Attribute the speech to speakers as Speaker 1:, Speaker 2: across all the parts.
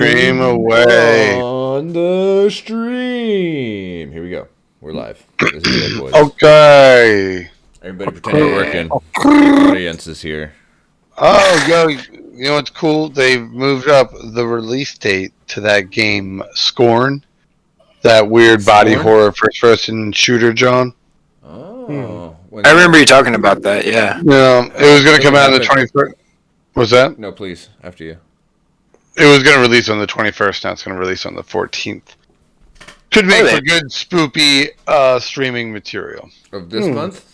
Speaker 1: Stream away.
Speaker 2: On the stream. Here we go. We're live. This is it, boys.
Speaker 1: Okay.
Speaker 2: Everybody pretend we're working. The audience is here.
Speaker 1: Oh, yo, you know what's cool? They've moved up the release date to that game, Scorn. That weird body horror first-person shooter, John.
Speaker 2: Oh.
Speaker 3: I remember you talking about that, yeah.
Speaker 1: Yeah, it was going to come out on the 21st. What's that?
Speaker 2: No, please. After you.
Speaker 1: It was going to release on the 21st. Now it's going to release on the 14th. Could make for good spoopy streaming material.
Speaker 2: Of this month?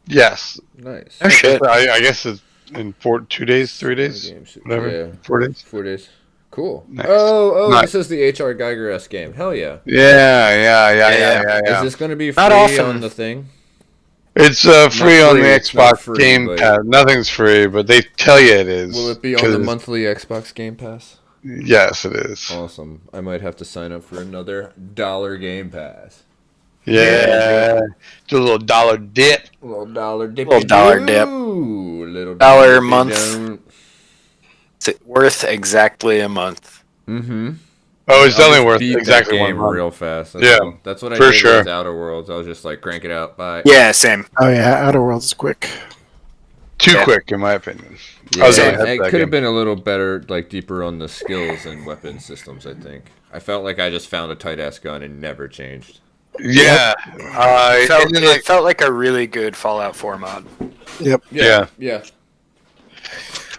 Speaker 1: Yes.
Speaker 2: Nice.
Speaker 3: Oh, shit.
Speaker 1: I guess it's in 2 days, 3 days? Whatever.
Speaker 2: Yeah.
Speaker 1: 4 days?
Speaker 2: 4 days. Cool.
Speaker 1: Nice.
Speaker 2: Oh,
Speaker 1: Nice.
Speaker 2: This is the H.R. Geiger-esque game. Hell yeah.
Speaker 1: Yeah.
Speaker 2: Is this going to be free
Speaker 3: Not often.
Speaker 2: on the thing?
Speaker 1: It's free on the
Speaker 2: it's not
Speaker 1: Xbox
Speaker 2: free,
Speaker 1: Game
Speaker 2: but-
Speaker 1: Pass. Nothing's free, but they tell you it is.
Speaker 2: Will it be on the monthly Xbox Game Pass?
Speaker 1: Yes, it is.
Speaker 2: Awesome. I might have to sign up for another $1 Game Pass.
Speaker 1: Yeah. Do a little dollar dip.
Speaker 2: Little dollar dip.
Speaker 3: Little dollar dip.
Speaker 2: Little
Speaker 3: Dollar a
Speaker 2: dippy
Speaker 3: month.
Speaker 2: don't.
Speaker 3: It's worth exactly a month.
Speaker 2: Mm-hmm.
Speaker 1: Oh, it's
Speaker 2: I'll
Speaker 1: definitely
Speaker 2: just
Speaker 1: worth
Speaker 2: beat
Speaker 1: exactly
Speaker 2: that
Speaker 1: 1
Speaker 2: game
Speaker 1: month.
Speaker 2: real fast.
Speaker 1: Yeah,
Speaker 2: That's what I
Speaker 1: for
Speaker 2: did
Speaker 1: sure.
Speaker 2: with Outer Worlds. I was just like, crank it out. Bye.
Speaker 3: Yeah, same.
Speaker 4: Oh yeah, Outer Worlds is quick.
Speaker 1: Too
Speaker 3: Yeah.
Speaker 1: quick, in my opinion.
Speaker 2: Yeah,
Speaker 1: I was gonna hit
Speaker 2: it
Speaker 1: that
Speaker 2: could have
Speaker 1: game.
Speaker 2: been a little better, like deeper on the skills and weapon systems. I think I felt like I just found a tight ass gun and never changed.
Speaker 1: Yeah. And then,
Speaker 3: It felt like a really good Fallout 4 mod.
Speaker 4: Yep.
Speaker 1: Yeah.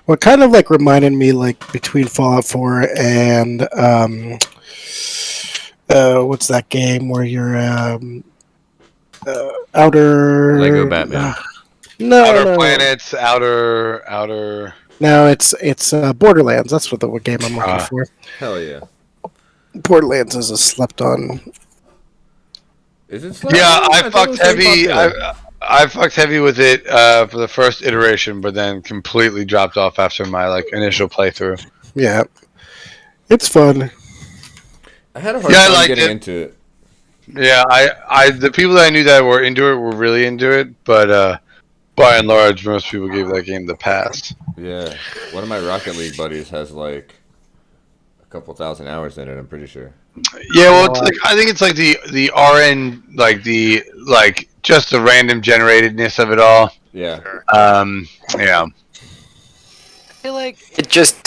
Speaker 4: What kind of like reminded me like between Fallout 4 and what's that game where you're outer
Speaker 2: Lego Batman.
Speaker 4: No,
Speaker 1: Outer Planets, outer.
Speaker 4: No, it's Borderlands. That's what the game I'm looking for.
Speaker 2: Hell yeah.
Speaker 4: Borderlands is a slept on.
Speaker 2: Is it?
Speaker 1: Yeah, I
Speaker 2: thought it
Speaker 1: fucked
Speaker 2: was very
Speaker 1: heavy.
Speaker 2: popular.
Speaker 1: I fucked heavy with it for the first iteration, but then completely dropped off after my initial playthrough.
Speaker 4: Yeah, it's fun.
Speaker 2: I had a hard
Speaker 1: Yeah, I
Speaker 2: time
Speaker 1: liked
Speaker 2: getting
Speaker 1: it.
Speaker 2: into it.
Speaker 1: Yeah, I the people that I knew that were into it were really into it, but by and large, most people gave that game the pass.
Speaker 2: Yeah, one of my Rocket League buddies has like a couple thousand hours in it. I'm pretty sure.
Speaker 1: Yeah, well, it's I think it's like the RN, just the random generatedness of it all.
Speaker 2: Yeah.
Speaker 1: Yeah.
Speaker 3: I feel like it just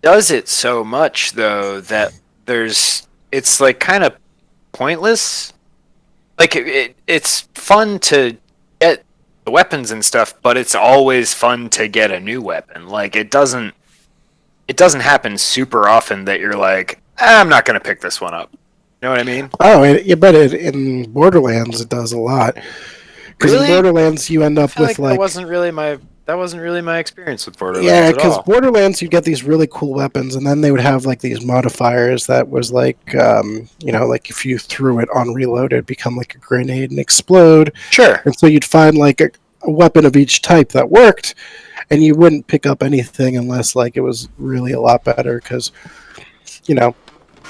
Speaker 3: does it so much though that it's like kind of pointless. Like it's fun to get the weapons and stuff, but it's always fun to get a new weapon. Like it doesn't happen super often that you're like, I'm not gonna pick this one up. You know what I mean?
Speaker 4: Oh, but in Borderlands it does a lot. Because
Speaker 3: Really?
Speaker 4: in Borderlands you end
Speaker 3: I
Speaker 4: up
Speaker 3: feel
Speaker 4: with
Speaker 3: like that wasn't really my experience with Borderlands.
Speaker 4: yeah,
Speaker 3: at
Speaker 4: because
Speaker 3: all.
Speaker 4: Borderlands you get these really cool weapons, and then they would have like these modifiers that was like, like if you threw it on reload, it'd become like a grenade and explode.
Speaker 3: Sure.
Speaker 4: And so you'd find like a weapon of each type that worked, and you wouldn't pick up anything unless like it was really a lot better. Because,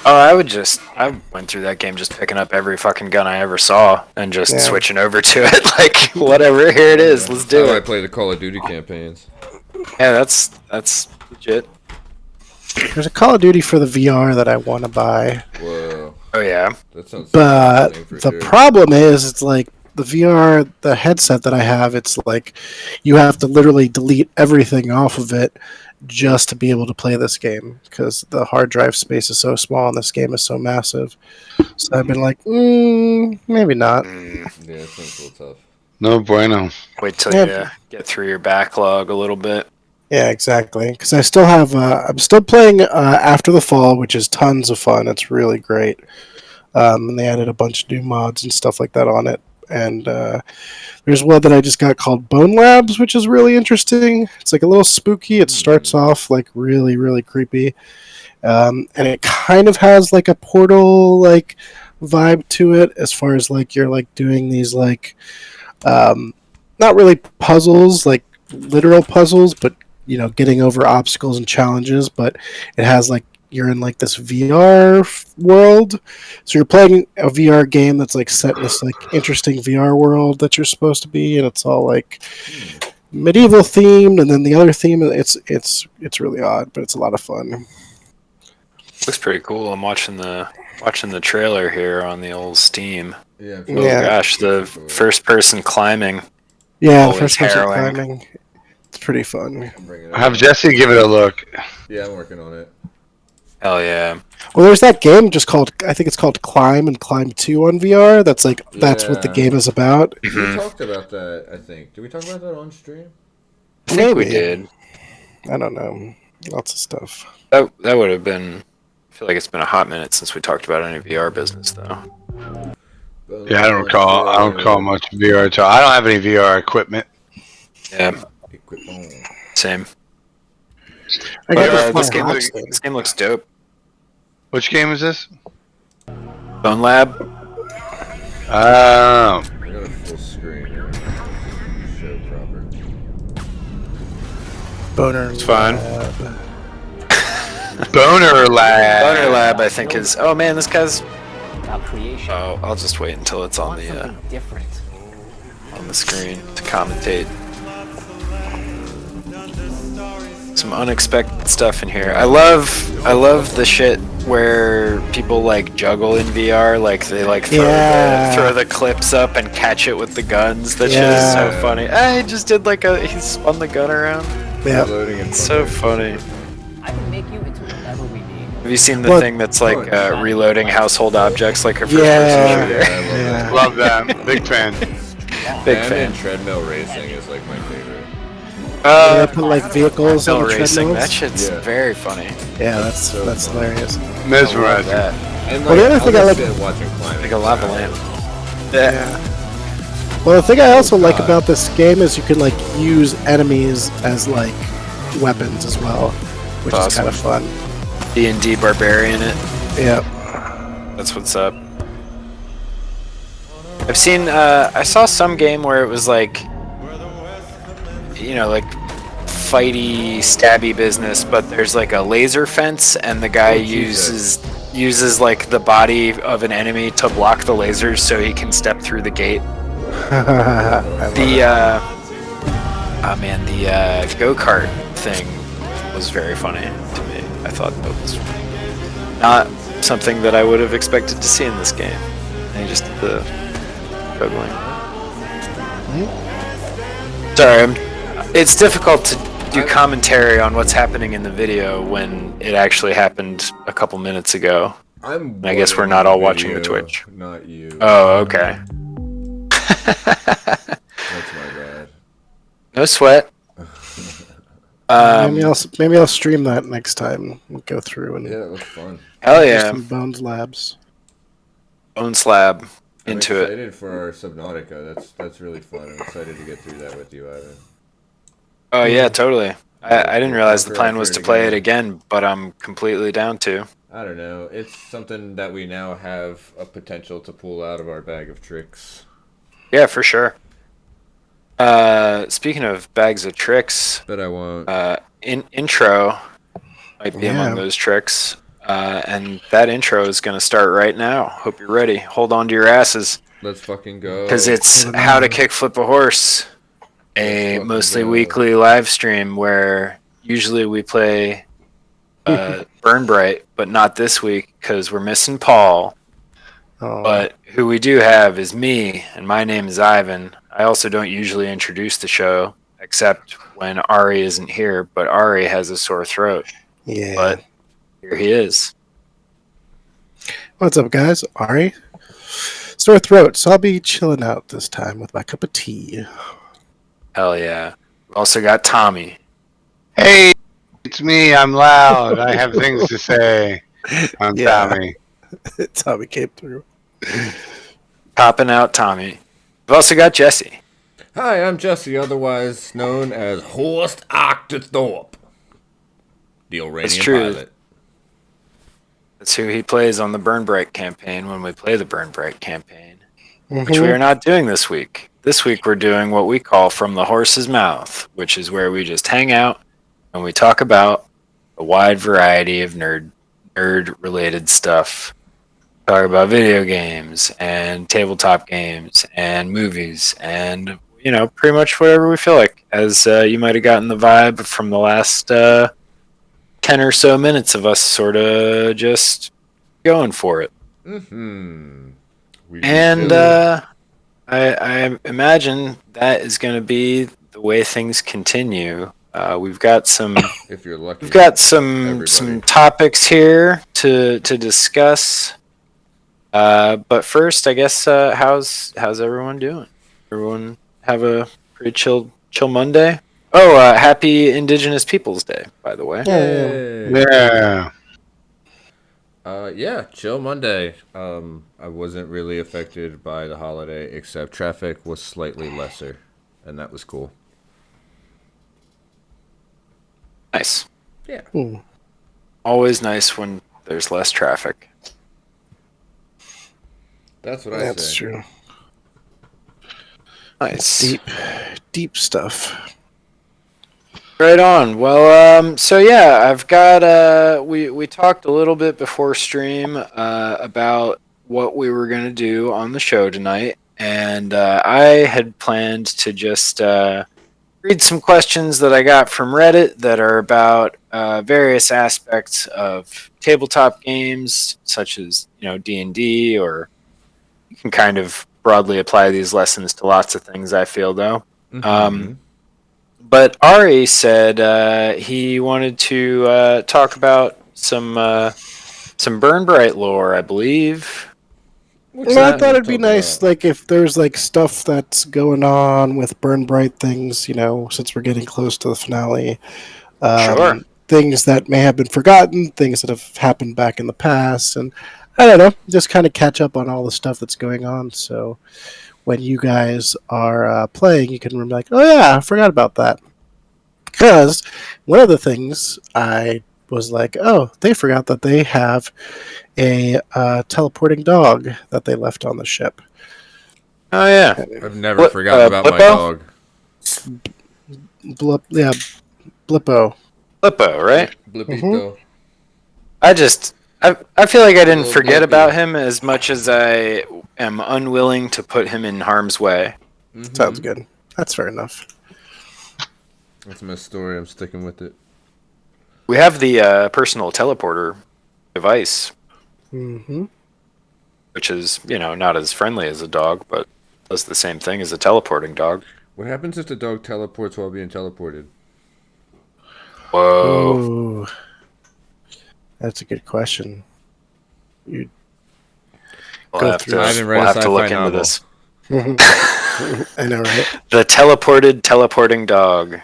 Speaker 3: Oh, I went through that game just picking up every fucking gun I ever saw and just switching over to it. Like, whatever, here it is, let's do
Speaker 2: That's how I
Speaker 3: it.
Speaker 2: play the Call of Duty campaigns.
Speaker 3: Yeah, that's legit.
Speaker 4: there's a Call of Duty for the VR that I want to buy,
Speaker 2: Whoa,
Speaker 3: Oh yeah.
Speaker 2: that sounds.
Speaker 4: but
Speaker 2: interesting for
Speaker 4: the
Speaker 2: sure.
Speaker 4: problem is it's like the VR, the headset that I have, it's like you have to literally delete everything off of it just to be able to play this game because the hard drive space is so small and this game is so massive. So I've been like, maybe not.
Speaker 2: Yeah, it sounds a little tough.
Speaker 1: No bueno.
Speaker 3: Wait till
Speaker 4: Yeah.
Speaker 3: you get through your backlog a little bit.
Speaker 4: Yeah, exactly. Because I still have, I'm still playing After the Fall, which is tons of fun. It's really great. And they added a bunch of new mods and stuff like that on it. And there's one that I just got called Bone Labs, which is really interesting. It's like a little spooky. It starts off like really, really creepy. And it kind of has like a Portal like vibe to it as far as like you're like doing these like not really puzzles, like literal puzzles, but getting over obstacles and challenges. But it has like you're in like this VR world, so you're playing a VR game that's like set in this like interesting VR world that you're supposed to be, and it's all like medieval themed, and then the other theme. It's really odd, but it's a lot of fun.
Speaker 3: Looks pretty cool. I'm watching the trailer here on the old Steam.
Speaker 2: Yeah.
Speaker 3: Oh gosh, the first person climbing.
Speaker 4: Yeah,
Speaker 3: Always
Speaker 4: first person
Speaker 3: harrowing.
Speaker 4: climbing. It's pretty fun.
Speaker 1: Have Jesse give it a look.
Speaker 2: Yeah, I'm working on it.
Speaker 3: Hell yeah.
Speaker 4: Well, there's that game just called, I think it's called Climb and Climb 2 on VR. That's what the game is about.
Speaker 2: We talked about that, I think. Did we talk about that on stream?
Speaker 3: I think we
Speaker 4: Maybe.
Speaker 3: did.
Speaker 4: I don't know. Lots of stuff.
Speaker 3: That would have been. I feel like it's been a hot minute since we talked about any VR business, though.
Speaker 1: Yeah, I don't recall much VR talk. I don't have any VR equipment.
Speaker 3: Yeah. Same.
Speaker 4: I
Speaker 3: But,
Speaker 4: got
Speaker 3: this game looks dope.
Speaker 1: Which game is this?
Speaker 3: Bone Lab.
Speaker 1: Oh.
Speaker 2: I got a full screen here. Show proper.
Speaker 4: Boner.
Speaker 3: It's fine.
Speaker 1: Boner Lab.
Speaker 3: Boner Lab, I think, is. Oh man, this guy's.
Speaker 5: About creation.
Speaker 3: Oh, I'll just wait until it's on the
Speaker 5: different.
Speaker 3: on the screen to commentate. Some unexpected stuff in here. I love the shit where people like juggle in VR, like they like throw the clips up and catch it with the guns. That shit is so funny. I just did he spun the gun around.
Speaker 4: Yeah.
Speaker 3: It's so funny.
Speaker 5: I can make you into whatever we need.
Speaker 3: Have you seen the thing that's like reloading household objects like a first person shooter?
Speaker 4: Yeah.
Speaker 1: Love that. Big fan.
Speaker 3: Big
Speaker 2: That
Speaker 3: fan.
Speaker 2: and treadmill racing is like my favorite.
Speaker 4: They put like vehicles on
Speaker 3: Treadmill
Speaker 4: the
Speaker 3: racing.
Speaker 4: treadmills.
Speaker 3: That shit's very funny.
Speaker 4: Yeah, that's hilarious.
Speaker 1: Mesmerizing.
Speaker 3: That.
Speaker 2: And
Speaker 4: Well, the other thing I like-
Speaker 2: shit watching climbing.
Speaker 3: Like a lava lamp.
Speaker 4: Yeah. Well, the thing I also like about this game is you can like use enemies as like weapons as well, which is kind of fun.
Speaker 3: D&D Barbarian it.
Speaker 4: Yeah.
Speaker 3: That's what's up. I've seen, I saw some game where it was like, like fighty, stabby business, but there's like a laser fence and the guy uses like the body of an enemy to block the lasers so he can step through the gate. The go-kart thing was very funny to me. I thought that was not something that I would have expected to see in this game. And he just did the juggling. Sorry, it's difficult to do commentary on what's happening in the video when it actually happened a couple minutes ago. I guess we're not all watching the Twitch.
Speaker 2: Not you.
Speaker 3: Oh, okay.
Speaker 2: That's my bad.
Speaker 3: No sweat.
Speaker 4: Maybe I'll stream that next time. We'll go through and
Speaker 2: Yeah, that was fun.
Speaker 3: Hell
Speaker 4: do
Speaker 3: yeah.
Speaker 4: some Bones Labs.
Speaker 3: Bone slab
Speaker 2: I'm
Speaker 3: into it.
Speaker 2: excited for our Subnautica. That's really fun. I'm excited to get through that with you, Ivan.
Speaker 3: Oh yeah, totally. I didn't realize the plan was to play it again, but I'm completely down to.
Speaker 2: I don't know. It's something that we now have a potential to pull out of our bag of tricks.
Speaker 3: Yeah, for sure. Speaking of bags of tricks,
Speaker 2: But I won't.
Speaker 3: intro might be among those tricks. And that intro is going to start right now. Hope you're ready. Hold on to your asses.
Speaker 2: Let's fucking go.
Speaker 3: Because it's How to Kickflip a Horse, a mostly weekly live stream where usually we play Burn Bryte, but not this week because we're missing Paul.
Speaker 4: Oh.
Speaker 3: But who we do have is me, and my name is Ivan. I also don't usually introduce the show, except when Ari isn't here, but Ari has a sore throat.
Speaker 4: Yeah.
Speaker 3: But here he is.
Speaker 4: What's up, guys? Ari. Sore throat, so I'll be chilling out this time with my cup of tea.
Speaker 3: Hell yeah. We've also got Tommy.
Speaker 1: Hey, it's me. I'm loud. I have things to say. I'm
Speaker 4: Yeah.
Speaker 1: Tommy.
Speaker 4: Tommy came through.
Speaker 3: Popping out Tommy. We've also got Jesse.
Speaker 2: Hi, I'm Jesse, otherwise known as Horst Octothorpe. The Iranian
Speaker 3: That's true.
Speaker 2: pilot.
Speaker 3: That's who he plays on the Burn Bryte campaign when we play the Burn Bryte campaign, which we
Speaker 4: Mhm.
Speaker 3: are not doing this week. This week we're doing what we call From the Horse's Mouth, which is where we just hang out and we talk about a wide variety of nerd-related stuff. Talk about video games and tabletop games and movies and pretty much whatever we feel like. As you might have gotten the vibe from the last 10 or so minutes of us sort of just going for it.
Speaker 2: Mm-hmm.
Speaker 3: And I imagine that is going to be the way things continue. We've got some
Speaker 2: if you're lucky,
Speaker 3: some topics here to discuss. But first, I guess how's everyone doing? Everyone have a pretty chill Monday. Oh, happy Indigenous Peoples Day, by the way.
Speaker 2: Yay.
Speaker 1: Yeah.
Speaker 2: Yeah, chill Monday. I wasn't really affected by the holiday, except traffic was slightly lesser, and that was cool.
Speaker 3: Nice.
Speaker 2: Yeah.
Speaker 4: Ooh.
Speaker 3: Always nice when there's less traffic.
Speaker 2: That's what I
Speaker 4: That's
Speaker 2: say.
Speaker 4: true.
Speaker 3: Nice.
Speaker 4: Deep stuff.
Speaker 3: Right on. Well, so yeah, I've got we talked a little bit before stream about what we were gonna do on the show tonight, and I had planned to just read some questions that I got from Reddit that are about various aspects of tabletop games, such as D&D, or you can kind of broadly apply these lessons to lots of things. I feel though.
Speaker 2: Mm-hmm.
Speaker 3: But Ari said he wanted to talk about some Burn Bryte lore, I believe.
Speaker 4: Well, I thought it'd be nice, like if there's like stuff that's going on with Burn Bryte things, since we're getting close to the finale.
Speaker 3: Sure.
Speaker 4: Things that may have been forgotten, things that have happened back in the past, and I don't know, just kind of catch up on all the stuff that's going on. So when you guys are playing, you can remember, like, oh yeah, I forgot about that. Because one of the things I was like, oh, they forgot that they have a teleporting dog that they left on the ship.
Speaker 3: Oh yeah.
Speaker 2: I've never forgotten about my dog.
Speaker 4: Yeah, Blippo.
Speaker 3: Blippo, right?
Speaker 2: Blippito.
Speaker 3: I feel like I didn't
Speaker 2: Little
Speaker 3: forget
Speaker 2: Blippy.
Speaker 3: about him as much as I am unwilling to put him in harm's way.
Speaker 2: Mm-hmm.
Speaker 4: Sounds good. That's fair enough.
Speaker 2: That's my story. I'm sticking with it.
Speaker 3: We have the personal teleporter device,
Speaker 4: Mm-hmm.
Speaker 3: which is not as friendly as a dog, but does the same thing as a teleporting dog.
Speaker 2: What happens if the dog teleports while being teleported?
Speaker 3: Whoa.
Speaker 4: Ooh. That's a good question.
Speaker 3: We'll have to
Speaker 2: I haven't read a sci-fi
Speaker 3: look
Speaker 2: novel.
Speaker 3: into this.
Speaker 4: I know, right?
Speaker 3: The teleporting dog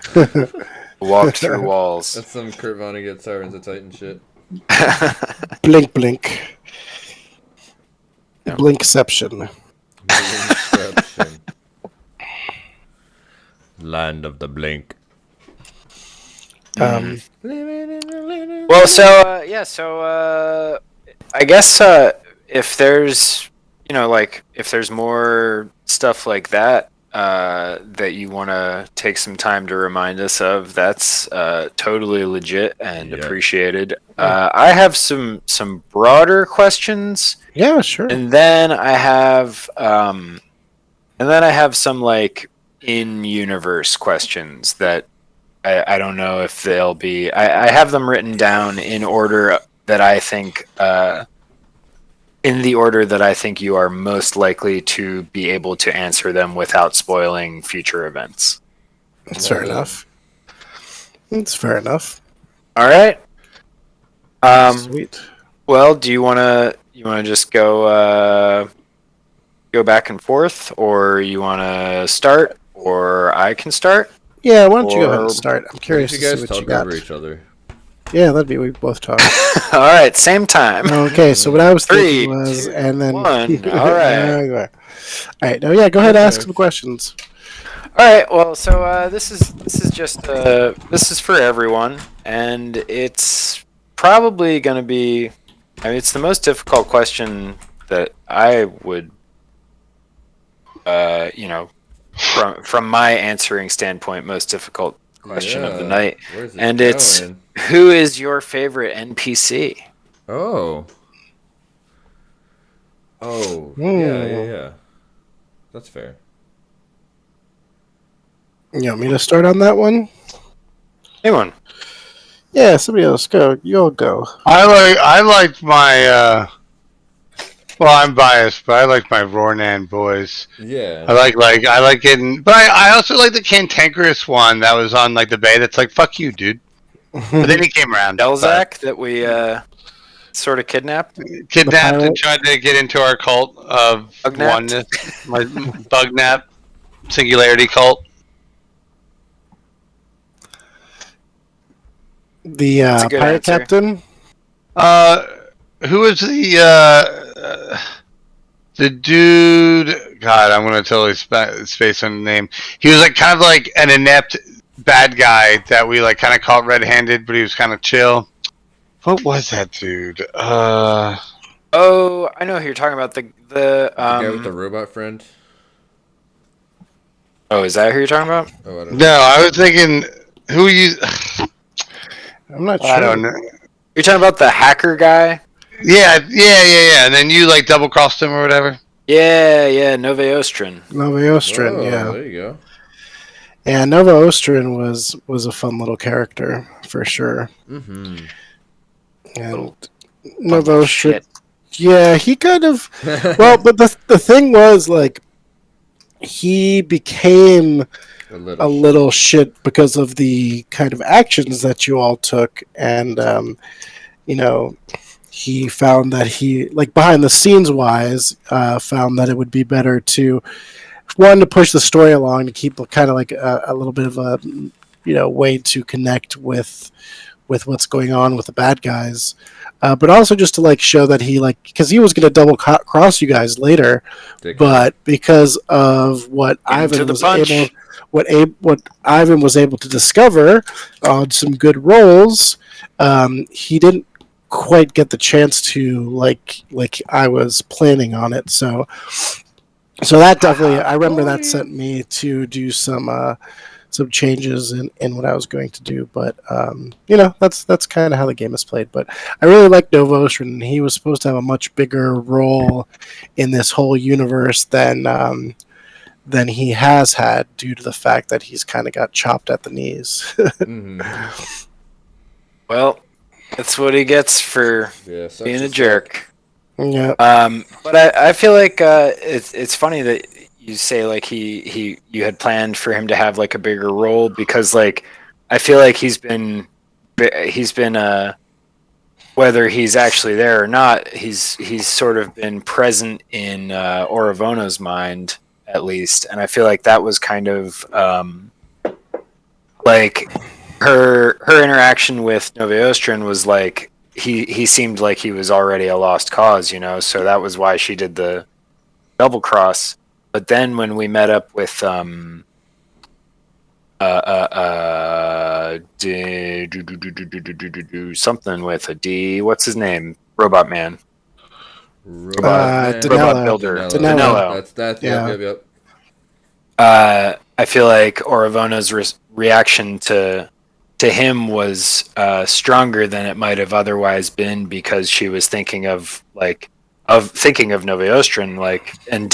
Speaker 3: walked through walls.
Speaker 2: That's some Kurt Vonnegut Sirens of Titan shit.
Speaker 4: Blink, blink. Blinkception.
Speaker 2: Blinkception. Land of the blink.
Speaker 3: Well, so I guess if there's if there's more stuff like that that you want to take some time to remind us of, that's totally legit and appreciated. I have some broader questions.
Speaker 4: Yeah, sure.
Speaker 3: And then I have some like in-universe questions that I don't know if they'll be. I have them written down in order that I think in the order that I think you are most likely to be able to answer them without spoiling future events.
Speaker 4: That's fair enough. It's fair enough.
Speaker 3: All right.
Speaker 4: Sweet.
Speaker 3: Well, do you want to just go back and forth, or you want to start, or I can start?
Speaker 4: Yeah, why don't you go ahead and start? I'm curious
Speaker 2: You
Speaker 4: to see
Speaker 2: guys
Speaker 4: what you
Speaker 2: talk
Speaker 4: got.
Speaker 2: over each other.
Speaker 4: Yeah, that'd be we both talk.
Speaker 3: All right, same time.
Speaker 4: Okay, so what I was
Speaker 3: 3,
Speaker 4: thinking was,
Speaker 3: 2,
Speaker 4: and then
Speaker 3: 1. All right.
Speaker 4: All right. Now, yeah, go ahead and ask some questions.
Speaker 3: All right. Well, so this is just this is for everyone, and it's probably going to be. I mean, it's the most difficult question that I would, from my answering standpoint, most difficult question of the night.
Speaker 2: Where's it
Speaker 3: And
Speaker 2: going?
Speaker 3: it's, who is your favorite NPC?
Speaker 2: Oh. Yeah. That's fair.
Speaker 4: You want me to start on that one?
Speaker 3: Anyone?
Speaker 4: Yeah, somebody else go. You'll go.
Speaker 1: I liked my. Well, I'm biased, but I like my Rornan boys.
Speaker 2: Yeah.
Speaker 1: I like getting, but I also like the cantankerous one that was on like the bay. That's like fuck you, dude. But then he came around.
Speaker 3: Delzak that we sort of kidnapped.
Speaker 1: Kidnapped
Speaker 4: pilot?
Speaker 1: and tried to get into our cult of
Speaker 3: Bug-napped?
Speaker 1: oneness. My bug nap singularity cult.
Speaker 4: The
Speaker 3: That's a good
Speaker 4: pirate
Speaker 3: answer.
Speaker 4: captain.
Speaker 1: Who was the dude? God, I'm gonna totally space on the name. He was like kind of like an inept bad guy that we like kind of caught red-handed, but he was kind of chill. What was that dude?
Speaker 3: Oh, I know who you're talking about.
Speaker 2: The guy with the robot friend.
Speaker 3: Oh, is that who you're talking about?
Speaker 2: Oh, I don't
Speaker 1: No,
Speaker 2: know.
Speaker 1: I was thinking who you.
Speaker 4: I'm not sure.
Speaker 1: I don't know.
Speaker 3: You're talking about the hacker guy?
Speaker 1: Yeah. And then you like double crossed him or whatever.
Speaker 3: Yeah, Nove Ostrin.
Speaker 4: Nova Ostrin,
Speaker 2: Whoa,
Speaker 4: yeah.
Speaker 2: there you go.
Speaker 4: Yeah, Nova Ostrin was a fun little character for sure.
Speaker 2: Mm-hmm.
Speaker 4: And
Speaker 3: Little
Speaker 4: Nova
Speaker 3: Bundle of
Speaker 4: Ostrin,
Speaker 3: shit.
Speaker 4: yeah, he kind of well, but the thing was like he became
Speaker 2: a
Speaker 4: a little shit because of the kind of actions that you all took, and you know, he found that he like behind the scenes wise found that it would be better to one to push the story along to keep kind of like a little bit of a way to connect with what's going on with the bad guys, but also just to like show that he like because he was going to double cross you guys later, but because of what Ivan was able what Ivan was able to discover on some good rolls, he didn't quite get the chance to like I was planning on it. So that definitely I remember that sent me to do some changes in what I was going to do. But that's kind of how the game is played. But I really like Nova Ostrin, and he was supposed to have a much bigger role in this whole universe than he has had due to the fact that he's kind of got chopped at the knees.
Speaker 2: Mm-hmm.
Speaker 3: Well, that's what he gets for being a jerk.
Speaker 4: Yeah.
Speaker 3: But I feel like it's funny that you say like you had planned for him to have like a bigger role, because like I feel like he's been whether he's actually there or not, he's sort of been present in Oravona's mind at least, and I feel like that was kind of like her interaction with Nove Ostrin was like he seemed like he was already a lost cause, so that was why she did the double cross. But then when we met up with something with a D, what's his name? Robot Man.
Speaker 2: Robot
Speaker 3: Builder.
Speaker 2: Danilo. That's
Speaker 4: Yeah.
Speaker 2: Yep.
Speaker 3: I feel like Oravona's reaction to him was stronger than it might have otherwise been, because she was thinking of Nove Ostrin, and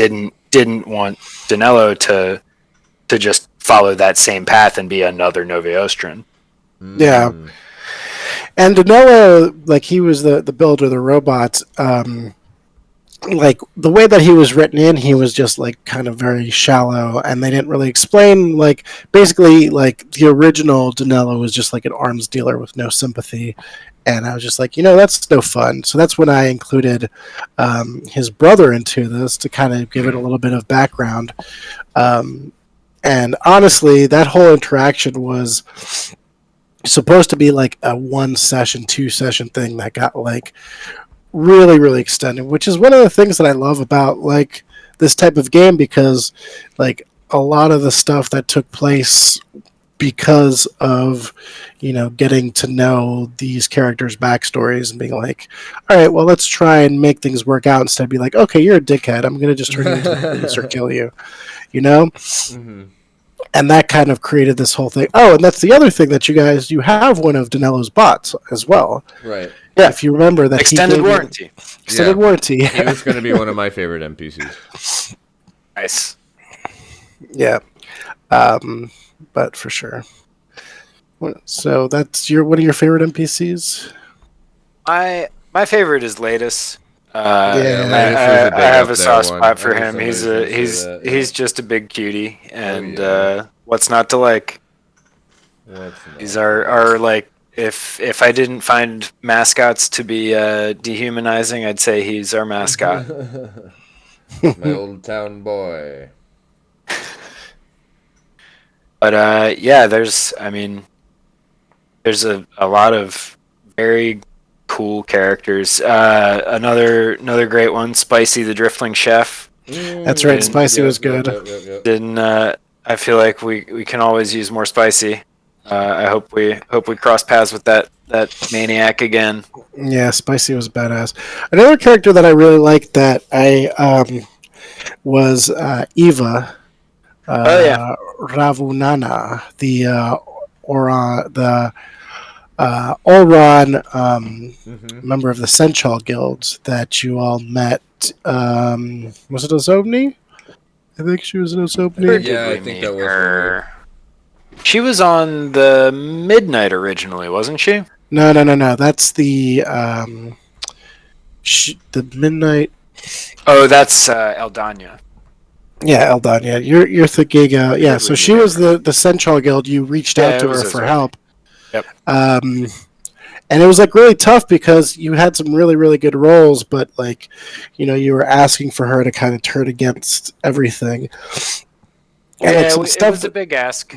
Speaker 3: didn't want Danilo to just follow that same path and be another Nove Ostrin.
Speaker 4: Yeah. And Danilo, like he was the builder, the robot. Like the way that he was written in, he was just like kind of very shallow, and they didn't really explain. Like basically, like the original Danilo was just like an arms dealer with no sympathy, and I was just like, that's no fun. So that's when I included his brother into this to kind of give it a little bit of background. And honestly, that whole interaction was supposed to be like a 2-session thing that got like really, really extended, which is one of the things that I love about like this type of game, because like a lot of the stuff that took place because of getting to know these characters' backstories and being like, all right, well, let's try and make things work out, instead of be like, okay, you're a dickhead, I'm gonna just turn you into the police or kill you,
Speaker 2: Mm-hmm.
Speaker 4: And that kind of created this whole thing. Oh, and that's the other thing that you have one of Danilo's bots as well.
Speaker 2: Right.
Speaker 4: Yeah, if you remember that
Speaker 3: Extended warranty.
Speaker 4: Extended warranty.
Speaker 2: He was going to be one of my favorite NPCs.
Speaker 3: Nice.
Speaker 4: Yeah. but for sure. So that's one of your favorite NPCs?
Speaker 3: My favorite is Latest.
Speaker 4: Yeah,
Speaker 2: Latest was a
Speaker 3: I
Speaker 2: big
Speaker 3: have
Speaker 2: up
Speaker 3: a
Speaker 2: there
Speaker 3: soft
Speaker 2: one.
Speaker 3: spot for
Speaker 2: I knew
Speaker 3: him.
Speaker 2: somebody
Speaker 3: He's
Speaker 2: was gonna
Speaker 3: a
Speaker 2: say
Speaker 3: he's
Speaker 2: that,
Speaker 3: he's just a big cutie, and
Speaker 2: yeah.
Speaker 3: what's not to like?
Speaker 2: What's
Speaker 3: He's
Speaker 2: not
Speaker 3: our like. If I didn't find mascots to be dehumanizing, I'd say he's our mascot.
Speaker 2: my old town boy.
Speaker 3: But yeah, there's a lot of very cool characters. Another great one, Spicy the Driftling Chef.
Speaker 4: that's right. Spicy was good.
Speaker 2: Yep.
Speaker 3: Didn't I feel like we can always use more Spicy. I hope we cross paths with that maniac again.
Speaker 4: Yeah, Spicy was badass. Another character that I really liked that I was Eva
Speaker 3: Oh yeah,
Speaker 4: Ravunana, the Oron member of the Senchal guilds that you all met. Was it Osobni? I think she was an
Speaker 3: Where
Speaker 4: Osobni.
Speaker 3: did
Speaker 2: Yeah,
Speaker 3: we
Speaker 2: I think
Speaker 3: meet
Speaker 2: that was
Speaker 3: her? She was on the Midnight originally, wasn't she?
Speaker 4: No. That's the the Midnight.
Speaker 3: Oh, that's Eldanya.
Speaker 4: Yeah, Eldanya. You're thinking. Yeah, so
Speaker 3: we
Speaker 4: she
Speaker 3: meet
Speaker 4: was the Senchal guild. You reached out
Speaker 3: Yeah,
Speaker 4: to
Speaker 3: it was
Speaker 4: her for
Speaker 3: Osobni.
Speaker 4: help.
Speaker 3: Yep.
Speaker 4: And it was like really tough because you had some really really good roles, but like, you were asking for her to kind of turn against everything. And like
Speaker 3: Yeah,
Speaker 4: some
Speaker 3: it
Speaker 4: stuff.
Speaker 3: was a big ask.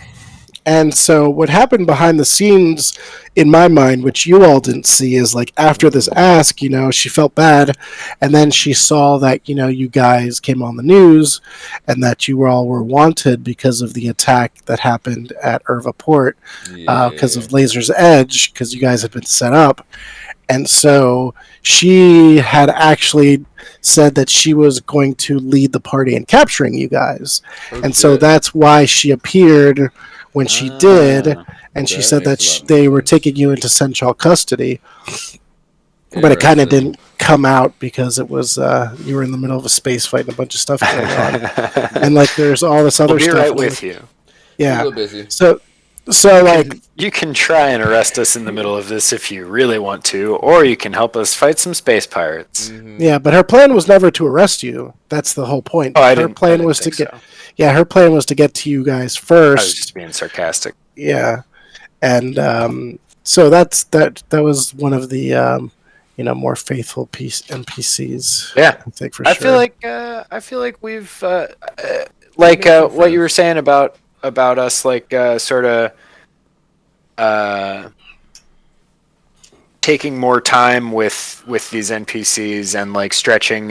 Speaker 4: And so what happened behind the scenes in my mind, which you all didn't see, is like after this ask, she felt bad, and then she saw that, you guys came on the news and that you all were wanted because of the attack that happened at Irva Port, because of Laser's Edge, because you guys had been set up. And so she had actually said that she was going to lead the party in capturing you guys. And so that's why she appeared when she did, and she said that they were taking you into Senchal custody. But it kind of didn't come out because it was you were in the middle of a space fight and a bunch of stuff going on. And like there's all this other
Speaker 3: We'll be
Speaker 4: stuff.
Speaker 3: right with you.
Speaker 4: Yeah.
Speaker 2: A little busy.
Speaker 4: So like
Speaker 3: You can try and arrest us in the middle of this if you really want to, or you can help us fight some space pirates.
Speaker 4: yeah, but her plan was never to arrest you. That's the whole point.
Speaker 3: Oh,
Speaker 4: Her plan was to get her plan was to get to you guys
Speaker 3: I was
Speaker 4: first.
Speaker 3: just being sarcastic.
Speaker 4: Yeah. And so that was one of the more faithful NPCs.
Speaker 3: Yeah,
Speaker 4: I think for
Speaker 3: I
Speaker 4: sure.
Speaker 3: feel like we've like what you were saying about us, like sort of taking more time with these NPCs and like stretching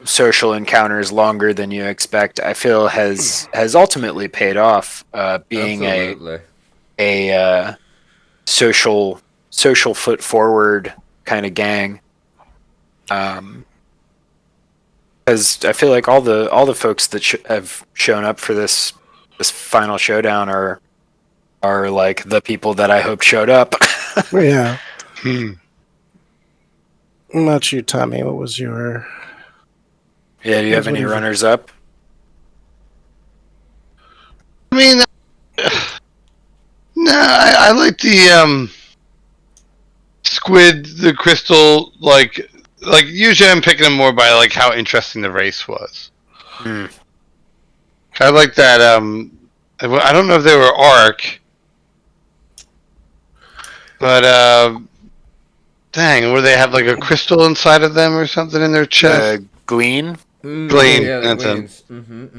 Speaker 3: social encounters longer than you expect. I feel has ultimately paid off. Being
Speaker 2: Absolutely.
Speaker 3: a social foot forward kind of gang. Because I feel like all the folks that have shown up for this final showdown are like the people that I hoped showed up.
Speaker 4: Yeah. Not you, Tommy. What was your?
Speaker 3: Yeah, do you have any runners up?
Speaker 1: I mean, no, I like the squid, the crystal. Like usually I'm picking them more by like how interesting the race was.
Speaker 3: Hmm.
Speaker 1: I like that. I don't know if they were Ark, but dang, where they have like a crystal inside of them or something in their chest.
Speaker 3: Glean.
Speaker 1: Glean,
Speaker 2: Yeah,
Speaker 1: that's
Speaker 2: the
Speaker 1: him.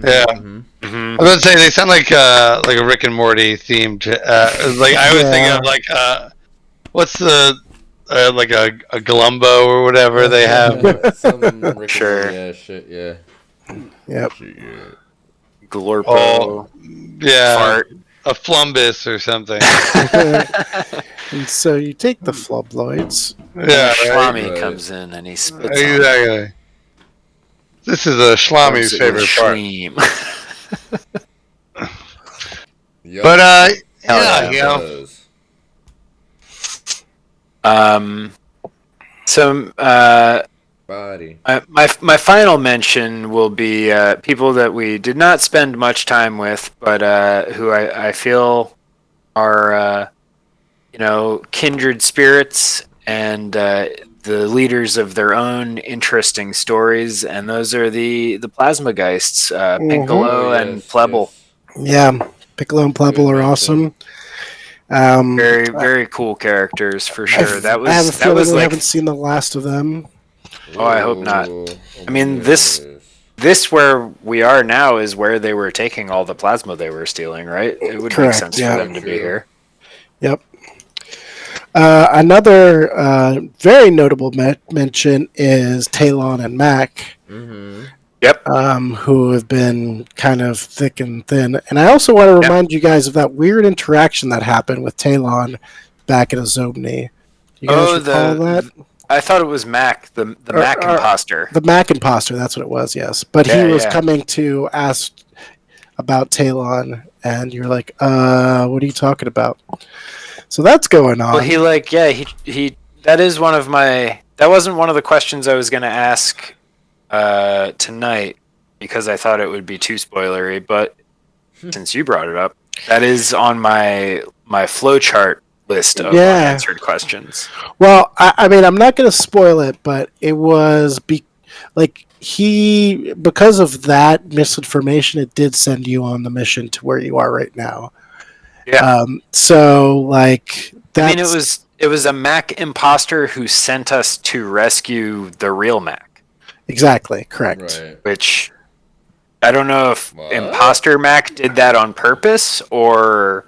Speaker 2: gleans.
Speaker 1: Yeah.
Speaker 3: Mm-hmm.
Speaker 1: I was about to say they sound like a Rick and Morty themed. Like I always think of like what's the like a Glumbo or whatever they have.
Speaker 2: Some Rick
Speaker 3: Sure.
Speaker 2: Yeah, shit, yeah.
Speaker 4: Yep.
Speaker 2: Shit, yeah.
Speaker 3: Glorpo.
Speaker 1: Oh, yeah,
Speaker 3: Fart.
Speaker 1: a Flumbus or something.
Speaker 4: And so you take the flubloids.
Speaker 1: Yeah, right.
Speaker 3: Shlami
Speaker 2: Right.
Speaker 3: comes in and he spits on it.
Speaker 1: Exactly. This is a Shlami's
Speaker 3: Rubs it
Speaker 1: favorite
Speaker 3: with
Speaker 1: part.
Speaker 3: Shleem.
Speaker 2: Yup.
Speaker 1: But
Speaker 3: Hell
Speaker 1: yeah,
Speaker 3: yeah.
Speaker 1: you know,
Speaker 2: Does.
Speaker 3: So
Speaker 2: Body.
Speaker 3: My final mention will be people that we did not spend much time with, but who I feel are kindred spirits and the leaders of their own interesting stories, and those are the Plasma Geists, Piccolo and Pleble.
Speaker 4: Yeah, Piccolo and Pleble
Speaker 2: Good
Speaker 4: are
Speaker 2: mention.
Speaker 4: awesome.
Speaker 3: Very very cool characters for sure.
Speaker 4: I have a feeling we haven't seen the last of them.
Speaker 3: Oh, I hope not.
Speaker 2: Ooh,
Speaker 3: I mean,
Speaker 2: yes.
Speaker 3: this where we are now is where they were taking all the plasma they were stealing, right? It would
Speaker 4: Correct,
Speaker 3: make sense
Speaker 4: yeah.
Speaker 3: for them to be here.
Speaker 4: Yep. Another very notable mention is Talon and Mac,
Speaker 2: Mm-hmm.
Speaker 3: Yep.
Speaker 4: who have been kind of thick and thin. And I also want to remind you guys of that weird interaction that happened with Talon back in Azobni. You guys recall that?
Speaker 3: I thought it was Mac, the Mac imposter.
Speaker 4: The Mac imposter, that's what it was, yes. But he was coming to ask about Talon, and you're like, what are you talking about? So that's going on.
Speaker 3: Well, he that is one of my. That wasn't one of the questions I was going to ask tonight because I thought it would be too spoilery. But since you brought it up, that is on my flowchart list of unanswered questions.
Speaker 4: Well, I mean, I'm not going to spoil it, but it was because of that misinformation, it did send you on the mission to where you are right now.
Speaker 3: Yeah.
Speaker 4: So like,
Speaker 3: I mean, it was a Mac imposter who sent us to rescue the real Mac.
Speaker 4: Exactly correct.
Speaker 2: Right.
Speaker 3: Which I don't know if imposter Mac did that on purpose or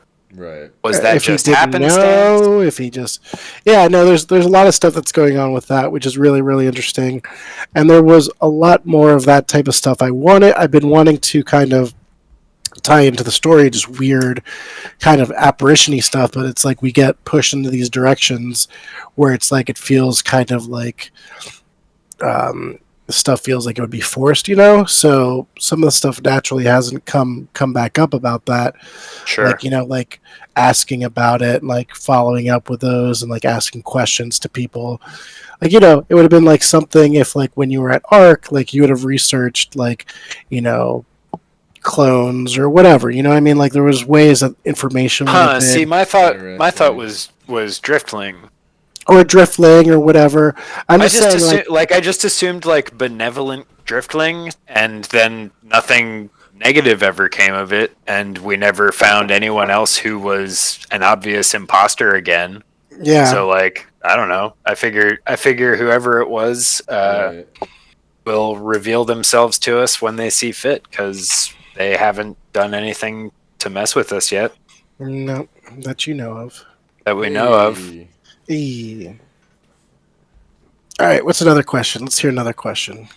Speaker 3: was that
Speaker 4: if
Speaker 3: just
Speaker 4: he didn't
Speaker 3: happenstance?
Speaker 4: know, if he just, there's a lot of stuff that's going on with that, which is really really interesting, and there was a lot more of that type of stuff. I've been wanting to kind of tie into the story, just weird kind of apparition-y stuff, but it's like we get pushed into these directions where it's like it feels kind of like stuff feels like it would be forced, so some of the stuff naturally hasn't come back up about that.
Speaker 3: Sure.
Speaker 4: Like asking about it, like following up with those, and like asking questions to people. Like, it would have been like something if like when you were at ARC, like you would have researched like clones or whatever, what I mean? Like there was ways that information
Speaker 3: See, my thought was Driftling.
Speaker 4: Or Driftling or whatever. I
Speaker 3: just assumed like benevolent Driftling, and then nothing negative ever came of it, and we never found anyone else who was an obvious imposter again.
Speaker 4: Yeah.
Speaker 3: So like, I don't know. I figure whoever it was will reveal themselves to us when they see fit, because they haven't done anything to mess with us yet.
Speaker 4: No, that you know of.
Speaker 3: That we know of.
Speaker 4: All right, what's another question? Let's hear another question.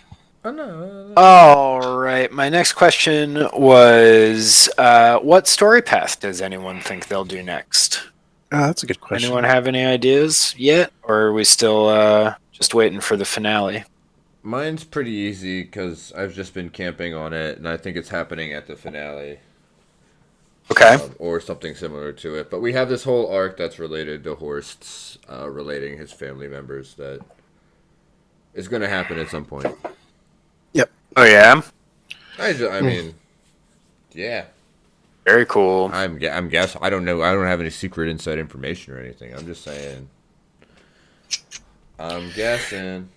Speaker 2: Oh, no.
Speaker 3: All right, my next question was, what story path does anyone think they'll do next?
Speaker 4: That's a good question.
Speaker 3: Anyone have any ideas yet, or are we still just waiting for the finale?
Speaker 2: Mine's pretty easy because I've just been camping on it, and I think it's happening at the finale.
Speaker 3: Okay.
Speaker 2: Or something similar to it. But we have this whole arc that's related to Horst's, relating his family members, that is going to happen at some point.
Speaker 4: Yep.
Speaker 3: Oh, yeah?
Speaker 2: I mean, yeah.
Speaker 3: Very cool.
Speaker 2: I'm guessing. I don't know. I don't have any secret inside information or anything. I'm just saying. I'm guessing.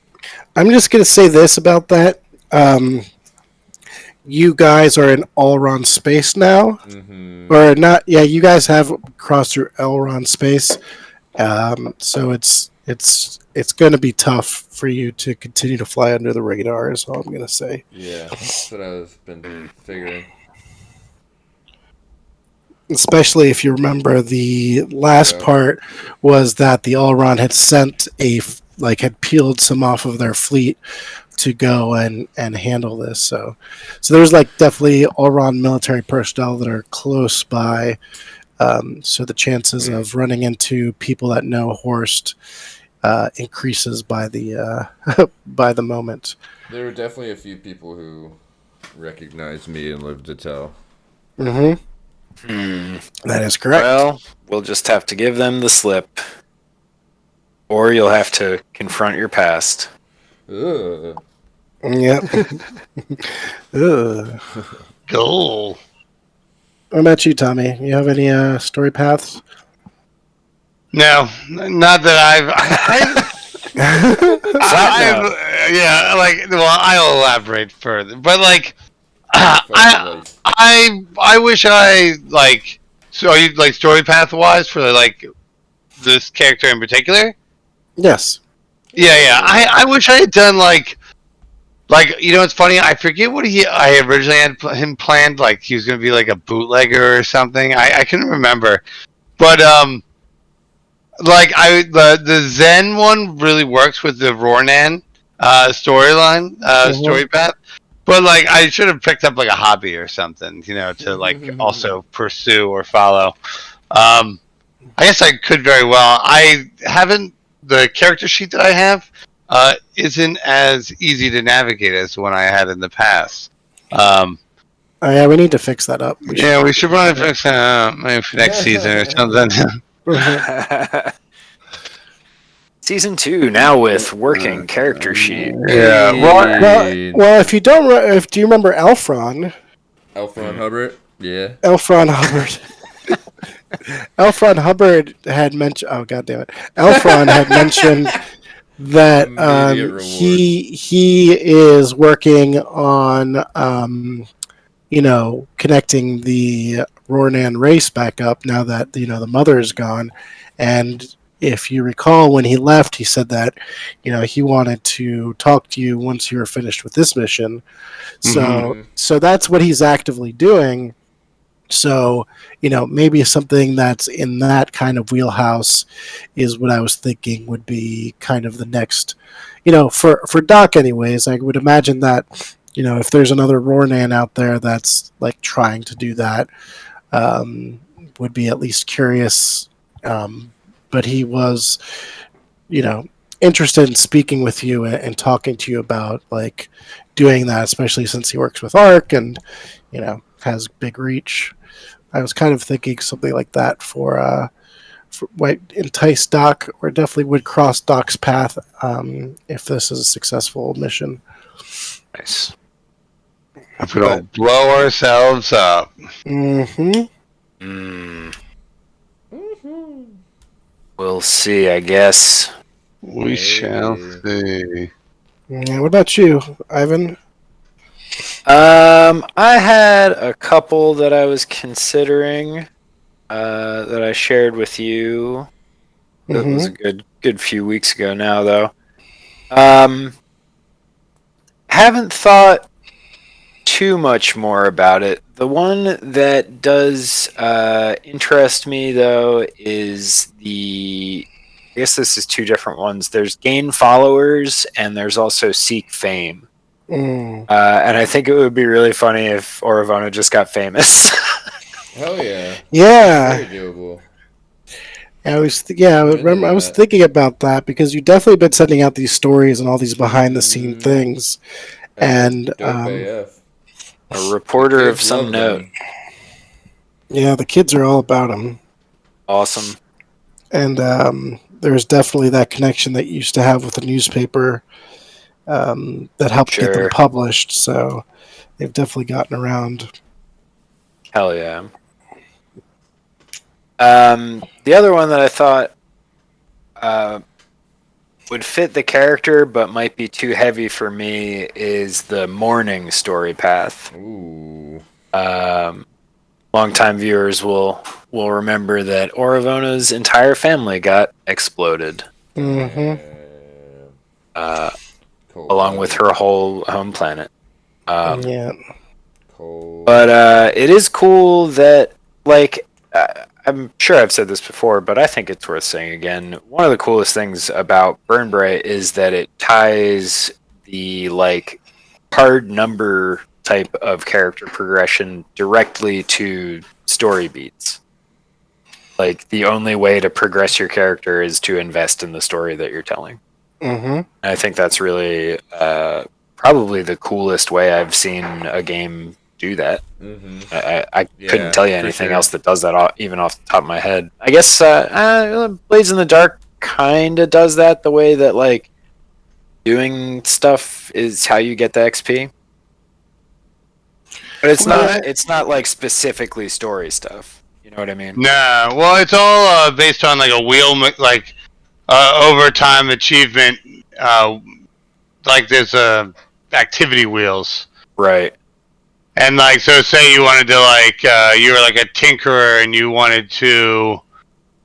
Speaker 4: I'm just going to say this about that. You guys are in Elrond space now.
Speaker 2: Mm-hmm.
Speaker 4: Or not. Yeah, you guys have crossed through Elrond space. So it's going to be tough for you to continue to fly under the radar, is all I'm going to say.
Speaker 2: Yeah, that's what I've been figuring.
Speaker 4: Especially if you remember, the last part was that the Elrond had sent had peeled some off of their fleet to go and handle this. So there's like definitely Elrond military personnel that are close by. So the chances of running into people that know Horst increases by the by the moment.
Speaker 2: There were definitely a few people who recognized me and lived to tell.
Speaker 4: Mm-hmm. That is correct.
Speaker 3: Well, we'll just have to give them the slip. Or you'll have to confront your past.
Speaker 2: Ugh.
Speaker 4: Yep. Ugh.
Speaker 1: Goal.
Speaker 4: What about you, Tommy? You have any story paths?
Speaker 1: No, not that yeah, like, well, I'll elaborate further, but like, I wish I like. So, are you like story path wise for like this character in particular?
Speaker 4: Yes.
Speaker 1: Yeah. I wish I had done like you know, it's funny. I forget what I originally had him planned. Like he was gonna be like a bootlegger or something. I couldn't remember, but like the Zen one really works with the Ronan storyline story path. But like I should have picked up like a hobby or something, you know, to like also pursue or follow. I guess I could very well. I haven't the character sheet that I have isn't as easy to navigate as the one I had in the past.
Speaker 4: Oh yeah, we need to fix that up.
Speaker 1: We should probably fix that up maybe for next season or something.
Speaker 3: Season 2 now with working character sheet.
Speaker 1: Yeah.
Speaker 4: Well, if you don't, do you remember Elfron?
Speaker 2: Elfron Hubbard? Yeah.
Speaker 4: Elfron Hubbard. Elfron Hubbard had mentioned. Oh god damn it! Elfron had mentioned that he is working on connecting the Ronan race back up now that the mother is gone, and if you recall when he left, he said that he wanted to talk to you once you were finished with this mission. So that's what he's actively doing. So, maybe something that's in that kind of wheelhouse is what I was thinking would be kind of the next, for Doc anyways. I would imagine that, if there's another Ronan out there that's like trying to do that, would be at least curious. But he was, interested in speaking with you and talking to you about like doing that, especially since he works with ARC and, has big reach. I was kind of thinking something like that for might entice Doc, or definitely would cross Doc's path if this is a successful mission.
Speaker 3: Nice.
Speaker 1: If we don't blow ourselves up.
Speaker 3: We'll see, I guess.
Speaker 1: We shall see.
Speaker 4: Yeah, what about you, Ivan?
Speaker 3: I had a couple that I was considering that I shared with you. That was a good few weeks ago now, though. Haven't thought too much more about it. The one that does interest me, though, is I guess this is two different ones. There's gain followers, and there's also seek fame. And I think it would be really funny if Oravona just got famous.
Speaker 2: Hell yeah.
Speaker 4: Yeah.
Speaker 2: Very doable.
Speaker 4: I was thinking about that because you've definitely been sending out these stories and all these behind the scene things. And
Speaker 3: a reporter of some note.
Speaker 4: Yeah, the kids are all about him.
Speaker 3: Awesome.
Speaker 4: And there's definitely that connection that you used to have with the newspaper that helped get them published. So they've definitely gotten around.
Speaker 3: Hell yeah. The other one that I thought would fit the character but might be too heavy for me is the morning story path.
Speaker 2: Ooh.
Speaker 3: Longtime viewers will remember that Oravona's entire family got exploded. Along with her whole home planet.
Speaker 4: Yeah.
Speaker 2: Cool.
Speaker 3: But it is cool that, like, I'm sure I've said this before, but I think it's worth saying again. One of the coolest things about Burn Bryte is that it ties the, like, hard number type of character progression directly to story beats. Like, the only way to progress your character is to invest in the story that you're telling. And I think that's really probably the coolest way I've seen a game do that. I couldn't tell you anything else that does that, even off the top of my head. I guess Blades in the Dark kind of does that the way that, like, doing stuff is how you get the XP. But it's not like specifically story stuff. You know what I mean?
Speaker 1: Nah, well, it's all based on like a wheel, like overtime achievement. Like there's activity wheels,
Speaker 3: Right.
Speaker 1: and like so, say you wanted to like you were like a tinkerer and you wanted to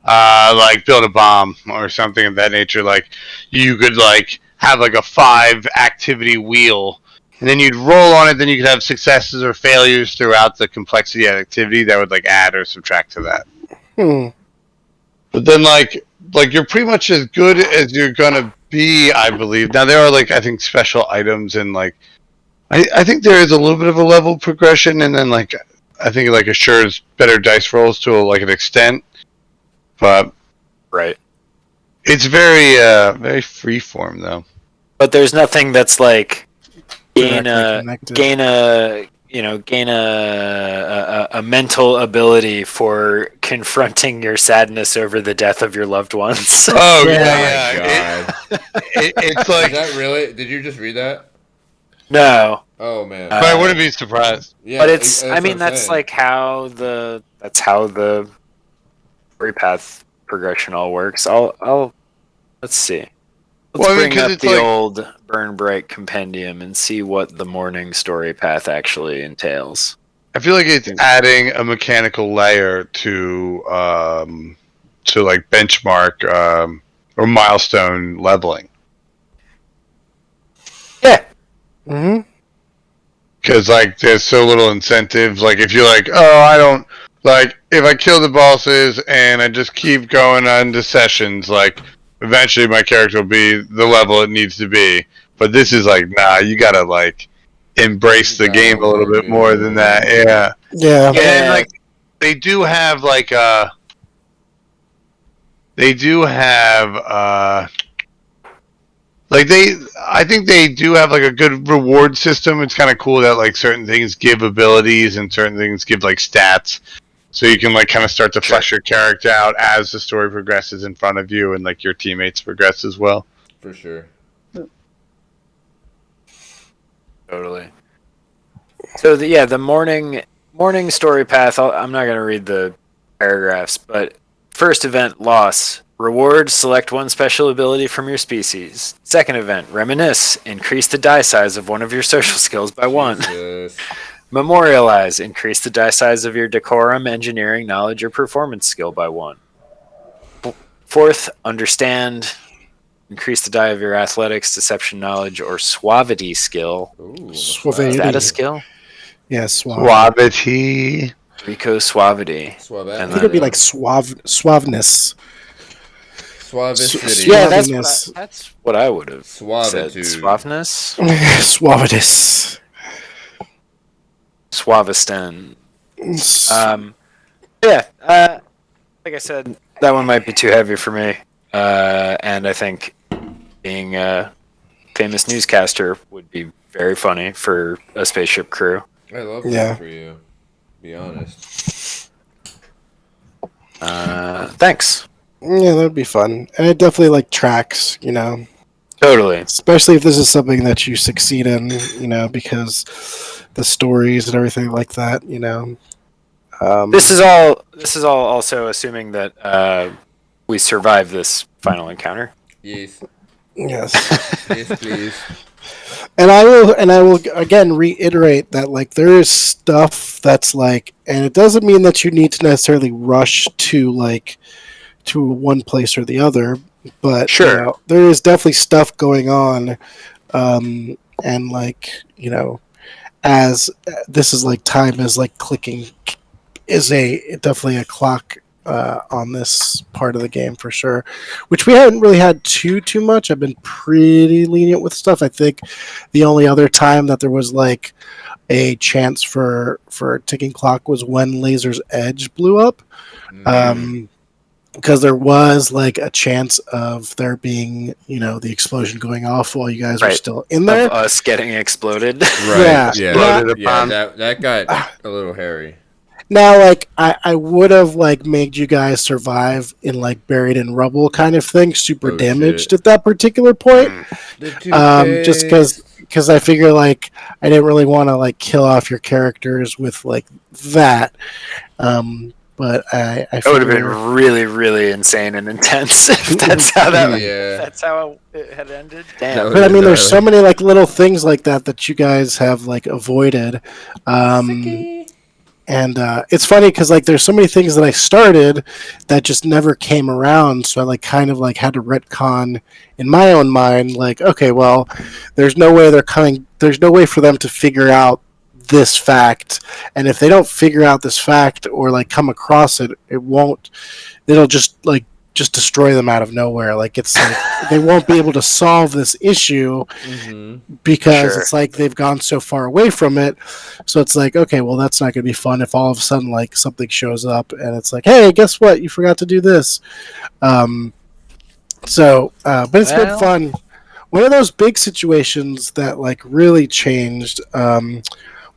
Speaker 1: like build a bomb or something of that nature. Like you could like have like a 5 activity wheel. And then you'd roll on it, then you could have successes or failures throughout the complexity of activity that would like add or subtract to that. But then like you're pretty much as good as you're gonna be, I believe. Now there are like I think special items and like I think there is a little bit of a level progression and then like I think it like assures better dice rolls to like an extent. But
Speaker 3: Right.
Speaker 1: it's very very freeform though.
Speaker 3: But there's nothing that's like gain
Speaker 4: Directly
Speaker 3: a mental ability for confronting your sadness over the death of your loved ones.
Speaker 1: Oh
Speaker 4: Yeah.
Speaker 1: yeah.
Speaker 2: God.
Speaker 1: It's
Speaker 2: Is
Speaker 1: like
Speaker 2: that really? Did you just read that?
Speaker 3: No,
Speaker 2: Oh man.
Speaker 1: but I wouldn't be surprised.
Speaker 2: Yeah,
Speaker 3: but it's
Speaker 2: that's
Speaker 3: I mean
Speaker 2: what I'm
Speaker 3: that's
Speaker 2: saying.
Speaker 3: like how the story path progression all works. I'll let's see. Let's
Speaker 1: Well, I mean,
Speaker 3: bring
Speaker 1: 'cause
Speaker 3: up
Speaker 1: it's
Speaker 3: the
Speaker 1: like-
Speaker 3: old Burn Bryte compendium and see what the morning story path actually entails.
Speaker 1: I feel like it's adding a mechanical layer to like benchmark or milestone leveling.
Speaker 3: Yeah.
Speaker 4: Mm-hmm.
Speaker 1: Because like there's so little incentive. Like if you're like, oh, I don't like if I kill the bosses and I just keep going on to sessions, like eventually my character will be the level it needs to be. But this is like, nah, you gotta like embrace the game a little bit more than that. Yeah.
Speaker 4: Yeah.
Speaker 1: And then, like they do have like I think they do have like a good reward system. It's kind of cool that like certain things give abilities and certain things give like stats, so you can like kind of start to flesh your character out as the story progresses in front of you and like your teammates progress as well.
Speaker 2: For sure.
Speaker 3: Totally. So the morning story path. I'm not gonna read the paragraphs, but first event loss. Reward, select one special ability from your species. Second event, reminisce, increase the die size of one of your social skills by 1.
Speaker 2: Jesus.
Speaker 3: Memorialize, increase the die size of your decorum, engineering, knowledge, or performance skill by 1. Fourth, understand, increase the die of your athletics, deception, knowledge, or suavity skill.
Speaker 2: Ooh,
Speaker 4: Suavity.
Speaker 3: Is that a skill?
Speaker 4: Yeah, suave.
Speaker 1: Suavity.
Speaker 3: Rico suavity.
Speaker 2: Suave.
Speaker 4: I
Speaker 3: And
Speaker 4: think it'd be like suaveness.
Speaker 2: Suavicity.
Speaker 3: Yeah,
Speaker 4: Suaviness.
Speaker 3: that's what I would have said.
Speaker 2: Suavitude.
Speaker 3: Suaveness?
Speaker 4: Suavitas.
Speaker 3: Suavisten. Like I said, that one might be too heavy for me. And I think being a famous newscaster would be very funny for a spaceship crew.
Speaker 2: I love
Speaker 4: Yeah.
Speaker 2: that for you. Be honest.
Speaker 3: Thanks.
Speaker 4: Yeah, that'd be fun. And it definitely like tracks, you know.
Speaker 3: Totally.
Speaker 4: Especially if this is something that you succeed in, you know, because the stories and everything like that, you know.
Speaker 3: This is all also assuming that we survive this final encounter.
Speaker 2: Yes.
Speaker 4: Yes.
Speaker 2: Yes, please.
Speaker 4: And I will again reiterate that like there is stuff that's like, and it doesn't mean that you need to necessarily rush to like to one place or the other, but
Speaker 3: Sure.
Speaker 4: you know, there is definitely stuff going on, and like, you know, as this is like time is like clicking, is definitely a clock on this part of the game for sure, which we haven't really had too much. I've been pretty lenient with stuff. I think the only other time that there was like a chance for a ticking clock was when Laser's Edge blew up, because there was like a chance of there being, you know, the explosion going off while you guys were
Speaker 3: Right.
Speaker 4: still in there.
Speaker 3: Of us getting exploded.
Speaker 2: Right.
Speaker 4: Yeah.
Speaker 2: Yeah.
Speaker 1: Exploded
Speaker 2: Yeah.
Speaker 1: upon.
Speaker 2: That got a little hairy.
Speaker 4: Now, like I would have like made you guys survive in like buried in rubble kind of thing, super
Speaker 2: Oh,
Speaker 4: damaged
Speaker 2: shit.
Speaker 4: at that particular point.
Speaker 2: The
Speaker 4: Just
Speaker 2: toothpaste.
Speaker 4: because I figure like I didn't really want to like kill off your characters with like that. But I
Speaker 3: That would have been
Speaker 4: figure
Speaker 3: really, really insane and intense if that's how that.
Speaker 2: Yeah.
Speaker 3: That's how it had ended.
Speaker 2: That
Speaker 3: Damn.
Speaker 2: would-
Speaker 4: but I mean, there's
Speaker 2: gnarly.
Speaker 4: so many like little things like that that you guys have like avoided. And it's funny because like there's so many things that I started that just never came around. So I like kind of like had to retcon in my own mind. Like, okay, well, there's no way they're coming. There's no way for them to figure out this fact. And if they don't figure out this fact or like come across it, it won't. It'll just like just destroy them out of nowhere. Like it's like they won't be able to solve this issue because
Speaker 3: Sure.
Speaker 4: it's like they've gone so far away from it. So it's like, okay, well, that's not going to be fun if all of a sudden like something shows up and it's like, hey, guess what? You forgot to do this. But it's been
Speaker 3: Well-
Speaker 4: fun. One of those big situations that like really changed.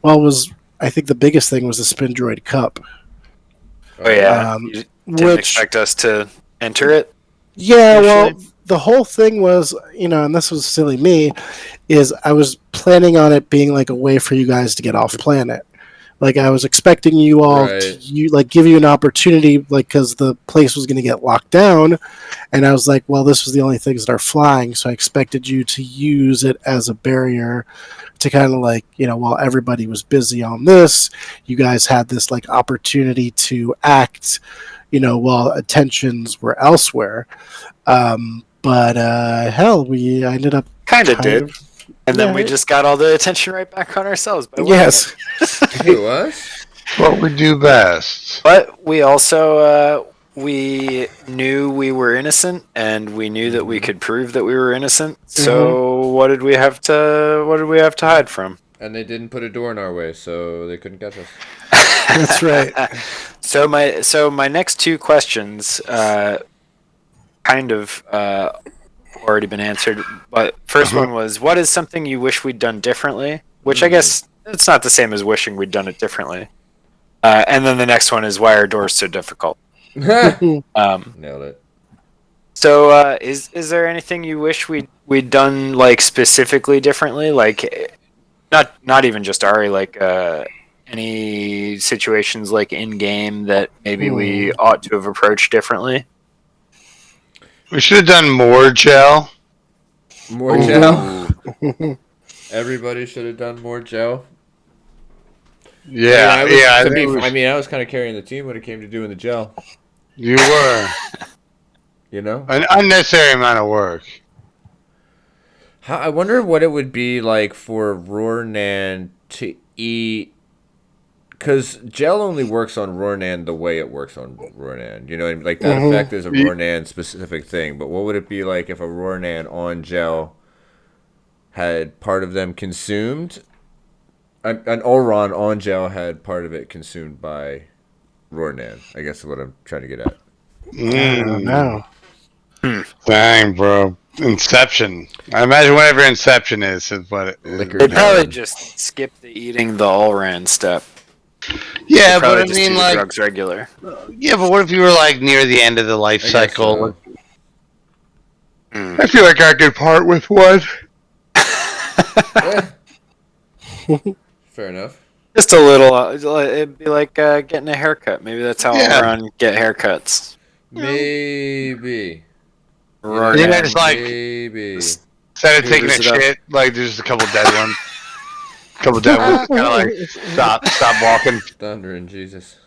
Speaker 4: Was I think the biggest thing was the Spin Droid Cup.
Speaker 3: Oh yeah.
Speaker 4: Um,
Speaker 3: You didn't
Speaker 4: which
Speaker 3: expect us to enter it.
Speaker 4: Yeah, well,
Speaker 3: Usually.
Speaker 4: the whole thing was, and this was silly me, is I was planning on it being like a way for you guys to get off planet. Like I was expecting you all to give you an opportunity, like because the place was going to get locked down, and I was like, well, this was the only things that are flying, so I expected you to use it as a barrier to kind of like while everybody was busy on this, you guys had this like opportunity to act, while attentions were elsewhere. But hell, we ended up
Speaker 3: Kind of did.
Speaker 4: of-
Speaker 3: And then we
Speaker 4: Yeah.
Speaker 3: just got all the attention right back on ourselves. By winning
Speaker 4: yes.
Speaker 2: It was?
Speaker 1: What we do best.
Speaker 3: But we also we knew we were innocent, and we knew that we could prove that we were innocent. So what did we have to hide from?
Speaker 2: And they didn't put a door in our way, so they couldn't catch us.
Speaker 4: That's right.
Speaker 3: So my next two questions kind of already been answered. But first one was, what is something you wish we'd done differently? Which I guess it's not the same as wishing we'd done it differently. And then the next one is, why are doors so difficult?
Speaker 2: Nailed it.
Speaker 3: So, is there anything you wish we'd done like specifically differently? Like, not even just Ari, like any situations like in game that maybe we ought to have approached differently.
Speaker 1: We should have done more gel.
Speaker 2: More gel. Everybody should have done more gel.
Speaker 1: Yeah, I think
Speaker 2: I was kind of carrying the team when it came to doing the gel.
Speaker 1: you were
Speaker 2: You know?
Speaker 1: an unnecessary amount of work.
Speaker 2: I wonder what it would be like for Roarnan to eat. Because gel only works on Roarnan the way it works on Roarnan. You know what I mean? Like, that effect is a Roarnan specific thing. But what would it be like if a Roarnan on gel had part of them consumed? An Olron on gel had part of it consumed by Roarnan. I guess is what I'm trying to get at.
Speaker 4: I don't know.
Speaker 1: Dang, bro. Inception. I imagine whatever Inception is what it is.
Speaker 2: Liquor
Speaker 3: They'd probably
Speaker 2: Heroin.
Speaker 3: just skip the eating the Allran step.
Speaker 1: Yeah,
Speaker 3: They'd
Speaker 1: but
Speaker 3: probably
Speaker 1: I
Speaker 3: just do
Speaker 1: mean,
Speaker 3: the
Speaker 1: like,
Speaker 3: drugs regular.
Speaker 1: yeah, but what if you were like near the end of the life
Speaker 2: I guess
Speaker 1: cycle?
Speaker 2: so.
Speaker 1: I feel like I could part with one.
Speaker 2: Fair enough.
Speaker 3: Just a little. It'd be like getting a haircut. Maybe that's how
Speaker 1: Yeah.
Speaker 3: Allran get haircuts.
Speaker 2: Maybe.
Speaker 3: Roarnan.
Speaker 1: Yeah, it's like-
Speaker 2: Maybe.
Speaker 1: Instead of taking a
Speaker 3: Hoovers it up.
Speaker 1: shit, like there's just a couple dead ones. Couple dead ones, kind of like stop walking.
Speaker 2: Thunder and Jesus.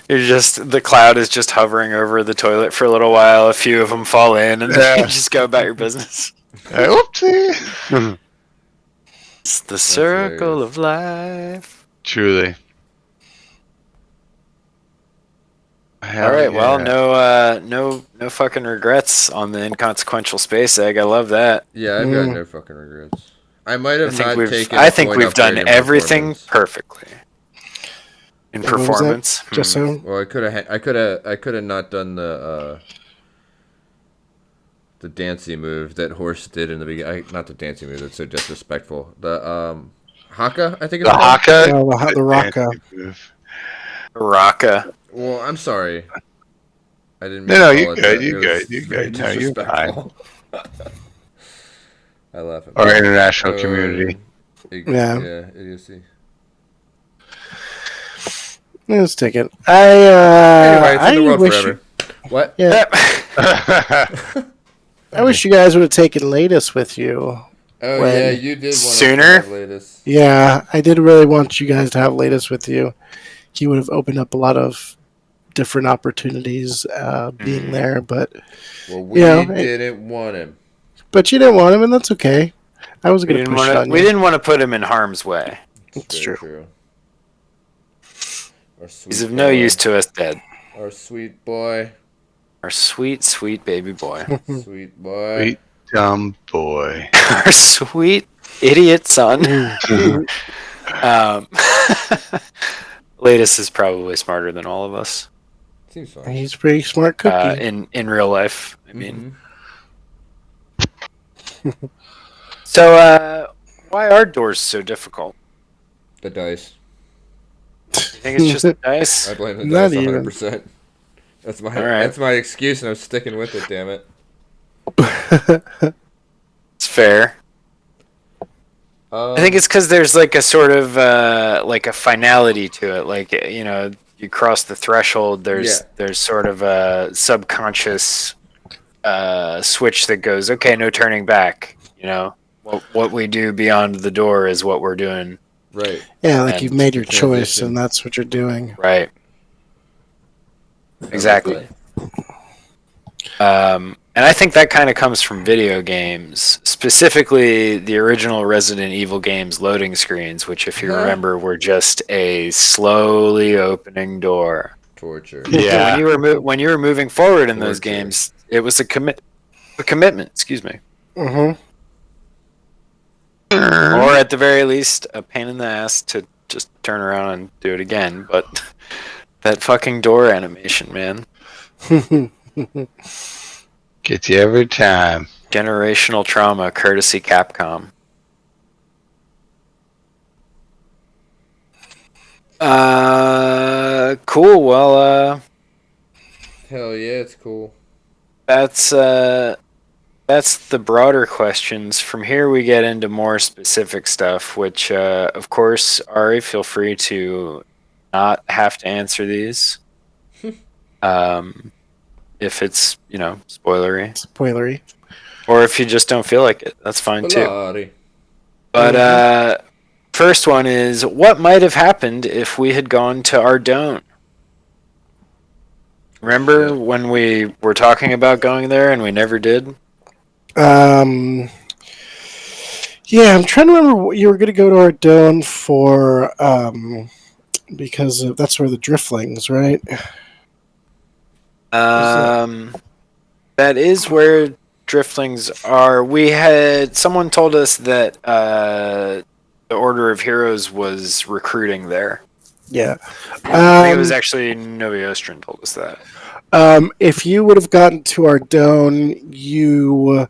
Speaker 3: You're just the cloud is just hovering over the toilet for a little while. A few of them fall in, and then
Speaker 1: Yeah.
Speaker 3: you just go about your business.
Speaker 1: Oopsie.
Speaker 3: It's the circle
Speaker 2: hilarious.
Speaker 3: of life.
Speaker 1: Truly.
Speaker 3: All right. Well, no fucking regrets on the inconsequential space egg. I love that.
Speaker 2: Yeah, I've got no fucking regrets. I might have not taken.
Speaker 3: I
Speaker 2: a
Speaker 3: think
Speaker 2: point
Speaker 3: we've done
Speaker 2: upgrade in
Speaker 3: everything
Speaker 2: performance.
Speaker 3: perfectly. In
Speaker 4: What was that?
Speaker 3: performance,
Speaker 4: Just so.
Speaker 2: Well, I could have not done the dancey move that Horse did in the beginning. Not the dancey move. That's so disrespectful. The Haka, I think it's
Speaker 1: The
Speaker 2: called.
Speaker 1: Haka.
Speaker 4: The Raka.
Speaker 3: Raka.
Speaker 2: Well, I'm sorry. I didn't
Speaker 1: No,
Speaker 2: mean
Speaker 1: no,
Speaker 2: to call
Speaker 1: you're
Speaker 2: it
Speaker 1: good.
Speaker 2: that.
Speaker 1: You're
Speaker 2: It was
Speaker 1: good. You're
Speaker 2: very
Speaker 1: good. No, you're fine.
Speaker 2: disrespectful. I laugh at
Speaker 1: Our
Speaker 2: myself.
Speaker 1: international community.
Speaker 4: Yeah.
Speaker 2: Idiocy.
Speaker 4: Let's take it.
Speaker 2: Anyway, it's in the
Speaker 4: I
Speaker 2: world
Speaker 4: wish
Speaker 2: forever. What?
Speaker 4: Yeah, I wish you guys would have taken Latest with you.
Speaker 2: Oh
Speaker 4: When-
Speaker 2: yeah, you did want
Speaker 3: Sooner?
Speaker 2: to have latest.
Speaker 4: Yeah, I did really want you guys to have Latest with you. He would have opened up a lot of different opportunities being there, but
Speaker 2: Well, we
Speaker 4: Yeah,
Speaker 2: didn't want him.
Speaker 4: but you didn't want him, and that's okay. I wasn't
Speaker 3: We
Speaker 4: going to
Speaker 3: didn't
Speaker 4: push it
Speaker 3: want
Speaker 4: on
Speaker 3: to. We
Speaker 4: you.
Speaker 3: didn't want to put him in harm's way.
Speaker 4: It's
Speaker 2: Very
Speaker 4: true.
Speaker 2: Our sweet
Speaker 3: He's of no
Speaker 2: boy.
Speaker 3: use to us dead.
Speaker 2: Our sweet boy.
Speaker 3: Our sweet, sweet baby boy.
Speaker 2: Sweet boy.
Speaker 1: Sweet dumb boy.
Speaker 3: Our sweet idiot son. Latest is probably smarter than all of us.
Speaker 2: Seems fine.
Speaker 4: He's a pretty smart cookie.
Speaker 3: In real life. I mean,
Speaker 2: Mhm.
Speaker 3: so why are doors so difficult?
Speaker 2: The dice.
Speaker 3: You think it's just dice?
Speaker 2: I blame the
Speaker 4: Not
Speaker 2: dice
Speaker 4: even.
Speaker 2: 100%. That's my
Speaker 3: All right.
Speaker 2: that's my excuse, and I'm sticking with it. Damn it.
Speaker 3: It's fair. I think it's because there's like a sort of like a finality to it. Like you cross the threshold. There's sort of a subconscious switch that goes, okay, no turning back. What we do beyond the door is what we're doing.
Speaker 2: right.
Speaker 4: Yeah, like
Speaker 3: and
Speaker 4: you've made your choice,
Speaker 2: transition.
Speaker 4: and that's what you're doing.
Speaker 3: Right. Exactly. And I think that kind of comes from video games, specifically the original Resident Evil games loading screens, which, if you remember, were just a slowly opening door.
Speaker 2: Torture.
Speaker 3: Yeah. When you were moving forward in those
Speaker 2: Torture.
Speaker 3: games, it was a commitment. Excuse me.
Speaker 4: Mm-hmm.
Speaker 3: Or at the very least, a pain in the ass to just turn around and do it again. But that fucking door animation, man.
Speaker 1: Gets you every time.
Speaker 3: Generational trauma, courtesy Capcom. Cool. Well,
Speaker 2: Hell yeah, it's cool.
Speaker 3: that's the broader questions. From here, we get into more specific stuff, which, of course, Ari, feel free to not have to answer these. If it's, spoilery.
Speaker 4: Spoilery.
Speaker 3: Or if you just don't feel like it, that's fine too.
Speaker 2: Bloody.
Speaker 3: But first one is, what might have happened if we had gone to Ardone? Remember when we were talking about going there and we never did?
Speaker 4: Yeah, I'm trying to remember what you were going to go to Ardone for, because that's where the Driftlings, right?
Speaker 3: That is where Driftlings are. Someone told us that the Order of Heroes was recruiting there.
Speaker 4: Yeah.
Speaker 3: I think it was actually Noviostrin told us that.
Speaker 4: If you would have gotten to Ardone, you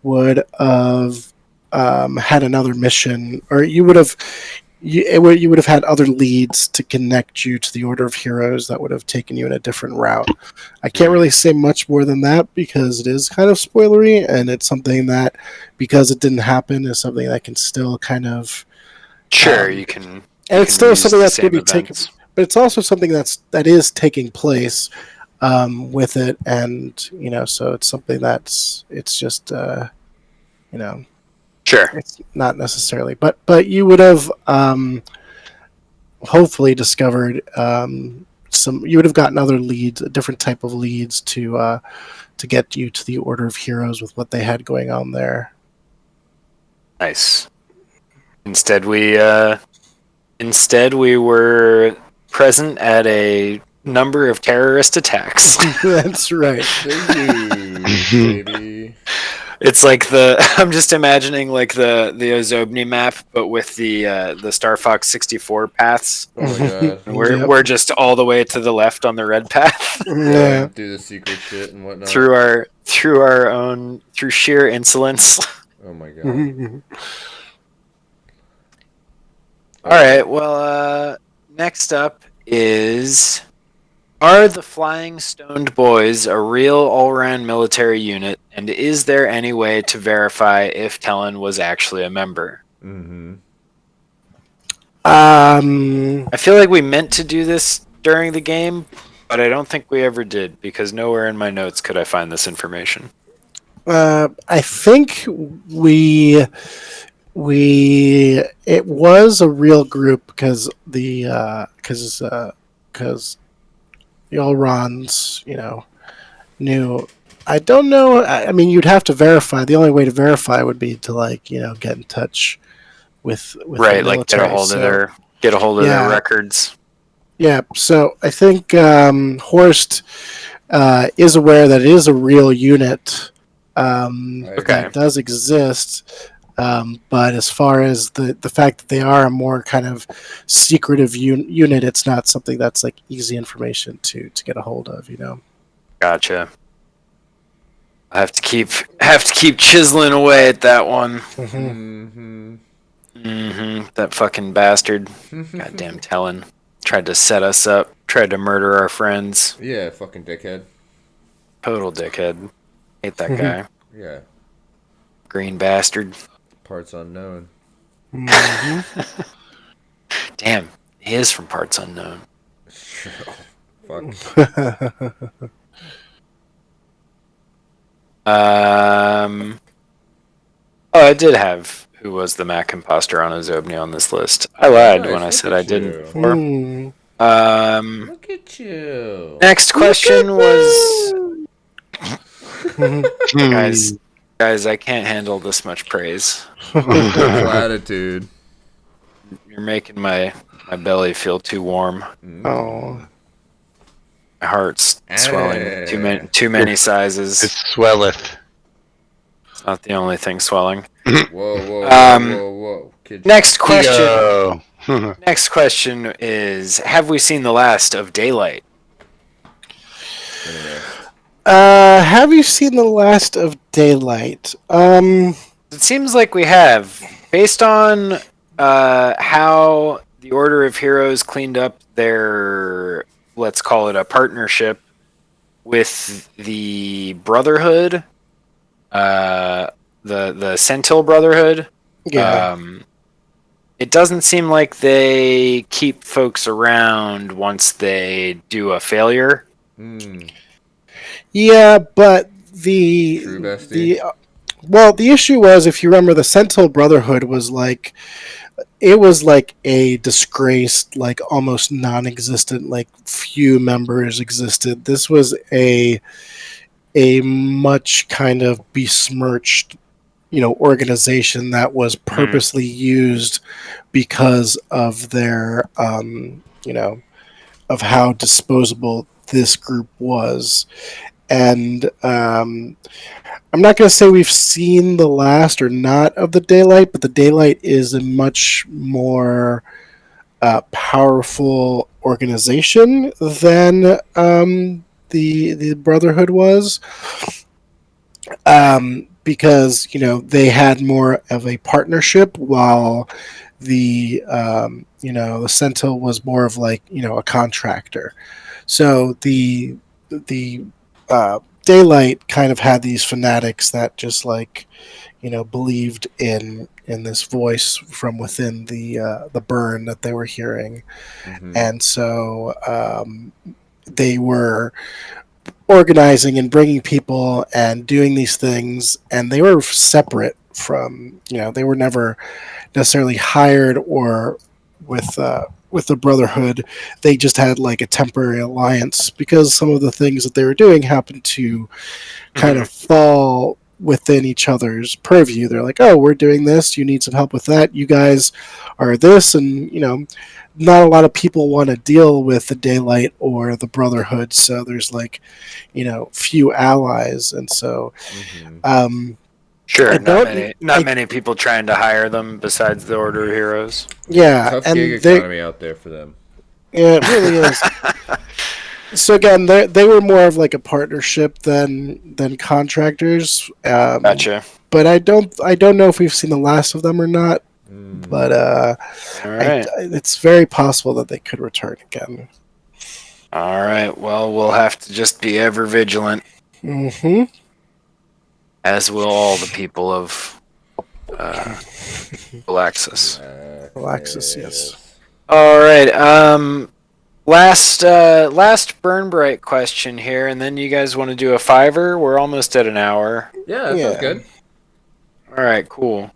Speaker 4: would have had another mission, or you would have had other leads to connect you to the Order of Heroes that would have taken you in a different route. I can't really say much more than that because it is kind of spoilery, and it's something that, because it didn't happen, is something that can still kind of
Speaker 3: Sure, you can.
Speaker 4: and it's still
Speaker 3: use
Speaker 4: something
Speaker 3: the
Speaker 4: that's going to
Speaker 3: same
Speaker 4: be taking,
Speaker 3: events.
Speaker 4: but it's also something that is taking place with it, and so it's something it's just
Speaker 3: Sure.
Speaker 4: it's not necessarily, but you would have hopefully discovered you would have gotten other leads, a different type of leads to get you to the Order of Heroes with what they had going on there.
Speaker 3: Nice. Instead, we were present at a number of terrorist attacks.
Speaker 4: That's right.
Speaker 2: Baby.
Speaker 3: It's like I'm just imagining like the Ozobni map, but with the Star Fox 64 paths.
Speaker 2: Oh my god.
Speaker 3: And we're
Speaker 4: Yep.
Speaker 3: we're just all the way to the left on the red path
Speaker 4: Yeah.
Speaker 2: Do the secret shit and whatnot.
Speaker 3: through sheer insolence.
Speaker 2: Oh my god.
Speaker 3: All right. Well, next up is: are the Flying Stoned Boys a real all-round military unit, and is there any way to verify if Talon was actually a member?
Speaker 2: Mm-hmm.
Speaker 3: I feel like we meant to do this during the game, but I don't think we ever did, because nowhere in my notes could I find this information.
Speaker 4: I think it was a real group because the Rons, knew. I don't know. I mean, you'd have to verify. The only way to verify would be to get in touch with the
Speaker 3: Right, like
Speaker 4: military.
Speaker 3: get a hold of
Speaker 4: Yeah.
Speaker 3: their records.
Speaker 4: Yeah. So I think Horst is aware that it is a real unit.
Speaker 3: Okay.
Speaker 4: That does exist. But as far as the fact that they are a more kind of secretive unit, it's not something that's like easy information to get a hold of.
Speaker 3: Gotcha. I have to keep chiseling away at that one.
Speaker 2: Mm-hmm.
Speaker 3: That fucking bastard. Goddamn Talon. Tried to set us up. Tried to murder our friends.
Speaker 2: Yeah, fucking dickhead.
Speaker 3: Total dickhead. Hate that guy.
Speaker 2: Yeah.
Speaker 3: Green bastard.
Speaker 2: Parts unknown.
Speaker 3: Damn, he is from parts unknown.
Speaker 2: Fuck.
Speaker 3: Oh, I did have who was the Mac imposter on Azobni on this list. I lied
Speaker 2: Nice,
Speaker 3: when I
Speaker 2: look
Speaker 3: said
Speaker 2: at
Speaker 3: I didn't
Speaker 2: you.
Speaker 3: before.
Speaker 2: Look at you.
Speaker 3: Next question was guys, I can't handle this much praise.
Speaker 2: Latitude.
Speaker 3: You're making my belly feel too warm.
Speaker 4: Oh.
Speaker 3: My heart's swelling too many sizes.
Speaker 1: It swelleth.
Speaker 3: It's not the only thing swelling.
Speaker 2: Whoa. Kid.
Speaker 3: Next question.
Speaker 1: Yo.
Speaker 3: Next question is: have we seen the last of Daylight?
Speaker 4: Have you seen the last of Daylight?
Speaker 3: It seems like we have, based on how the Order of Heroes cleaned up their, let's call it a partnership with the Brotherhood, the Sentinel Brotherhood.
Speaker 4: Yeah.
Speaker 3: It doesn't seem like they keep folks around once they do a failure.
Speaker 4: Yeah, but the
Speaker 2: True bestie.
Speaker 4: the issue was, if you remember, the Sentinel Brotherhood was like a disgraced, like almost non-existent, like few members existed. This was a much kind of besmirched, organization that was purposely used because of their, of how disposable this group was. And I'm not going to say we've seen the last or not of the Daylight, but the Daylight is a much more powerful organization than the Brotherhood was, because they had more of a partnership, while the the Sentinel was more of like a contractor. So the Daylight kind of had these fanatics that just believed in this voice from within the burn that they were hearing. And so they were organizing and bringing people and doing these things, and they were separate from, they were never necessarily hired or with the Brotherhood. They just had like a temporary alliance because some of the things that they were doing happened to kind of fall within each other's purview. They're like, oh, we're doing this, you need some help with that, you guys are this, and not a lot of people want to deal with the Daylight or the Brotherhood, so there's few allies. And so
Speaker 3: Sure, not many people trying to hire them besides the Order of Heroes.
Speaker 4: Yeah,
Speaker 2: Tough
Speaker 4: and
Speaker 2: gig economy out there for them.
Speaker 4: Yeah, it really is. So again, they were more of like a partnership than contractors.
Speaker 3: Gotcha.
Speaker 4: But I don't know if we've seen the last of them or not. But
Speaker 3: All right.
Speaker 4: it's very possible that they could return again.
Speaker 3: All right. Well, we'll have to just be ever vigilant,
Speaker 4: Mm-hmm.
Speaker 3: as will all the people of Galaxis.
Speaker 4: Alexis, yes.
Speaker 3: All right. Last Burn Bryte question here, and then you guys want to do a fiver? We're almost at an hour.
Speaker 2: Yeah, that sounds
Speaker 4: Yeah.
Speaker 2: good.
Speaker 3: All right, cool.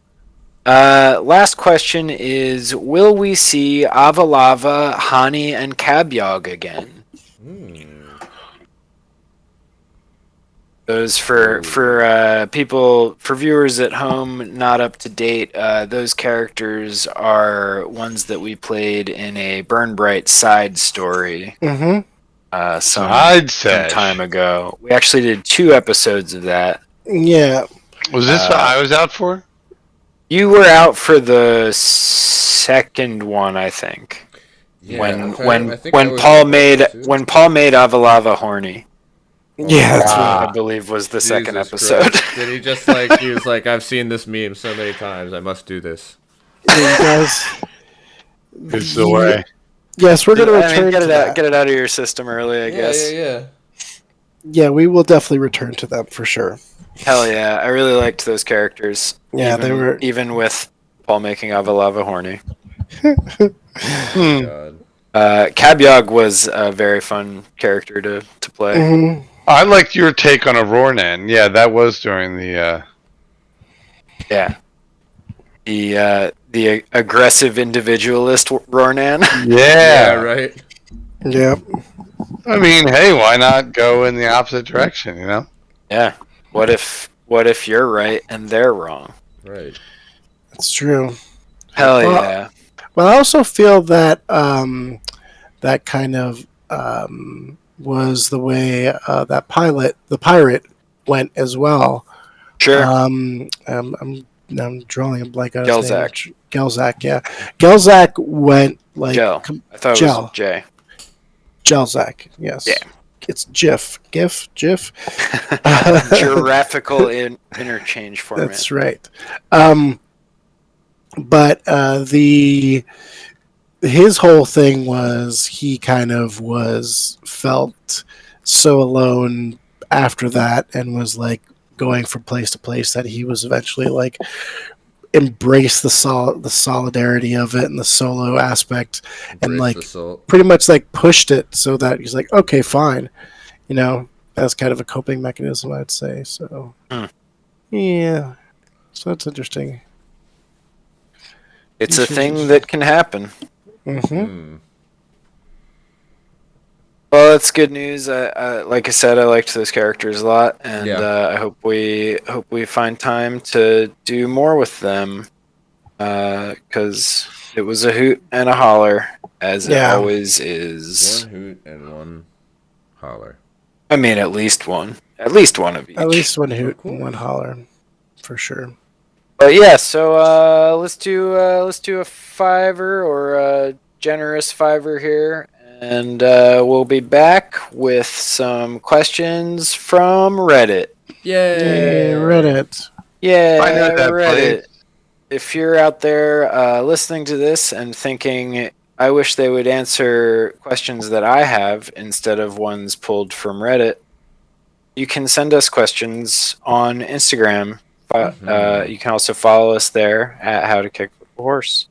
Speaker 3: Last question is: will we see Avalava, Hani, and Kabyog again? Those for people, for viewers at home not up to date. Those characters are ones that we played in a Burn Bryte side story.
Speaker 4: Mm-hmm.
Speaker 3: Some time ago. We actually did 2 episodes of that.
Speaker 4: Yeah.
Speaker 1: Was this what I was out for?
Speaker 3: You were out for the second one, I think.
Speaker 2: Yeah,
Speaker 3: when Paul made Avalava horny.
Speaker 4: Yeah, that's
Speaker 1: wow.
Speaker 4: right.
Speaker 3: I believe was the second
Speaker 2: Jesus
Speaker 3: episode.
Speaker 2: Christ. Did he just he was like, I've seen this meme so many times, I must do this.
Speaker 4: Yeah, you guys.
Speaker 1: It's the way.
Speaker 4: Yes, we're going to
Speaker 3: I mean,
Speaker 4: return
Speaker 3: get
Speaker 4: to
Speaker 3: it out,
Speaker 4: that.
Speaker 3: get it out of your system early, I guess.
Speaker 2: Yeah.
Speaker 4: Yeah, we will definitely return to them for sure.
Speaker 3: Hell yeah, I really liked those characters.
Speaker 4: Yeah, they were.
Speaker 3: Even with Paul making Avalava horny.
Speaker 2: God.
Speaker 3: Kabyog was a very fun character to play.
Speaker 4: Mhm.
Speaker 1: I liked your take on a Ronan. Yeah, that was during the.
Speaker 3: Yeah. The aggressive individualist Ronan.
Speaker 2: Yeah, right.
Speaker 4: Yep.
Speaker 1: I mean, hey, why not go in the opposite direction? You know.
Speaker 3: Yeah. What if you're right and they're wrong?
Speaker 2: Right.
Speaker 4: It's true.
Speaker 3: Hell
Speaker 4: Well,
Speaker 3: yeah.
Speaker 4: Well, I also feel that that kind of was the way that the pirate, went as well.
Speaker 3: Sure.
Speaker 4: I'm drawing a blank on his
Speaker 3: Gelzak.
Speaker 4: name. Gelzak, yeah. Gelzak went like
Speaker 3: Gel. I thought it
Speaker 4: Gel.
Speaker 3: was J.
Speaker 4: Gelzak, yes.
Speaker 3: Yeah.
Speaker 4: It's GIF.
Speaker 3: Geographical interchange format.
Speaker 4: That's right. But his whole thing was he kind of felt so alone after that and was like going from place to place that he was eventually like embraced the solidarity of it and the solo aspect and like pretty much like pushed it so that he's like, okay, fine, as kind of a coping mechanism, I'd say. So yeah, so that's interesting.
Speaker 3: It's a thing that can happen.
Speaker 4: Mm-hmm.
Speaker 3: Well, that's good news. Like I said, I liked those characters a lot, and I hope we find time to do more with them, because it was a hoot and a holler, as it always is.
Speaker 2: One hoot and one holler.
Speaker 3: I mean, at least one of each.
Speaker 4: At least one hoot and one holler, for sure.
Speaker 3: But yeah, so let's do a fiver or a generous fiver here. And we'll be back with some questions from Reddit.
Speaker 2: Yay,
Speaker 4: Reddit.
Speaker 3: Yeah,
Speaker 1: I know that,
Speaker 3: Reddit.
Speaker 1: buddy.
Speaker 3: If you're out there listening to this and thinking, I wish they would answer questions that I have instead of ones pulled from Reddit, you can send us questions on Instagram. You can also follow us there at How to Kick the Horse.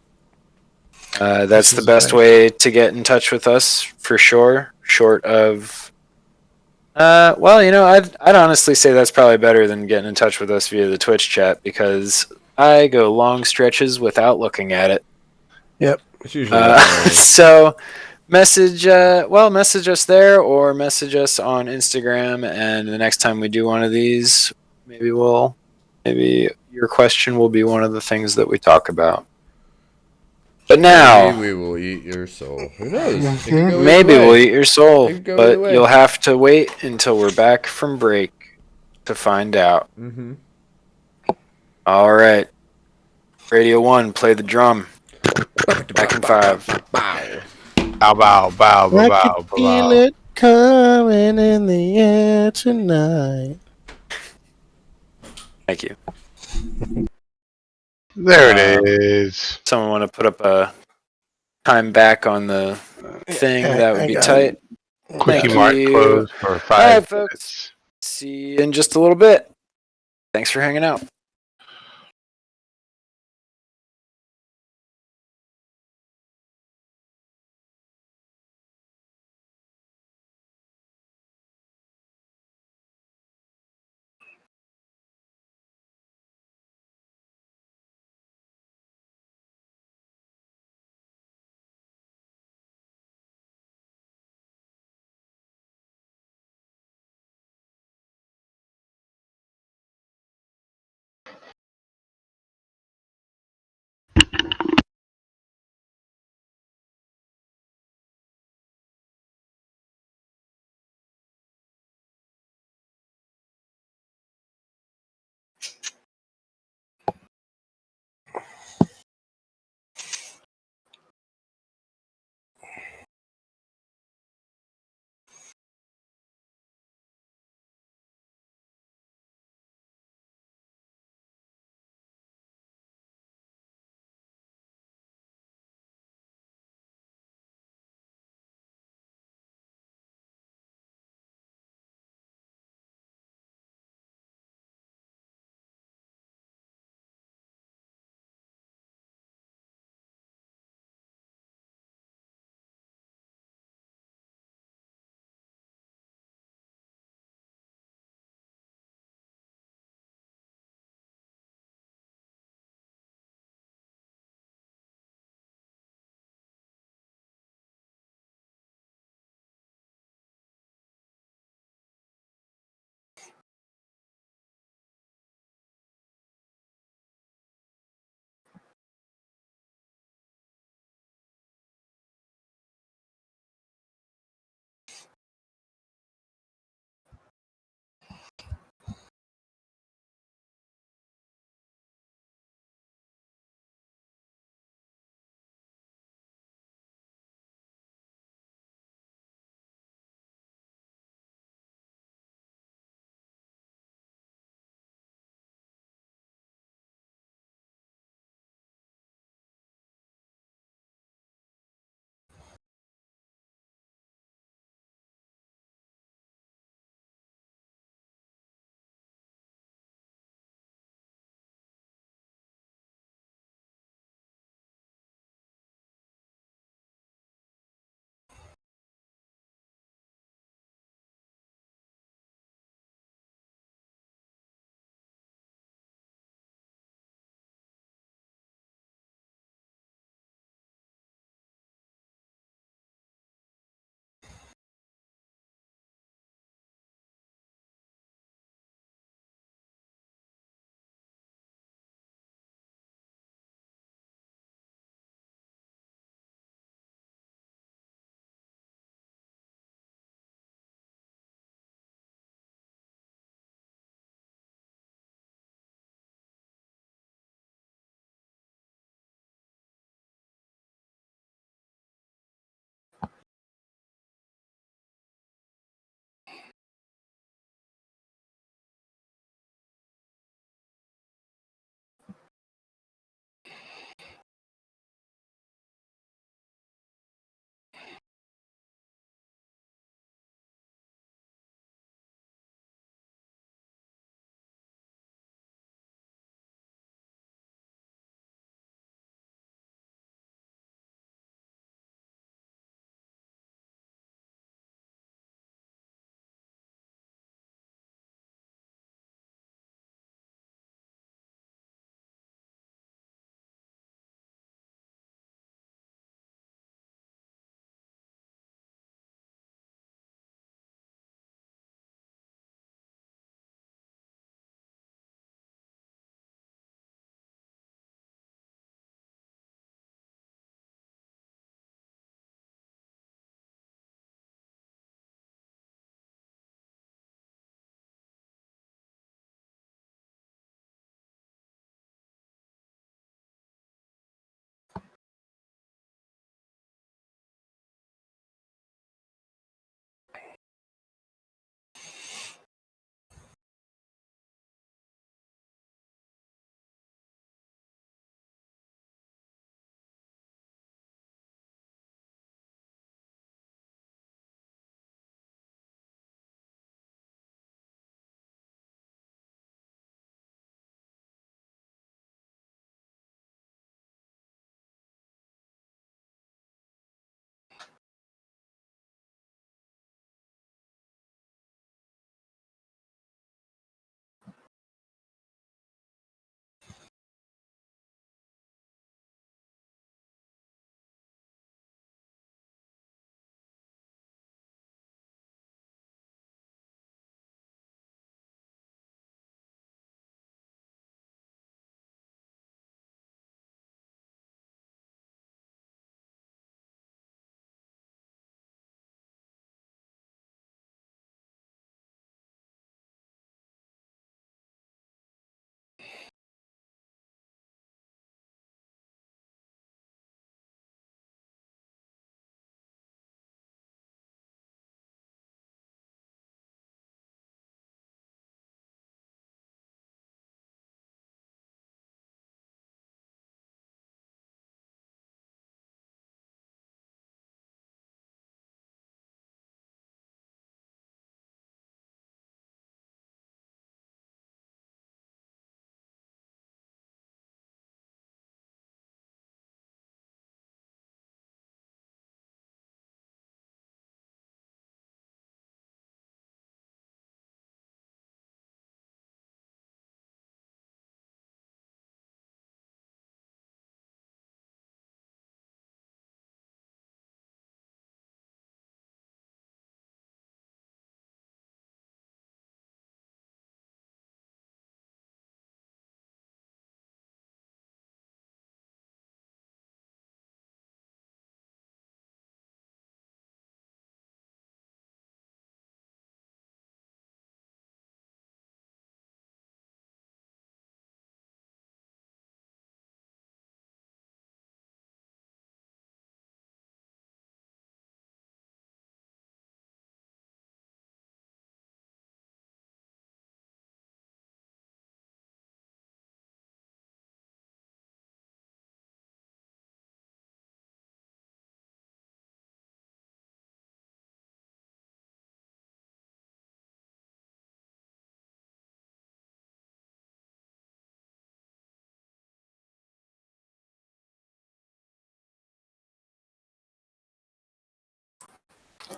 Speaker 3: That's the best way to get in touch with us, for sure. Short of, I'd honestly say that's probably better than getting in touch with us via the Twitch chat, because I go long stretches without looking at it.
Speaker 4: Yep.
Speaker 2: It's usually
Speaker 3: so message us there, or message us on Instagram, and the next time we do one of these, maybe your question will be one of the things that we talk about. But now,
Speaker 2: maybe we will eat your soul. Who knows?
Speaker 3: Maybe we'll eat your soul, but you'll have to wait until we're back from break to find out.
Speaker 2: Mm-hmm.
Speaker 3: All right. Radio 1, play the drum. Back in 5.
Speaker 2: Bow.
Speaker 1: Bow, bow, bow, bow,
Speaker 4: I
Speaker 1: bow,
Speaker 4: can
Speaker 1: bow,
Speaker 4: feel
Speaker 1: bow.
Speaker 4: it coming in the air tonight.
Speaker 3: Thank you.
Speaker 1: There it is.
Speaker 3: Someone want to put up a time back on the thing? That would
Speaker 4: I
Speaker 3: be
Speaker 4: got
Speaker 3: tight.
Speaker 4: it.
Speaker 1: Quickie
Speaker 3: Thank
Speaker 1: Mart
Speaker 3: you.
Speaker 1: closed for
Speaker 3: All
Speaker 1: 5
Speaker 3: right, folks.
Speaker 1: minutes.
Speaker 3: See you in just a little bit. Thanks for hanging out.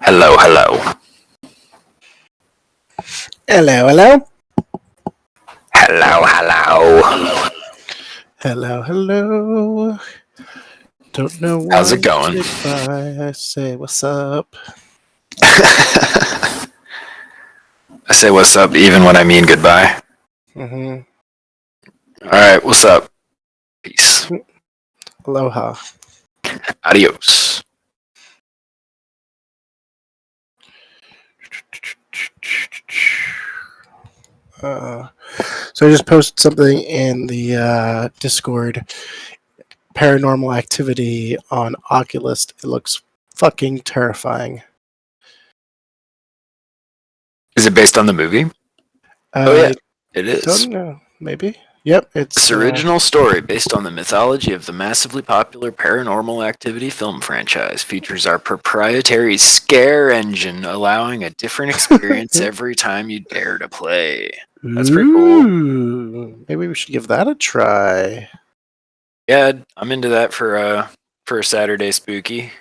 Speaker 3: Hello, hello.
Speaker 4: Hello, hello.
Speaker 3: Hello, hello.
Speaker 4: Hello, hello. Don't know why.
Speaker 3: How's it going?
Speaker 4: Goodbye. I say what's up.
Speaker 3: I say what's up even when I mean goodbye.
Speaker 4: Mm-hmm.
Speaker 3: Alright, what's up? Peace.
Speaker 4: Aloha.
Speaker 3: Adios.
Speaker 4: So I just posted something in the Discord. Paranormal Activity on Oculus. It looks fucking terrifying.
Speaker 3: Is it based on the movie? It is.
Speaker 4: Don't know. Maybe. Yep. It's
Speaker 3: This original story, based on the mythology of the massively popular Paranormal Activity film franchise, features our proprietary scare engine, allowing a different experience every time you dare to play. That's pretty cool.
Speaker 4: Maybe we should give that a try.
Speaker 3: Yeah, I'm into that for a Saturday spooky.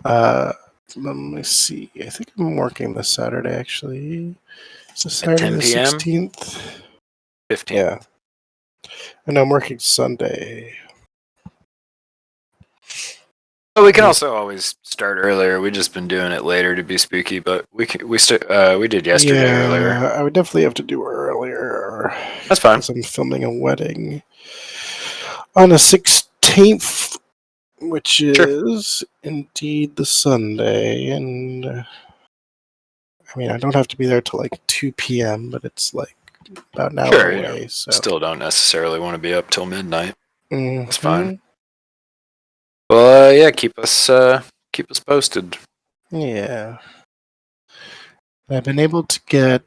Speaker 4: Let me see. I think I'm working this Saturday, actually. It's Saturday
Speaker 3: 10
Speaker 4: the
Speaker 3: p.m.?
Speaker 4: 16th.
Speaker 3: 15.
Speaker 4: Yeah. And I'm working Sunday.
Speaker 3: Oh, we can also always start earlier. We've just been doing it later to be spooky, but we did yesterday earlier.
Speaker 4: I would definitely have to do earlier.
Speaker 3: That's fine.
Speaker 4: Because I'm filming a wedding on the 16th, which is indeed the Sunday. And I mean, I don't have to be there till like 2 p.m., but it's like about an hour away. So
Speaker 3: Still don't necessarily want to be up till midnight.
Speaker 4: Mhm.
Speaker 3: That's fine. Well, yeah, keep us posted.
Speaker 4: Yeah. I've been able to get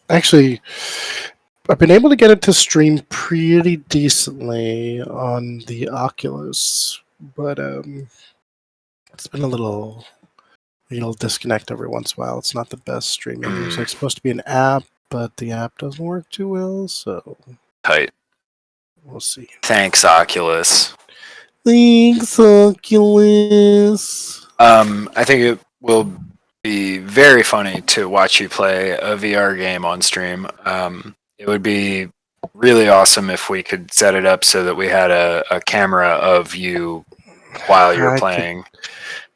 Speaker 4: actually I've been able to get it to stream pretty decently on the Oculus, but it's been a little disconnect every once in a while. It's not the best streaming. It's like supposed to be an app, but the app doesn't work too well, so
Speaker 3: Tight.
Speaker 4: We'll see.
Speaker 3: Thanks, Oculus.
Speaker 4: Thanks, Oculus.
Speaker 3: I think it will be very funny to watch you play a VR game on stream. It would be really awesome if we could set it up so that we had a camera of you while you're playing.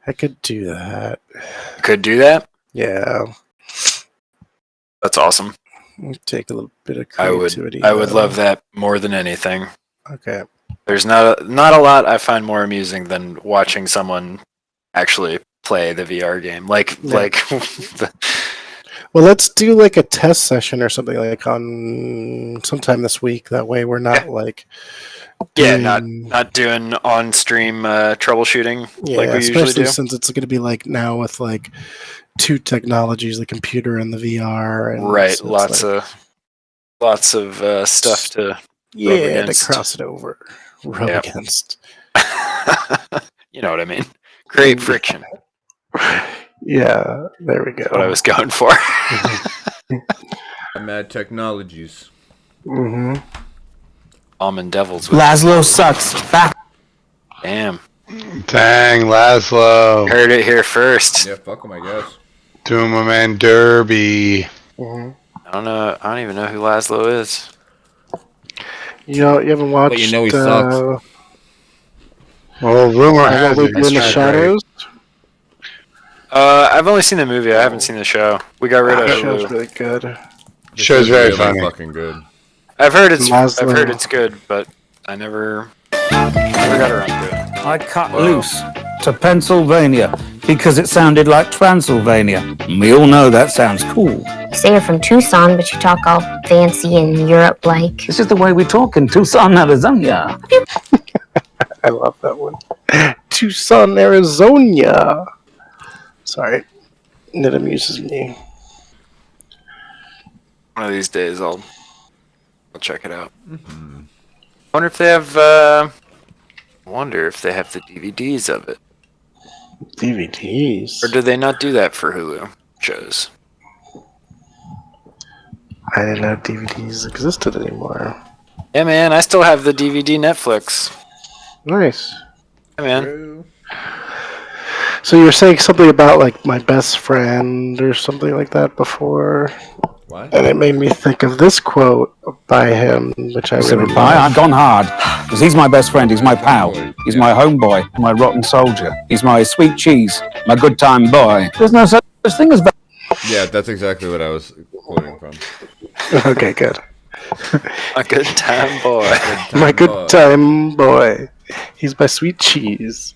Speaker 4: I could do that.
Speaker 3: Could do that?
Speaker 4: Yeah.
Speaker 3: That's awesome.
Speaker 4: Take a little bit of creativity.
Speaker 3: I would love that more than anything.
Speaker 4: Okay.
Speaker 3: There's not a lot I find more amusing than watching someone actually play the VR game.
Speaker 4: Well, let's do like a test session or something like on sometime this week. That way we're not like
Speaker 3: not doing on stream troubleshooting like we usually do.
Speaker 4: Since it's going to be like now with like two technologies, the computer and the VR, and
Speaker 3: right,
Speaker 4: so
Speaker 3: lots of stuff to
Speaker 4: to cross it over, rub against.
Speaker 3: You know what I mean? Create friction.
Speaker 4: Yeah, there we go.
Speaker 3: That's what I was going for.
Speaker 2: Mad technologies.
Speaker 4: Mm-hmm.
Speaker 3: Almond Devils.
Speaker 6: Laszlo sucks. Back.
Speaker 3: Damn.
Speaker 1: Dang, Laszlo.
Speaker 3: Heard it here first.
Speaker 2: Yeah, fuck him, I guess.
Speaker 1: Doing my man Derby.
Speaker 4: Mm-hmm.
Speaker 3: I don't even know who Laszlo is.
Speaker 4: You haven't watched.
Speaker 2: But you know he sucks.
Speaker 1: Well, rumor has it.
Speaker 4: In the Shadows.
Speaker 3: I've only seen the movie. I haven't seen the show. We got rid of
Speaker 4: The
Speaker 3: it.
Speaker 4: show's really good.
Speaker 1: The show's very funny.
Speaker 2: Fucking good.
Speaker 3: I've heard it's good, but I never got around to it.
Speaker 6: I cut loose to Pennsylvania because it sounded like Transylvania. And we all know that sounds cool.
Speaker 7: You say you're from Tucson, but you talk all fancy and Europe-like.
Speaker 6: This is the way we talk in Tucson, Arizona.
Speaker 4: I love that one. Tucson, Arizona. Sorry, that amuses me.
Speaker 3: One of these days, I'll check it out. Mm-hmm. Wonder if they have the DVDs of it.
Speaker 4: DVDs?
Speaker 3: Or do they not do that for Hulu shows?
Speaker 4: I didn't know DVDs existed anymore.
Speaker 3: Yeah, man, I still have the DVD Netflix.
Speaker 4: Nice.
Speaker 3: Hey, man.
Speaker 4: So you were saying something about like my best friend or something like that before,
Speaker 2: What?
Speaker 4: and it made me think of this quote by him, which I really
Speaker 6: Pacific Pie, I've
Speaker 4: love.
Speaker 6: gone hard. Because he's my best friend, he's my pal, he's
Speaker 2: Yeah.
Speaker 6: my homeboy, my rotten soldier, he's my sweet cheese, my good time boy. There's no such thing as
Speaker 2: Yeah, that's exactly what I was quoting from.
Speaker 4: Okay, good.
Speaker 3: A good time boy.
Speaker 4: My good time boy. He's my sweet cheese.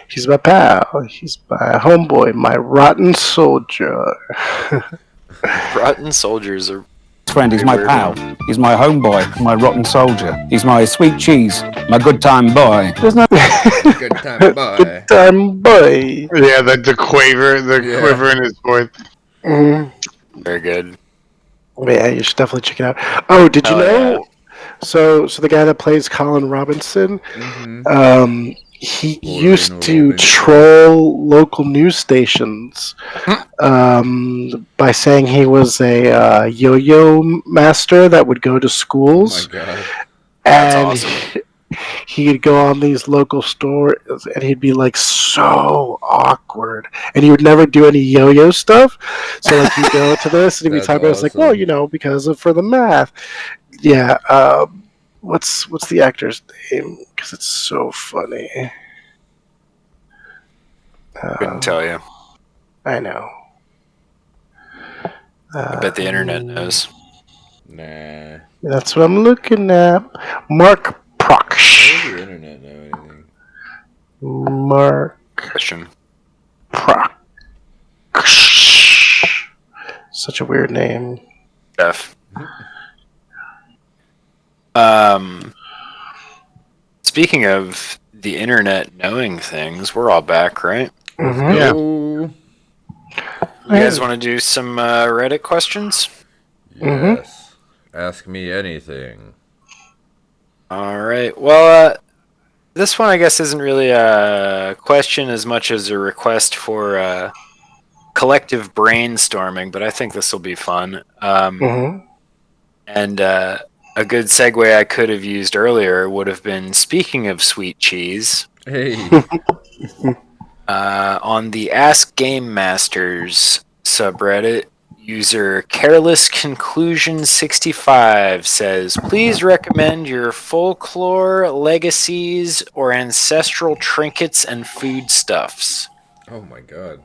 Speaker 4: He's my pal. He's my homeboy. My rotten soldier.
Speaker 3: Rotten soldiers are.
Speaker 6: friend, he's my pal, he's my homeboy, my rotten soldier, he's my sweet cheese, my good time boy. There's no
Speaker 2: Good time, boy.
Speaker 4: Good time boy.
Speaker 1: Yeah, the quiver in his voice.
Speaker 4: Mm.
Speaker 3: Very good.
Speaker 4: Yeah, you should definitely check it out. Oh, did you
Speaker 3: Oh,
Speaker 4: know?
Speaker 3: yeah.
Speaker 4: So the guy that plays Colin Robinson, he used to troll local news stations by saying he was a yo-yo master that would go to
Speaker 2: Oh
Speaker 4: schools,
Speaker 2: my god.
Speaker 3: That's
Speaker 4: and
Speaker 3: awesome.
Speaker 4: he'd go on these local stores, and he'd be like so awkward, and he would never do any yo-yo stuff. So like you go to this, and he'd be
Speaker 2: That's
Speaker 4: talking about it's like, well,
Speaker 2: awesome.
Speaker 4: you know, because of for the math. Yeah. What's the actor's name? Because it's so funny.
Speaker 3: Couldn't tell you.
Speaker 4: I know.
Speaker 3: I bet the internet knows.
Speaker 2: Nah.
Speaker 4: That's what I'm looking at. Mark
Speaker 2: How does
Speaker 4: Proksch.
Speaker 2: your internet know anything?
Speaker 4: Mark
Speaker 3: Question.
Speaker 4: Proksch. Such a weird name.
Speaker 3: Jeff. Speaking of the internet knowing things, we're all back, right?
Speaker 4: Mhm.
Speaker 1: Yeah.
Speaker 2: Oh,
Speaker 3: You guys want to do some Reddit questions?
Speaker 2: yes. Ask me anything.
Speaker 3: All right. Well, this one I guess isn't really a question as much as a request for collective brainstorming, but I think this will be fun.
Speaker 4: Mhm.
Speaker 3: And a good segue I could have used earlier would have been, speaking of sweet cheese,
Speaker 2: Hey.
Speaker 3: on the Ask Game Masters subreddit, user Careless Conclusion 65 says, please recommend your folklore, legacies, or ancestral trinkets and foodstuffs.
Speaker 2: Oh my god.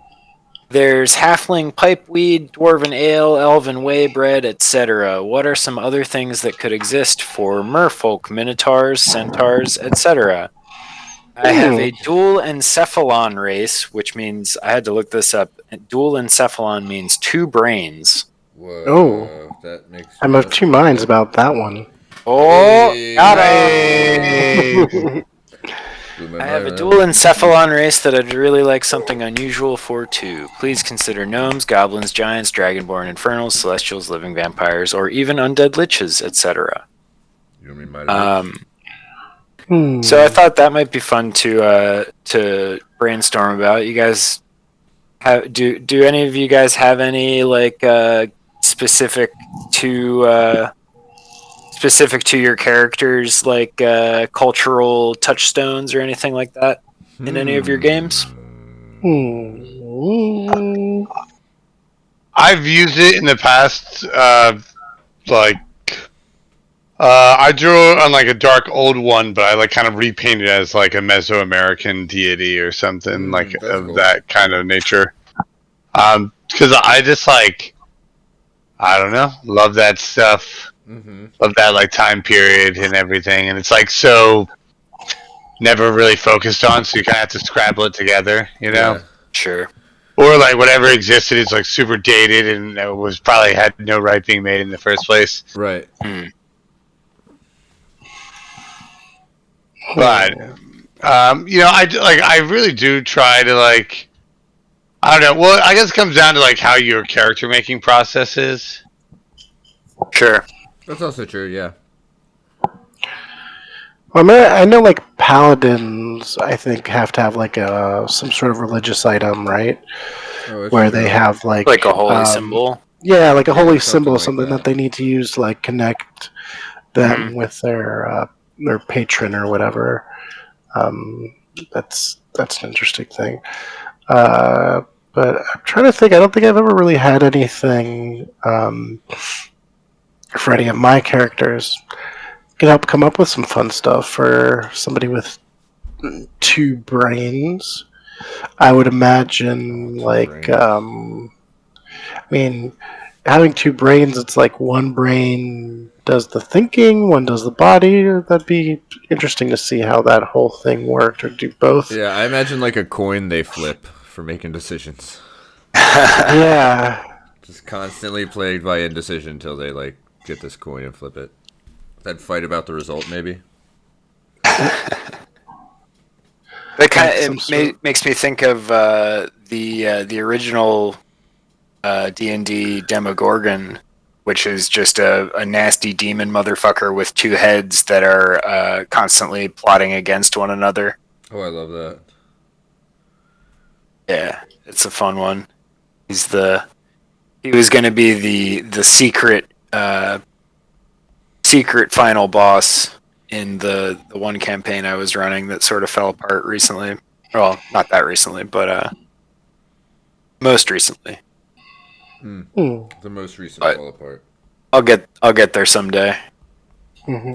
Speaker 3: There's halfling pipeweed, dwarven ale, elven whey bread, etc. What are some other things that could exist for merfolk, minotaurs, centaurs, etc.? I have a dual encephalon race, which means, I had to look this up. Dual encephalon means two brains.
Speaker 2: Whoa.
Speaker 4: Oh.
Speaker 2: That makes
Speaker 4: I'm of two minds about that one.
Speaker 3: Oh,
Speaker 2: Hey.
Speaker 3: got him! I have a dual encephalon race that I'd really like something unusual for too. Please consider gnomes, goblins, giants, dragonborn, infernals, celestials, living vampires, or even undead liches, etc.
Speaker 2: You mean my
Speaker 3: So I thought that might be fun to brainstorm about. You guys do any of you guys have any like specific to your characters, like cultural touchstones or anything like that in any of your games?
Speaker 1: I've used it in the past. I drew on like a dark old one, but I like kind of repainted it as like a Mesoamerican deity or something like
Speaker 2: that's
Speaker 1: of
Speaker 2: cool.
Speaker 1: that kind of nature. Because I just like, I don't know, love that stuff. Love that like time period and everything, and it's like so never really focused on, so you kind of have to scrabble it together, you know.
Speaker 2: Yeah.
Speaker 3: Sure.
Speaker 1: Or like whatever existed is like super dated and it was probably had no right being made in the first place.
Speaker 2: Right.
Speaker 1: But you know, I really do try to like, I don't know. Well, I guess it comes down to like how your character making process is.
Speaker 3: Sure.
Speaker 2: That's also true, yeah.
Speaker 4: Well, I mean, I know like paladins, I think, have to have like some sort of religious item, right?
Speaker 2: Oh, it's
Speaker 4: Where
Speaker 2: true.
Speaker 4: they have like
Speaker 3: Like a holy symbol.
Speaker 4: Yeah, like a holy
Speaker 2: something
Speaker 4: symbol,
Speaker 2: like
Speaker 4: something that
Speaker 2: that.
Speaker 4: they need to use to like connect them with their patron or whatever. that's an interesting thing. But I'm trying to think. I don't think I've ever really had anything for any of my characters. Can help come up with some fun stuff for somebody with 2 brains. I would imagine, like, I mean, having 2 brains, it's like one brain does the thinking, one does the body. That'd be interesting to see how that whole thing worked, or do both.
Speaker 2: Yeah, I imagine like a coin they flip for making decisions.
Speaker 4: Yeah.
Speaker 2: Just constantly plagued by indecision until they like get this coin and flip it. Then fight about the result, maybe.
Speaker 3: That kind
Speaker 4: Like some
Speaker 3: of
Speaker 4: sort-
Speaker 3: makes me think of the original D&D Demogorgon, which is just a nasty demon motherfucker with 2 heads that are constantly plotting against one another.
Speaker 2: Oh, I love that.
Speaker 3: Yeah, it's a fun one. He was going to be the secret final boss in the one campaign I was running that sort of fell apart recently. Well, not that recently, but most recently.
Speaker 4: Hmm.
Speaker 2: The most recent
Speaker 3: But-
Speaker 2: fall apart.
Speaker 3: I'll get there someday.
Speaker 4: hmm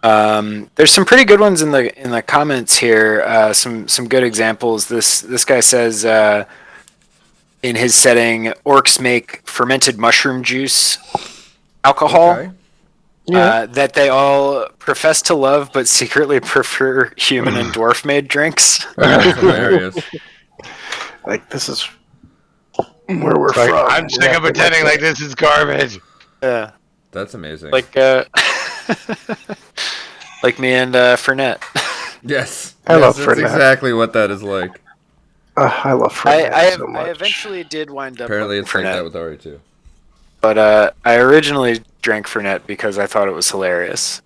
Speaker 3: There's some pretty good ones in the comments here. Some good examples. This guy says in his setting, orcs make fermented mushroom juice alcohol.
Speaker 2: Okay.
Speaker 4: Yeah.
Speaker 3: That they all profess to love, but secretly prefer human and dwarf made drinks.
Speaker 2: That's hilarious.
Speaker 4: Like, this is where we're
Speaker 1: Like,
Speaker 4: from.
Speaker 1: I'm sick of pretending like this is garbage.
Speaker 3: Yeah,
Speaker 2: That's amazing.
Speaker 3: like like me and Fernet.
Speaker 2: yes.
Speaker 4: I love
Speaker 2: that's
Speaker 4: Fernet.
Speaker 2: exactly what that is like.
Speaker 4: I love Fernet so much.
Speaker 3: I eventually did wind up
Speaker 2: Apparently,
Speaker 3: loving
Speaker 2: it's like
Speaker 3: Fernet,
Speaker 2: that with Ari too.
Speaker 3: but I originally drank Fernet because I thought it was hilarious.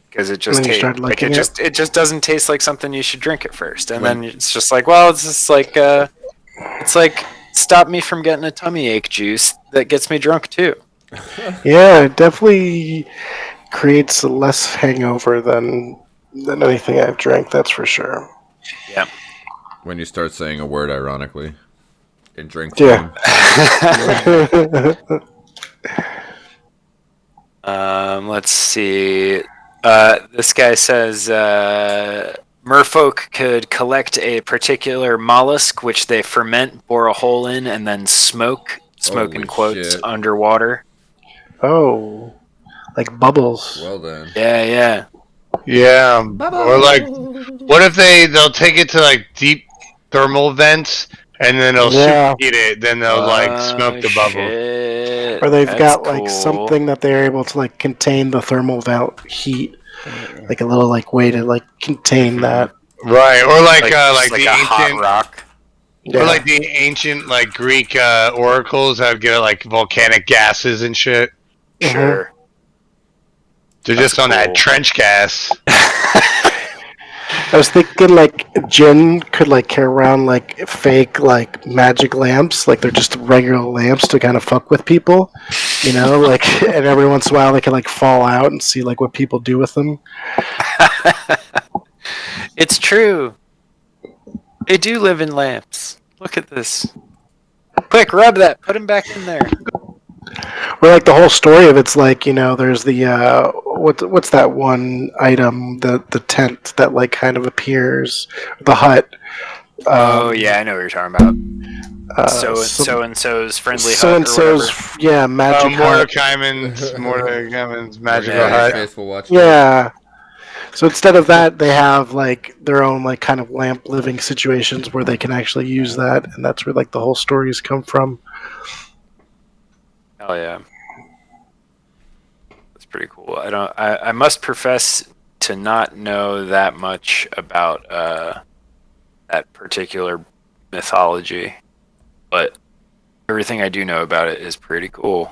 Speaker 3: Because it just
Speaker 4: And then you
Speaker 3: tastes
Speaker 4: started
Speaker 3: like
Speaker 4: liking
Speaker 3: it just doesn't taste like something you should drink at first, and then it's just like, well, it's just like it's like stop me from getting a tummy ache juice that gets me drunk too.
Speaker 4: Yeah, it definitely creates a less hangover than anything I've drank. That's for sure.
Speaker 3: Yeah.
Speaker 2: When you start saying a word ironically in drink
Speaker 4: Yeah.
Speaker 2: form.
Speaker 3: Let's see. This guy says merfolk could collect a particular mollusk, which they ferment, bore a hole in, and then smoke. Smoke in
Speaker 2: Holy
Speaker 3: quotes
Speaker 2: shit.
Speaker 3: underwater.
Speaker 4: Oh, like bubbles.
Speaker 2: Well then.
Speaker 3: Yeah.
Speaker 1: Yeah, or like, what if they'll take it to like deep thermal vents and then they'll
Speaker 4: Yeah.
Speaker 1: superheat it, then they'll like smoke the bubble.
Speaker 3: Shit.
Speaker 4: Or they've
Speaker 3: That's
Speaker 4: got like
Speaker 3: cool.
Speaker 4: something that they're able to like contain the thermal heat, like a little like way to like contain that.
Speaker 1: Right, or like
Speaker 3: just
Speaker 1: the
Speaker 3: a hot
Speaker 1: ancient,
Speaker 3: rock.
Speaker 4: Yeah.
Speaker 1: or like the ancient like Greek oracles that would get like volcanic gases and shit.
Speaker 3: Sure.
Speaker 1: They're
Speaker 3: That's
Speaker 1: just on that
Speaker 3: cool.
Speaker 1: trench gas.
Speaker 4: I was thinking like Jin could like carry around like fake like magic lamps, like they're just regular lamps to kind of fuck with people, you know, like and every once in a while they can like fall out and see like what people do with them.
Speaker 3: It's true. They do live in lamps. Look at this. Quick, rub that. Put him back in there.
Speaker 4: Or like the whole story of it's like, you know, there's the what's that one item, the tent that like kind of appears, the hut.
Speaker 3: Oh yeah, I know what you're talking about. So
Speaker 4: some-
Speaker 3: and so's friendly
Speaker 4: so
Speaker 3: hut
Speaker 4: and
Speaker 3: or
Speaker 4: so's
Speaker 3: whatever.
Speaker 4: yeah magic hut.
Speaker 1: Mordecaiman's magical
Speaker 3: Yeah,
Speaker 1: hut.
Speaker 2: Faithful watch.
Speaker 4: Yeah. So instead of that, they have like their own like kind of lamp living situations where they can actually use that, and that's where like the whole stories come from.
Speaker 3: Hell yeah. That's pretty cool. I must profess to not know that much about that particular mythology, but everything I do know about it is pretty cool.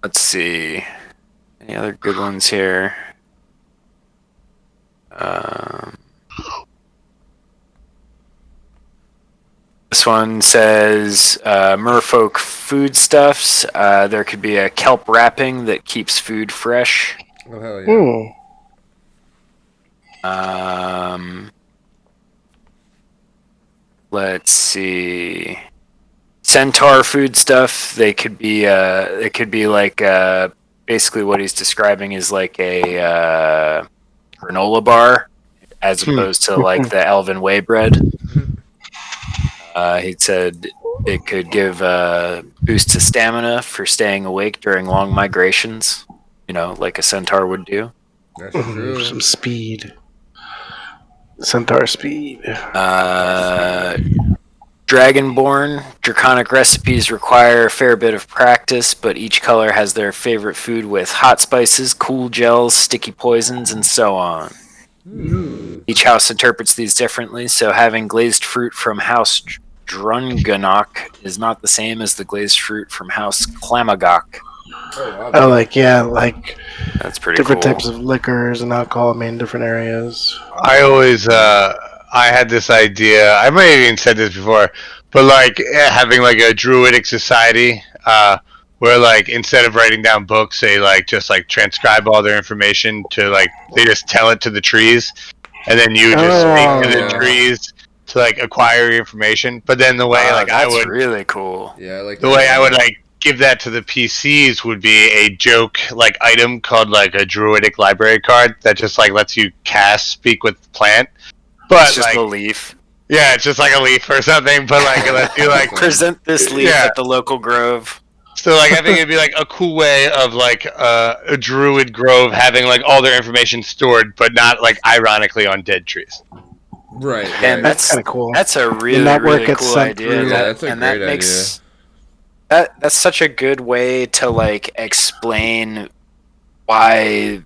Speaker 3: Let's see. Any other good ones here? This one says merfolk foodstuffs. There could be a kelp wrapping that keeps food fresh.
Speaker 2: Oh hell yeah.
Speaker 3: Let's see. Centaur food stuff. They could be. It could be like basically what he's describing is like a granola bar, as opposed to like the Elven Way bread. He said it could give a boost to stamina for staying awake during long migrations. You know, like a centaur would do.
Speaker 2: That's true.
Speaker 4: Some speed. Centaur speed.
Speaker 3: Dragonborn. Draconic recipes require a fair bit of practice, but each color has their favorite food with hot spices, cool gels, sticky poisons, and so on. Each house interprets these differently, so having glazed fruit from House Drunganok is not the same as the glazed fruit from House Clamagok.
Speaker 4: Oh, like
Speaker 3: That's pretty
Speaker 4: different
Speaker 3: cool.
Speaker 4: types of liquors and alcohol made in different areas.
Speaker 1: I always, I had this idea. I might have even said this before, but like having like a druidic society, where like instead of writing down books, they like just like transcribe all their information to like they just tell it to the trees, and then you just speak to the trees to like acquire your information. But then the way like I would
Speaker 3: really cool.
Speaker 2: Yeah, I like
Speaker 1: the
Speaker 2: that.
Speaker 1: way I would like give that to the PCs would be a joke like item called like a druidic library card that just like lets you cast speak with the plant. But
Speaker 3: It's just
Speaker 1: like,
Speaker 3: a leaf.
Speaker 1: yeah, it's just like a leaf or something. But like it lets you like
Speaker 3: Present this leaf at the local grove.
Speaker 1: So like I think it'd be like a cool way of like a druid grove having like all their information stored, but not like ironically on dead trees.
Speaker 2: Right.
Speaker 3: And
Speaker 4: That's kind of cool.
Speaker 3: That's a really,
Speaker 4: network
Speaker 3: really
Speaker 4: gets
Speaker 3: cool
Speaker 4: sent
Speaker 3: idea.
Speaker 4: through.
Speaker 2: Yeah, that's a great
Speaker 3: idea. That's such a good way to like explain why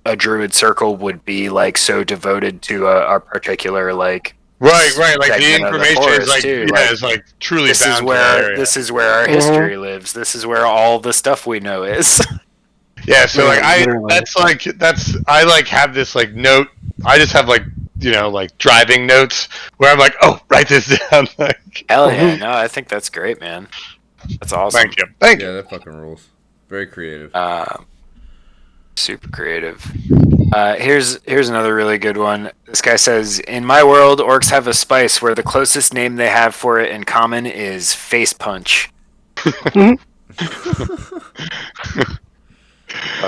Speaker 3: a druid circle would be like so devoted to a particular like
Speaker 1: Right. Like the
Speaker 3: segment of the
Speaker 1: information is
Speaker 3: forest,
Speaker 1: like
Speaker 3: too.
Speaker 1: is like truly
Speaker 3: this
Speaker 1: bound
Speaker 3: is
Speaker 1: to that
Speaker 3: where
Speaker 1: area.
Speaker 3: this is where our history lives. This is where all the stuff we know is.
Speaker 1: Yeah. So like
Speaker 4: literally.
Speaker 1: I like have this like note. I just have like like driving notes where I'm like, oh, write this down. Like,
Speaker 3: Hell yeah! No, I think that's great, man. That's awesome.
Speaker 1: thank you. Thank you.
Speaker 2: Yeah, that fucking rules. Very creative.
Speaker 3: Super creative. Here's another really good one. This guy says, in my world, orcs have a spice where the closest name they have for it in common is face punch. Thought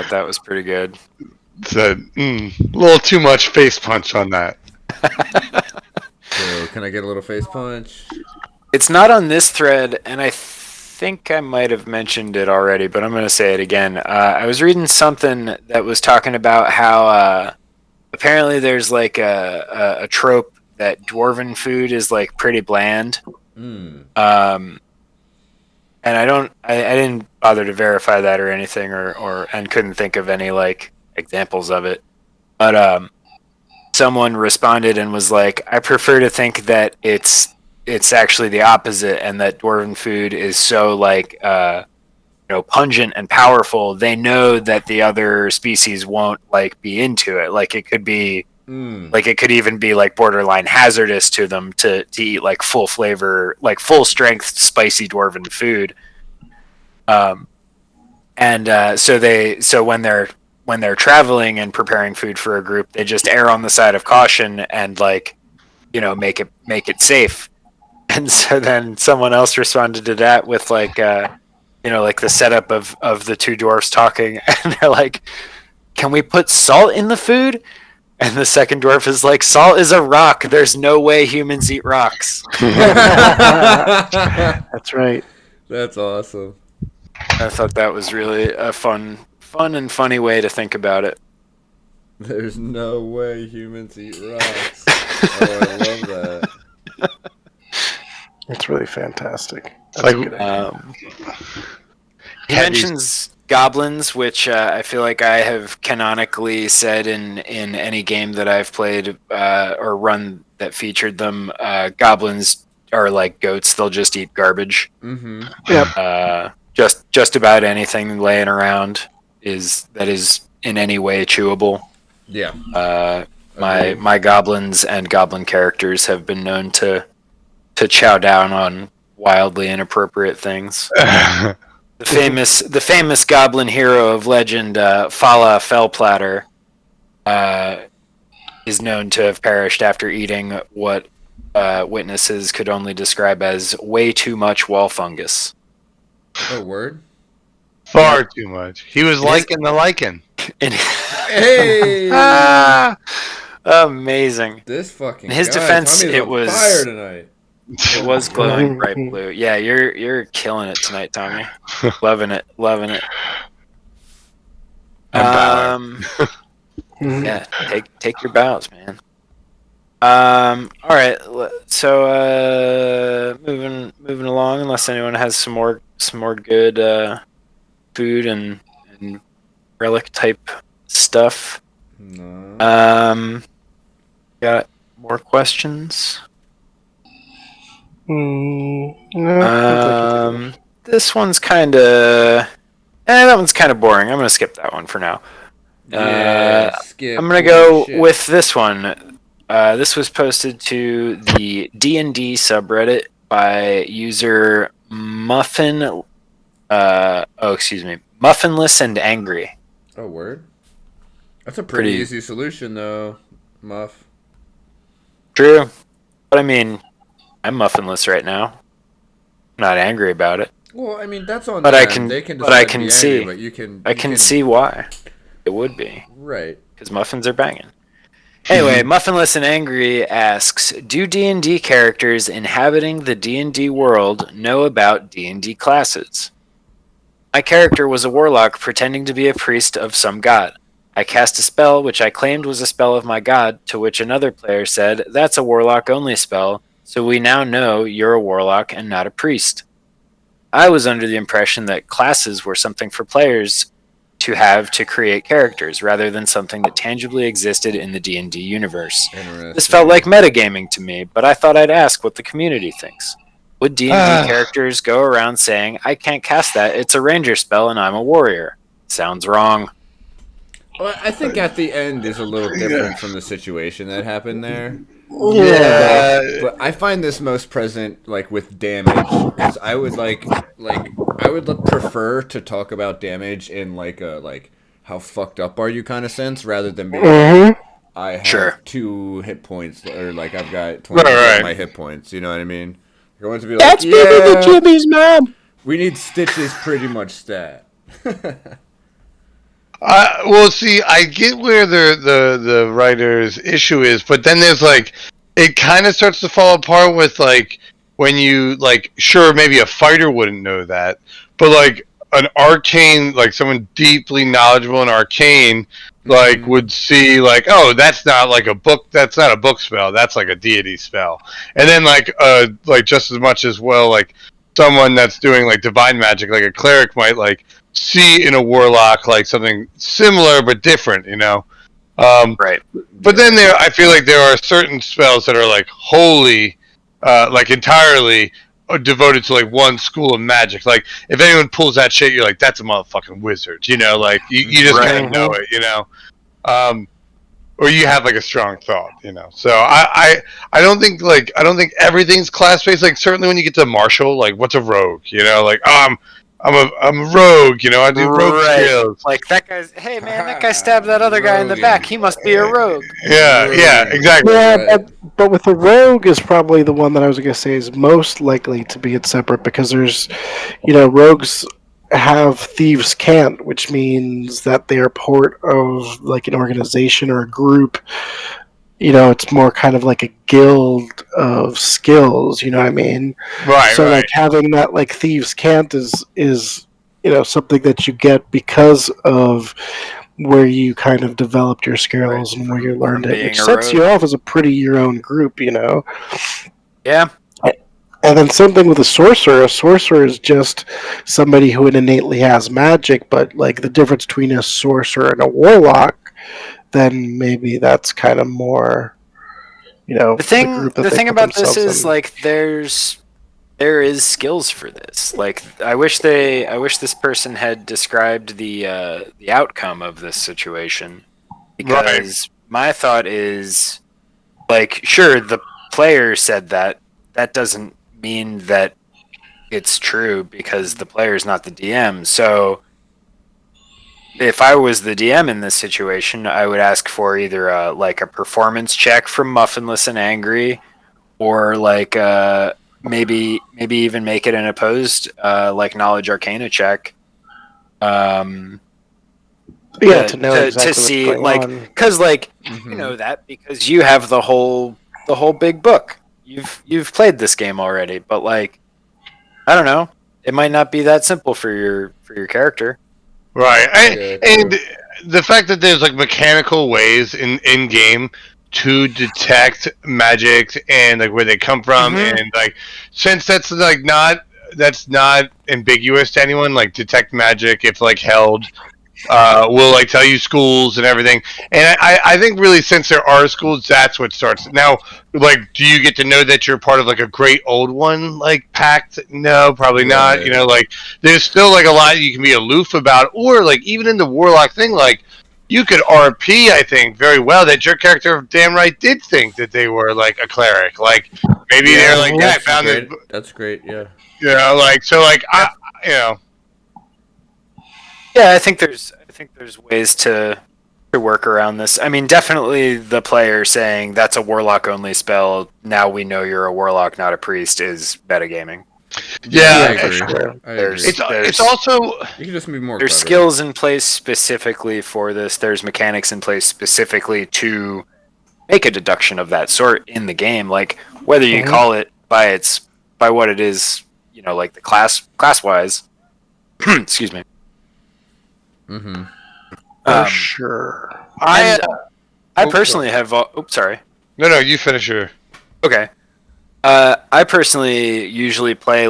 Speaker 3: that was pretty good.
Speaker 1: It's a little too much face punch on that.
Speaker 2: So, can I get a little face punch?
Speaker 3: It's not on this thread, and I think I might have mentioned it already, but I'm going to say it again. I was reading something that was talking about how apparently there's like a trope that dwarven food is like pretty bland. And I didn't bother to verify that or anything, and couldn't think of any like examples of it. But someone responded and was like, I prefer to think that it's actually the opposite, and that dwarven food is so like pungent and powerful. They know that the other species won't like be into it. Like it could be like it could even be like borderline hazardous to them to eat like full flavor, like full strength spicy dwarven food. So when they're traveling and preparing food for a group, they just err on the side of caution and like make it safe. And so then someone else responded to that with like like the setup of the two dwarfs talking, and they're like, can we put salt in the food? And the second dwarf is like, salt is a rock, there's no way humans eat rocks.
Speaker 4: That's right.
Speaker 2: That's awesome.
Speaker 3: I thought that was really a fun and funny way to think about it.
Speaker 2: There's no way humans eat rocks. Oh, I love that.
Speaker 4: It's really fantastic. That's
Speaker 1: Like,
Speaker 4: a good idea.
Speaker 3: He mentions goblins, which I feel like I have canonically said in any game that I've played or run that featured them. Goblins are like goats; they'll just eat garbage.
Speaker 2: Mm-hmm.
Speaker 4: Yep.
Speaker 3: Just about anything laying around is in any way chewable.
Speaker 2: Yeah.
Speaker 3: My goblins and goblin characters have been known to to chow down on wildly inappropriate things. The famous goblin hero of legend, Fala Fellplatter, is known to have perished after eating what witnesses could only describe as way too much wall fungus.
Speaker 2: Oh, word.
Speaker 1: Far too much. He was liking the lichen.
Speaker 2: Hey!
Speaker 3: Amazing.
Speaker 2: This fucking
Speaker 3: In his
Speaker 2: guy,
Speaker 3: defense,
Speaker 2: Tommy's
Speaker 3: it
Speaker 2: on
Speaker 3: was
Speaker 2: fire tonight.
Speaker 3: it was glowing bright blue. Yeah, you're killing it tonight, Tommy. Loving it. Yeah, take your bows, man. All right. So moving along, unless anyone has some more good food and relic type stuff.
Speaker 2: No.
Speaker 3: Got more questions?
Speaker 4: No,
Speaker 3: This one's kind of. That one's kind of boring. I'm gonna skip that one for now.
Speaker 2: Skip.
Speaker 3: I'm gonna go with this one. This was posted to the D&D subreddit by user Muffinless and Angry.
Speaker 2: Oh, word. That's a pretty
Speaker 3: Pretty-
Speaker 2: easy solution, though, Muff.
Speaker 3: True, but I mean, I'm muffinless right now. I'm not angry about it.
Speaker 2: Well, I mean, that's on
Speaker 3: But
Speaker 2: them.
Speaker 3: I can-
Speaker 2: They can
Speaker 3: but I
Speaker 2: decide to
Speaker 3: can
Speaker 2: be angry,
Speaker 3: see.
Speaker 2: but you can.
Speaker 3: I can see why it would be,
Speaker 2: Right.
Speaker 3: because muffins are banging. Anyway, Muffinless and Angry asks, do D&D characters inhabiting the D&D world know about D&D classes? My character was a warlock pretending to be a priest of some god. I cast a spell which I claimed was a spell of my god, to which another player said, that's a warlock-only spell, so we now know you're a warlock and not a priest. I was under the impression that classes were something for players to have to create characters, rather than something that tangibly existed in the D&D universe. This felt like metagaming to me, but I thought I'd ask what the community thinks. Would D&D characters go around saying, I can't cast that, it's a ranger spell and I'm a warrior? Sounds wrong.
Speaker 2: Well, I think at the end is a little different from the situation that happened there.
Speaker 1: Yeah.
Speaker 2: But I find this most present, like, with damage, because I would prefer to talk about damage in like a how fucked up are you kind of sense, rather than being like, I have 2 hit points, or like I've got 20 of my hit points. You know what I mean? I want to be like,
Speaker 4: That's bigger than Jimmy's mom.
Speaker 2: We need Stitch's pretty much stat.
Speaker 1: Well, see, I get where the writer's issue is, but then there's like, it kind of starts to fall apart with like when you like, sure, maybe a fighter wouldn't know that, but like an arcane, like someone deeply knowledgeable in arcane, like would see like, oh, that's not like a book, that's not a book spell, that's like a deity spell, and then like just as much as well, like someone that's doing like divine magic, like a cleric might like see in a warlock like something similar but different, you know.
Speaker 3: Right.
Speaker 1: But then I feel like there are certain spells that are like wholly, like entirely devoted to like one school of magic. Like if anyone pulls that shit, you're like, that's a motherfucking wizard, you know. Like you just kind of know it, you know. Or you have like a strong thought, you know. So I don't think everything's class based. Like certainly when you get to martial, like what's a rogue, you know, like I'm a rogue, you know, I do rogue skills.
Speaker 3: Like that guy's, hey man, that guy stabbed that other guy in the back. He must be a rogue.
Speaker 1: Yeah, exactly.
Speaker 4: Yeah, but with the rogue is probably the one that I was going to say is most likely to be separate, because there's, you know, rogues have thieves' cant, which means that they are part of like an organization or a group. You know, it's more kind of like a guild of skills, you know what I mean?
Speaker 1: Right.
Speaker 4: So like having that like thieves' cant is you know something that you get because of where you kind of developed your skills and where you learned it, which sets you off as a pretty your own group, you know?
Speaker 3: Yeah.
Speaker 4: And then same thing with a sorcerer. A sorcerer is just somebody who innately has magic, but like the difference between a sorcerer and a warlock, then maybe that's kind of more, you know,
Speaker 3: The thing about this is
Speaker 4: in.
Speaker 3: like there is skills for this. Like I wish this person had described the outcome of this situation, because my thought is like, sure, the player said that that doesn't mean that it's true because the player's not the DM. So if I was the DM in this situation, I would ask for either a performance check from Muffinless and Angry, or maybe even make it an opposed Knowledge Arcana check.
Speaker 4: To know exactly
Speaker 3: to see
Speaker 4: what's going on.
Speaker 3: because you know that because you have the whole big book. You've played this game already, but I don't know. It might not be that simple for your character.
Speaker 1: Right. And
Speaker 2: true.
Speaker 1: the fact that there's mechanical ways in game to detect magic and where they come from, and since that's not ambiguous to anyone, detect magic if held, will tell you schools and everything. And I think really, since there are schools, that's what starts now. Do you get to know that you're part of a great old one pact? No, probably not.
Speaker 2: Right.
Speaker 1: You know, there's still a lot you can be aloof about, or even in the warlock thing, you could RP, I think, very well that your character damn right did think that they were a cleric. Maybe they're I found
Speaker 2: great.
Speaker 1: this.
Speaker 2: That's great. Yeah.
Speaker 1: You know, I, you know.
Speaker 3: Yeah, I think there's ways to work around this. I mean, definitely the player saying that's a warlock only spell. Now we know you're a warlock, not a priest, is metagaming.
Speaker 1: Yeah,
Speaker 2: I agree.
Speaker 4: sure.
Speaker 2: I agree.
Speaker 1: It's also
Speaker 2: You can just be more.
Speaker 3: There's
Speaker 2: clever.
Speaker 3: skills in place specifically for this. There's mechanics in place specifically to make a deduction of that sort in the game. Whether you call it by what it is, the class wise. Excuse me.
Speaker 2: Mm-hmm.
Speaker 4: For sure.
Speaker 3: I personally have. Oops, sorry.
Speaker 1: no. You finish your.
Speaker 3: Okay. I personally usually play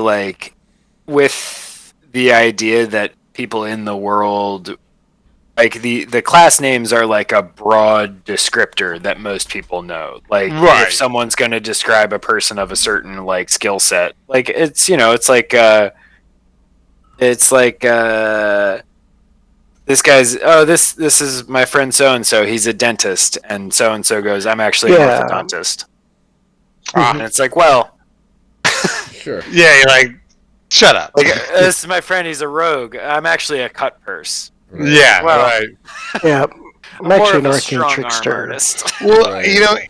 Speaker 3: with the idea that people in the world, the class names are a broad descriptor that most people know.
Speaker 1: Right.
Speaker 3: If someone's going to describe a person of a certain skill set, it's this guy's this is my friend so and so, he's a dentist, and so goes, I'm actually an orthodontist. And it's well,
Speaker 2: Sure.
Speaker 1: Yeah, you're shut up.
Speaker 3: this is my friend, he's a rogue, I'm actually a cut purse.
Speaker 2: Right.
Speaker 1: Yeah,
Speaker 3: Well,
Speaker 1: right.
Speaker 4: Yeah, I'm
Speaker 3: More
Speaker 4: actually
Speaker 3: of
Speaker 4: an
Speaker 3: a
Speaker 4: arcane
Speaker 3: strong arm
Speaker 4: trickster.
Speaker 3: artist.
Speaker 1: Well,
Speaker 2: Right.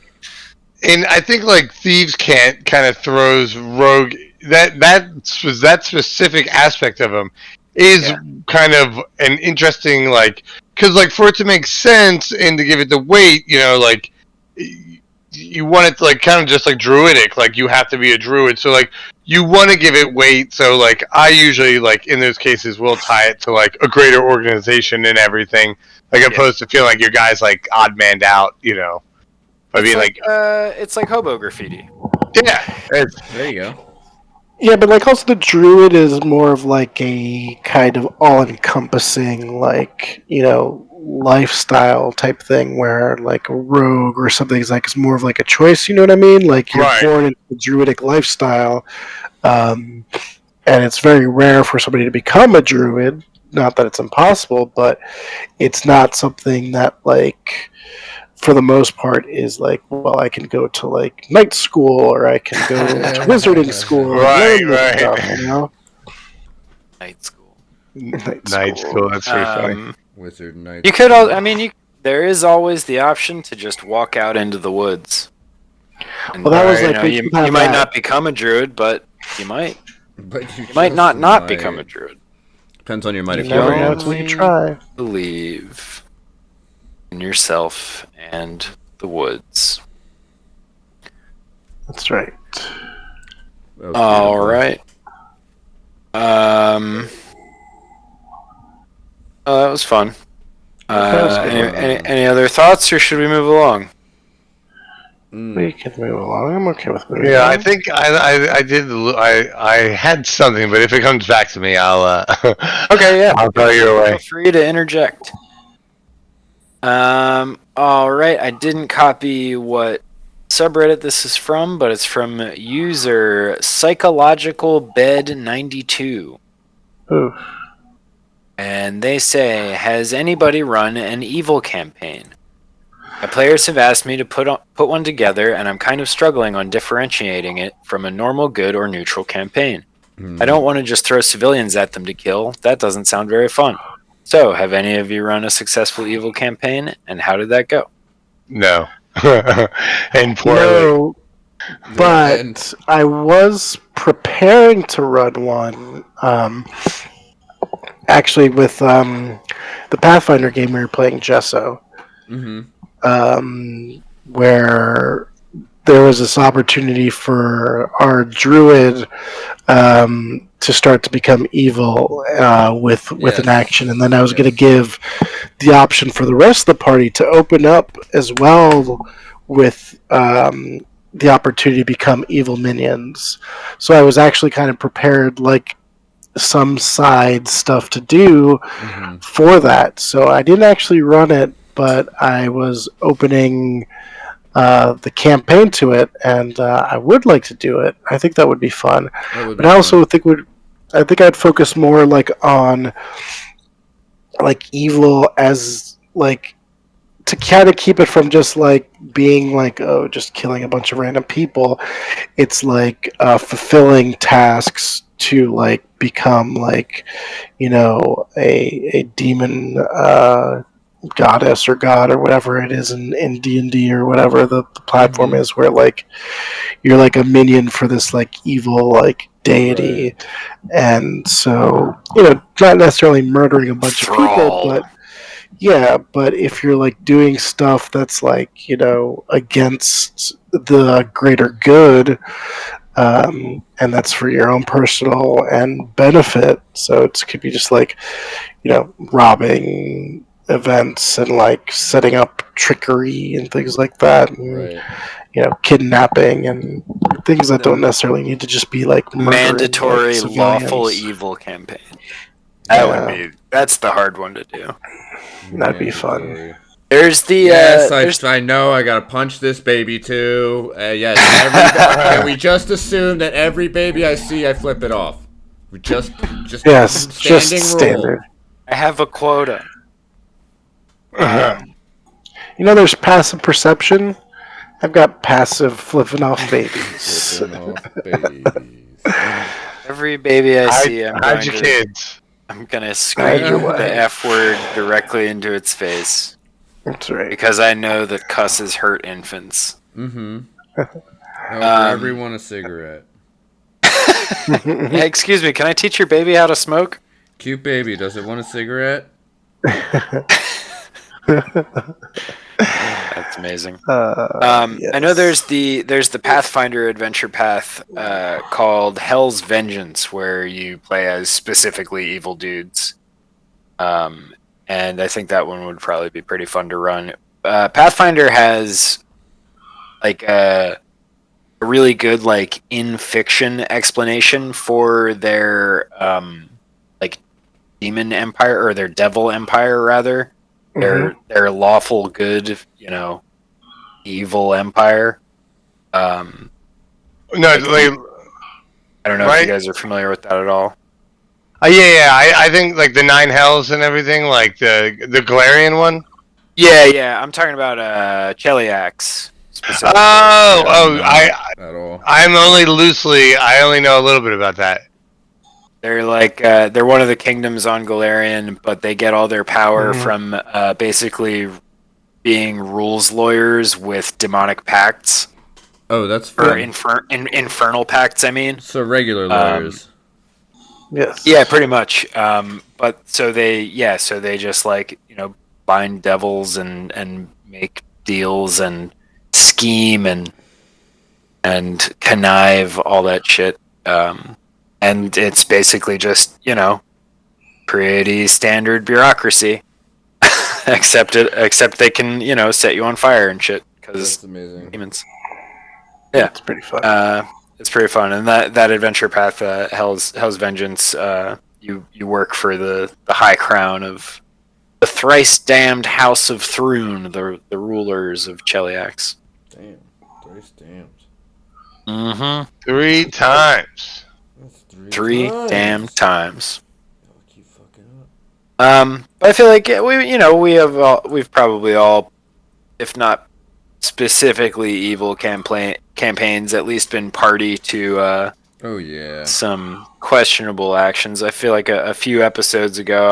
Speaker 1: And I think Thieves Can't kind of throws rogue that specific aspect of him is kind of an interesting because for it to make sense and to give it the weight, you want it to kind of just druidic, you have to be a druid, so you want to give it weight. So I usually in those cases will tie it to a greater organization and everything, opposed to feeling your guy's odd manned out, by being
Speaker 3: it's like hobo graffiti.
Speaker 1: yeah,
Speaker 2: There you go.
Speaker 4: Yeah, but also the druid is more of a kind of all-encompassing, lifestyle type thing, where a rogue or something is it's more of a choice. You know what I mean? You're
Speaker 1: Right.
Speaker 4: born into the druidic lifestyle, and it's very rare for somebody to become a druid. Not that it's impossible, but it's not something that for the most part is well, I can go to night school, or I can go to wizarding school,
Speaker 1: Right,
Speaker 4: and learn this
Speaker 1: right.
Speaker 4: stuff,
Speaker 3: Night school.
Speaker 1: night school. That's pretty funny.
Speaker 2: Wizard Knight.
Speaker 3: You could, there is always the option to just walk out into the woods. And,
Speaker 4: Well, that was
Speaker 3: you might not become a druid, but you might.
Speaker 2: But
Speaker 3: You might not become a druid.
Speaker 2: Depends on your might
Speaker 4: You
Speaker 2: if
Speaker 4: never
Speaker 2: you
Speaker 4: know
Speaker 2: are.
Speaker 4: until you try.
Speaker 3: Believe in yourself and the woods.
Speaker 4: That's right.
Speaker 3: All right. Oh, that was fun. Any other thoughts, or should we move along?
Speaker 4: We can move along. I'm okay with moving
Speaker 1: Yeah,
Speaker 4: along.
Speaker 1: I think I did. I had something, but if it comes back to me, I'll.
Speaker 3: Okay, yeah.
Speaker 1: I'll go your
Speaker 3: Feel
Speaker 1: way.
Speaker 3: free to interject. All right. I didn't copy what subreddit this is from, but it's from user Psychological Bed 92.
Speaker 4: Ooh.
Speaker 3: And they say, has anybody run an evil campaign? My players have asked me to put one together, and I'm kind of struggling on differentiating it from a normal good or neutral campaign. I don't want to just throw civilians at them to kill. That doesn't sound very fun. So, have any of you run a successful evil campaign, and how did that go?
Speaker 1: No. And poorly.
Speaker 4: No, but
Speaker 2: And-
Speaker 4: I was preparing to run one. Actually, with the Pathfinder game, we were playing Gesso, where there was this opportunity for our druid to start to become evil with an action, and then I was going to give the option for the rest of the party to open up as well with the opportunity to become evil minions. So I was actually kind of prepared, like some side stuff to do for that. So I didn't actually run it, but I was opening the campaign to it, and I would like to do it. I think that would be fun. But I also think I'd focus more like on like evil as like to kind of keep it from just like being like, oh, just killing a bunch of random people. It's like fulfilling tasks to like become like, you know, a demon goddess or god or whatever it is in D&D or whatever the platform is, where like you're like a minion for this like evil like deity. And so, you know, not necessarily murdering a bunch of people, but yeah, but if you're like doing stuff that's like, you know, against the greater good, and that's for your own personal and benefit. So it could be just like, you know, robbing events and like setting up trickery and things like that, and you know, kidnapping and things that don't necessarily need to just be like
Speaker 3: Mandatory
Speaker 4: like,
Speaker 3: lawful
Speaker 4: civilians.
Speaker 3: evil campaign. That's the hard one to do.
Speaker 4: That'd be fun.
Speaker 3: There's the
Speaker 2: Yes, I know. I gotta punch this baby too. Yes, can we just assume that every baby I see, I flip it off? We just
Speaker 4: Yes,
Speaker 2: standing
Speaker 4: just
Speaker 2: rule.
Speaker 4: standard.
Speaker 3: I have a quota.
Speaker 4: You know, there's passive perception. I've got passive flipping off babies.
Speaker 2: Flipping off babies.
Speaker 3: Every baby I see,
Speaker 1: Hide your kids.
Speaker 3: I'm gonna scream
Speaker 4: your
Speaker 3: the
Speaker 4: wife.
Speaker 3: F word directly into its face.
Speaker 4: That's right.
Speaker 3: Because I know that cusses hurt infants.
Speaker 2: Everyone a cigarette.
Speaker 3: Hey, excuse me, can I teach your baby how to smoke?
Speaker 2: Cute baby, does it want a cigarette?
Speaker 3: That's amazing. I know there's the Pathfinder adventure path called Hell's Vengeance, where you play as specifically evil dudes. And I think that one would probably be pretty fun to run. Pathfinder has like a really good like in fiction explanation for their like demon empire, or their devil empire rather. Their lawful good, you know, evil empire.
Speaker 1: No,
Speaker 3: I don't know if you guys are familiar with that at all.
Speaker 1: Yeah. I think like the 9 hells and everything, like the Galarian one.
Speaker 3: Yeah. I'm talking about Cheliax.
Speaker 1: I'm only loosely. I only know a little bit about that.
Speaker 3: They're like they're one of the kingdoms on Galarian, but they get all their power from basically being rules lawyers with demonic pacts.
Speaker 2: Oh, that's
Speaker 3: or
Speaker 2: fun.
Speaker 3: infernal pacts. I mean,
Speaker 2: So regular lawyers.
Speaker 4: Yes.
Speaker 3: yeah, pretty much. But so they just like, you know, bind devils and make deals and scheme and connive, all that shit. And it's basically just, you know, pretty standard bureaucracy. except they can, you know, set you on fire and shit because
Speaker 2: That's amazing.
Speaker 3: demons. Yeah,
Speaker 4: It's pretty fun.
Speaker 3: it's pretty fun. And that adventure path, Hell's Vengeance, you work for the High Crown of the thrice damned House of Thrune, the rulers of Cheliax.
Speaker 2: Damn, thrice damned.
Speaker 3: Mm-hmm.
Speaker 1: 3 times.
Speaker 2: That's
Speaker 3: 3 damn times.
Speaker 2: I'll keep fucking up.
Speaker 3: But I feel like we've probably all if not specifically evil campaigns, at least been party to
Speaker 2: Oh yeah.
Speaker 3: some questionable actions. I feel like a few episodes ago,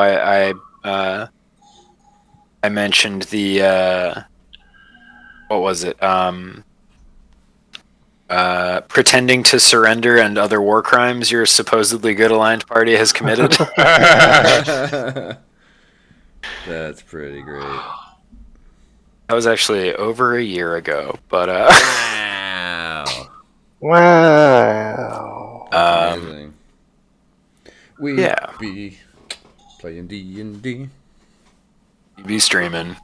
Speaker 3: I mentioned the what was it? Pretending to surrender and other war crimes your supposedly good aligned party has committed.
Speaker 2: That's pretty great.
Speaker 3: That was actually over a year ago, but
Speaker 2: Wow.
Speaker 4: Wow.
Speaker 2: Amazing. We
Speaker 3: yeah.
Speaker 2: be playing D&D.
Speaker 3: you be streaming.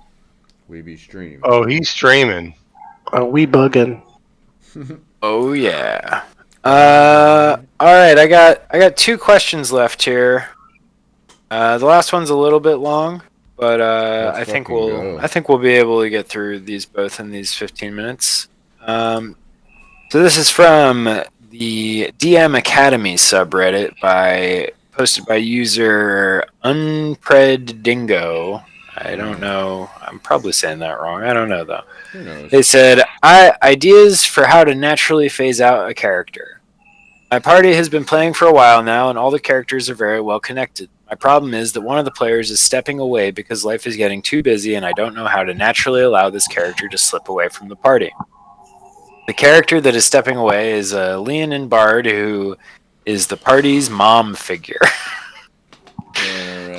Speaker 2: We be streaming.
Speaker 1: Oh, he's streaming.
Speaker 4: Are we bugging?
Speaker 3: Oh yeah. All right, I got 2 questions left here. The last one's a little bit long, but
Speaker 2: Let's
Speaker 3: I think
Speaker 2: fucking go.
Speaker 3: we'll be able to get through these both in these 15 minutes. So this is from the DM Academy subreddit posted by user Unpreddingo. I don't know. I'm probably saying that wrong. I don't know though.
Speaker 2: Who knows?
Speaker 3: They said, ideas for how to naturally phase out a character. My party has been playing for a while now, and all the characters are very well connected. My problem is that one of the players is stepping away because life is getting too busy, and I don't know how to naturally allow this character to slip away from the party. The character that is stepping away is a Leonin Bard, who is the party's mom figure.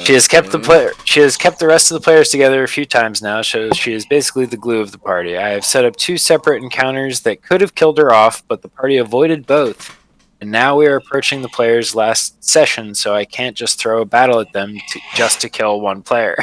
Speaker 3: She has kept the rest of the players together a few times now, so she is basically the glue of the party. I have set up 2 separate encounters that could have killed her off, but the party avoided both. And now we are approaching the players' last session, so I can't just throw a battle at them just to kill one player.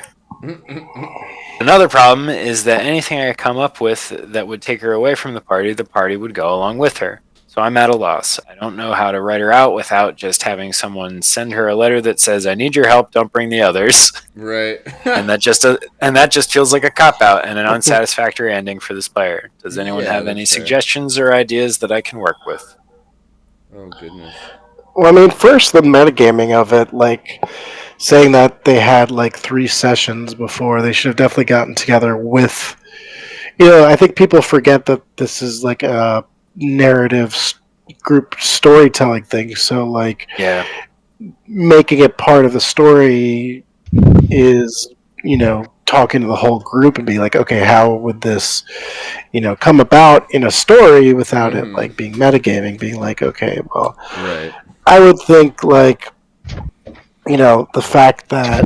Speaker 3: Another problem is that anything I come up with that would take her away from the party would go along with her. So I'm at a loss. I don't know how to write her out without just having someone send her a letter that says, "I need your help, don't bring the others."
Speaker 2: Right.
Speaker 3: and that just feels like a cop-out and an unsatisfactory ending for this player. Does anyone have any
Speaker 2: that's fair.
Speaker 3: suggestions or ideas that I can work with?
Speaker 2: Oh goodness.
Speaker 4: Well, I mean, first the metagaming of it, like saying that they had like 3 sessions before, they should have definitely gotten together with. I think people forget that this is like a narrative group storytelling thing. So, like,
Speaker 3: Yeah.
Speaker 4: making it part of the story is, talking to the whole group and be like, okay, how would this, come about in a story without it like being metagaming, being like, okay, well,
Speaker 2: Right.
Speaker 4: I would think like, the fact that,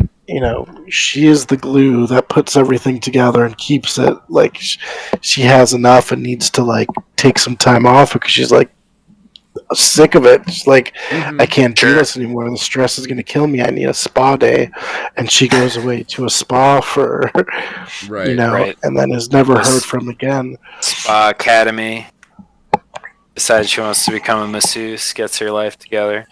Speaker 4: she is the glue that puts everything together and keeps it, like, she has enough and needs to like take some time off because she's like sick of it. She's like, I can't do this anymore. The stress is going to kill me. I need a spa day. And she goes away to a spa for,
Speaker 2: Right.
Speaker 3: Right.
Speaker 4: and then is never heard from again.
Speaker 3: Spa Academy. Decides she wants to become a masseuse, gets her life together.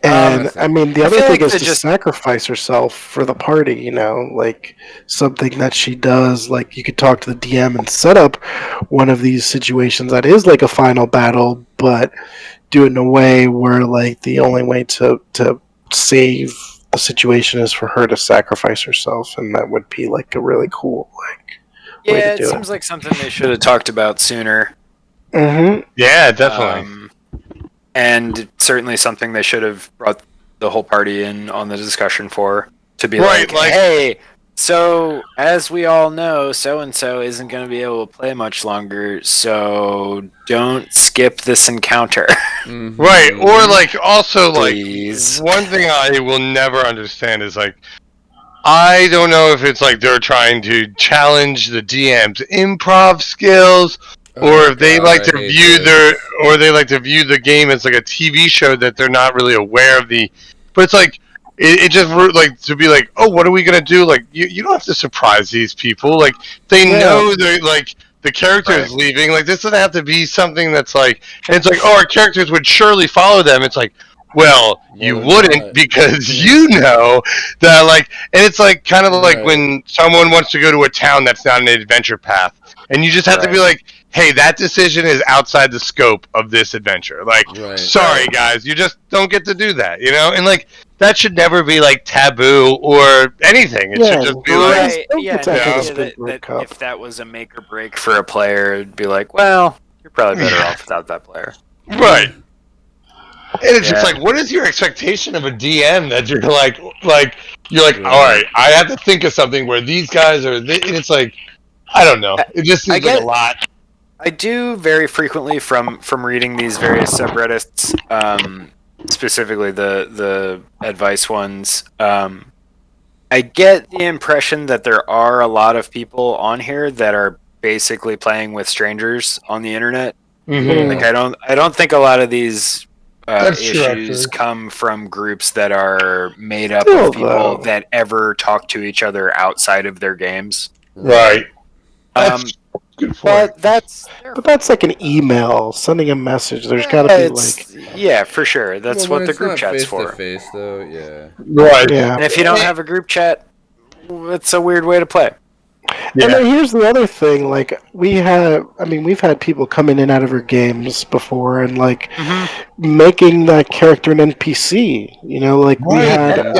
Speaker 4: And I mean, the
Speaker 3: I
Speaker 4: other
Speaker 3: feel
Speaker 4: thing
Speaker 3: like
Speaker 4: is
Speaker 3: they
Speaker 4: to
Speaker 3: just-
Speaker 4: sacrifice herself for the party, like something that she does. Like, you could talk to the DM and set up one of these situations that is like a final battle, but do it in a way where like the only way to save the situation is for her to sacrifice herself, and that would be like a really cool way
Speaker 3: Yeah,
Speaker 4: to
Speaker 3: it
Speaker 4: do
Speaker 3: seems like something they should have talked about sooner.
Speaker 4: Mm-hmm.
Speaker 1: Yeah, definitely.
Speaker 3: And certainly something they should have brought the whole party in on the discussion for, to be
Speaker 1: Right, like-
Speaker 3: hey, so as we all know, so-and-so isn't going to be able to play much longer, so don't skip this encounter.
Speaker 1: Right, or like also like
Speaker 3: Please.
Speaker 1: one thing I will never understand is like I don't know if it's like they're trying to challenge the DM's improv skills, or if they like to view the game as like a TV show that they're not really aware of the. But it's like it just like to be like, oh, what are we gonna do? Like you don't have to surprise these people. Like they know they're like. The character is leaving. Like this doesn't have to be something that's like. And it's like, oh, our characters would surely follow them. It's like, well, you wouldn't because you know that like. And it's like kind of like when someone wants to go to a town that's not an adventure path, and you just have to be like, hey, that decision is outside the scope of this adventure. Like, sorry guys, you just don't get to do that, And like that should never be like taboo or anything. It should just be like,
Speaker 3: Right. Yeah.
Speaker 4: It's
Speaker 3: And
Speaker 4: after
Speaker 3: the
Speaker 4: the
Speaker 3: idea
Speaker 4: Sprint Break Cup.
Speaker 3: if that was a make or break for a player, it'd be like, well, you're probably better off without that player.
Speaker 1: right. And it's just
Speaker 3: Yeah.
Speaker 1: like, what is your expectation of a DM that you're like you're like,
Speaker 2: Yeah.
Speaker 1: all right, I have to think of something where these guys are. And it's like, I don't know. It just seems like a lot.
Speaker 3: I do very frequently from reading these various subreddits, specifically the advice ones. I get the impression that there are a lot of people on here that are basically playing with strangers on the internet.
Speaker 1: Mm-hmm.
Speaker 3: Like I don't think a lot of these
Speaker 1: That's true,
Speaker 3: issues
Speaker 1: actually.
Speaker 3: come from groups that are made up
Speaker 4: Still,
Speaker 3: of people
Speaker 4: though.
Speaker 3: that ever talk to each other outside of their games.
Speaker 1: Right.
Speaker 3: Um,
Speaker 1: That's good point.
Speaker 3: but that's
Speaker 4: But that's like an email, sending a message. There's got to be like,
Speaker 3: yeah, for sure. That's
Speaker 2: Well, when
Speaker 3: what the
Speaker 2: it's
Speaker 3: group
Speaker 2: not
Speaker 3: chat's
Speaker 2: face
Speaker 3: for.
Speaker 2: to face, though, yeah.
Speaker 1: Right.
Speaker 4: yeah.
Speaker 3: And if you don't have a group chat, it's a weird way to play.
Speaker 4: And then here's the other thing: like we've had people come in and out of our games before, and like making that character an NPC. You know, like we had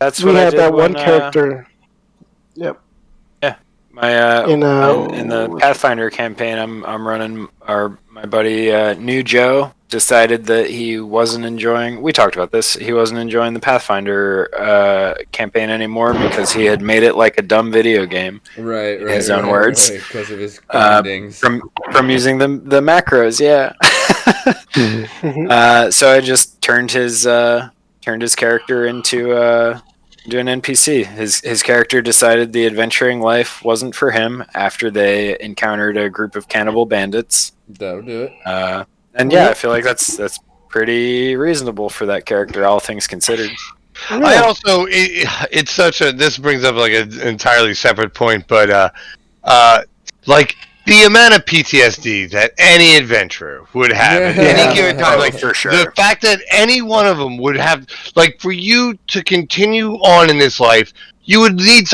Speaker 3: That's
Speaker 4: we
Speaker 3: what I
Speaker 4: had
Speaker 3: did
Speaker 4: that one
Speaker 3: when,
Speaker 4: character. Yep.
Speaker 3: My
Speaker 4: In,
Speaker 3: in the Pathfinder campaign, I'm running. My buddy New Joe decided that he wasn't enjoying. We talked about this. He wasn't enjoying the Pathfinder campaign anymore because he had made it like a dumb video game.
Speaker 2: Right,
Speaker 3: In his own words.
Speaker 2: Because of his grindings.
Speaker 3: From using the macros, yeah. So I just turned his character into an NPC. His character decided the adventuring life wasn't for him after they encountered a group of cannibal bandits.
Speaker 2: That'll do it.
Speaker 3: And yeah, I feel like that's pretty reasonable for that character, all things considered.
Speaker 1: I also it's such a this brings up like an entirely separate point, but like the amount of PTSD that any adventurer would have at any given time, like
Speaker 3: for sure.
Speaker 1: the fact that any one of them would have, like, for you to continue on in this life, you would need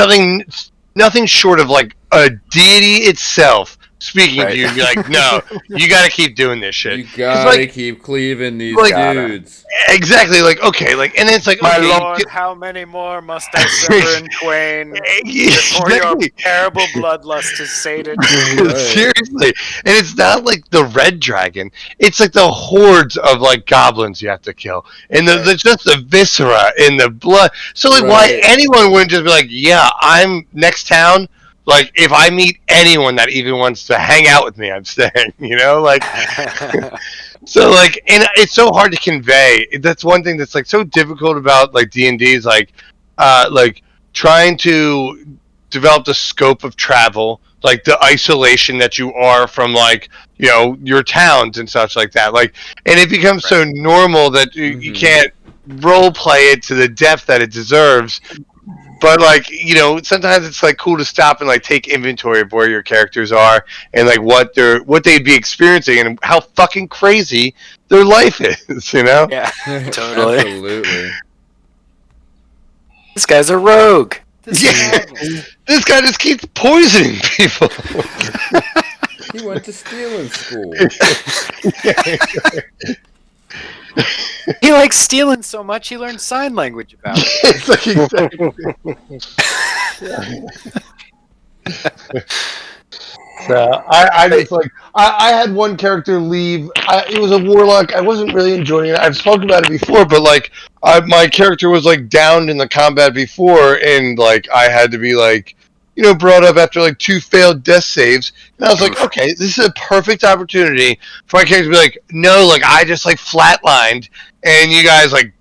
Speaker 1: nothing short of like a deity itself speaking to you and be like, no, you got to keep doing this shit.
Speaker 2: You gotta
Speaker 1: like,
Speaker 2: keep cleaving these
Speaker 1: like,
Speaker 2: dudes.
Speaker 1: Exactly, like, okay, like, and it's like,
Speaker 3: My
Speaker 1: okay,
Speaker 3: lord, how many more must I sever in twain before your
Speaker 1: exactly.
Speaker 3: terrible bloodlust is sated?
Speaker 1: Seriously, and it's not like the red dragon; it's like the hordes of like goblins you have to kill, and the just the viscera and the blood. So like, why anyone wouldn't just be like, yeah, I'm next town. Like, if I meet anyone that even wants to hang out with me, I'm staying, you know? Like, so, like, and it's so hard to convey. That's one thing that's, like, so difficult about, like, D&D is, like, trying to develop the scope of travel, like, the isolation that you are from, like, you know, your towns and such like that. Like, and it becomes so normal that you can't role play it to the depth that it deserves. But, like, you know, sometimes it's like cool to stop and like take inventory of where your characters are and like what they'd be experiencing and how fucking crazy their life is, you know?
Speaker 3: Yeah, totally.
Speaker 2: Absolutely.
Speaker 3: This guy's a rogue.
Speaker 1: This guy just keeps poisoning people.
Speaker 2: He went to stealing school.
Speaker 3: He likes stealing so much he learned sign language about it.
Speaker 1: It's like exactly. So I just like I had one character leave. It was a warlock. I wasn't really enjoying it. I've spoken about it before, but like my character was like downed in the combat before, and like I had to be like, you know, brought up after like 2 failed death saves, and I was like, okay, this is a perfect opportunity for my character to be like, no, like I just like flatlined, and you guys like,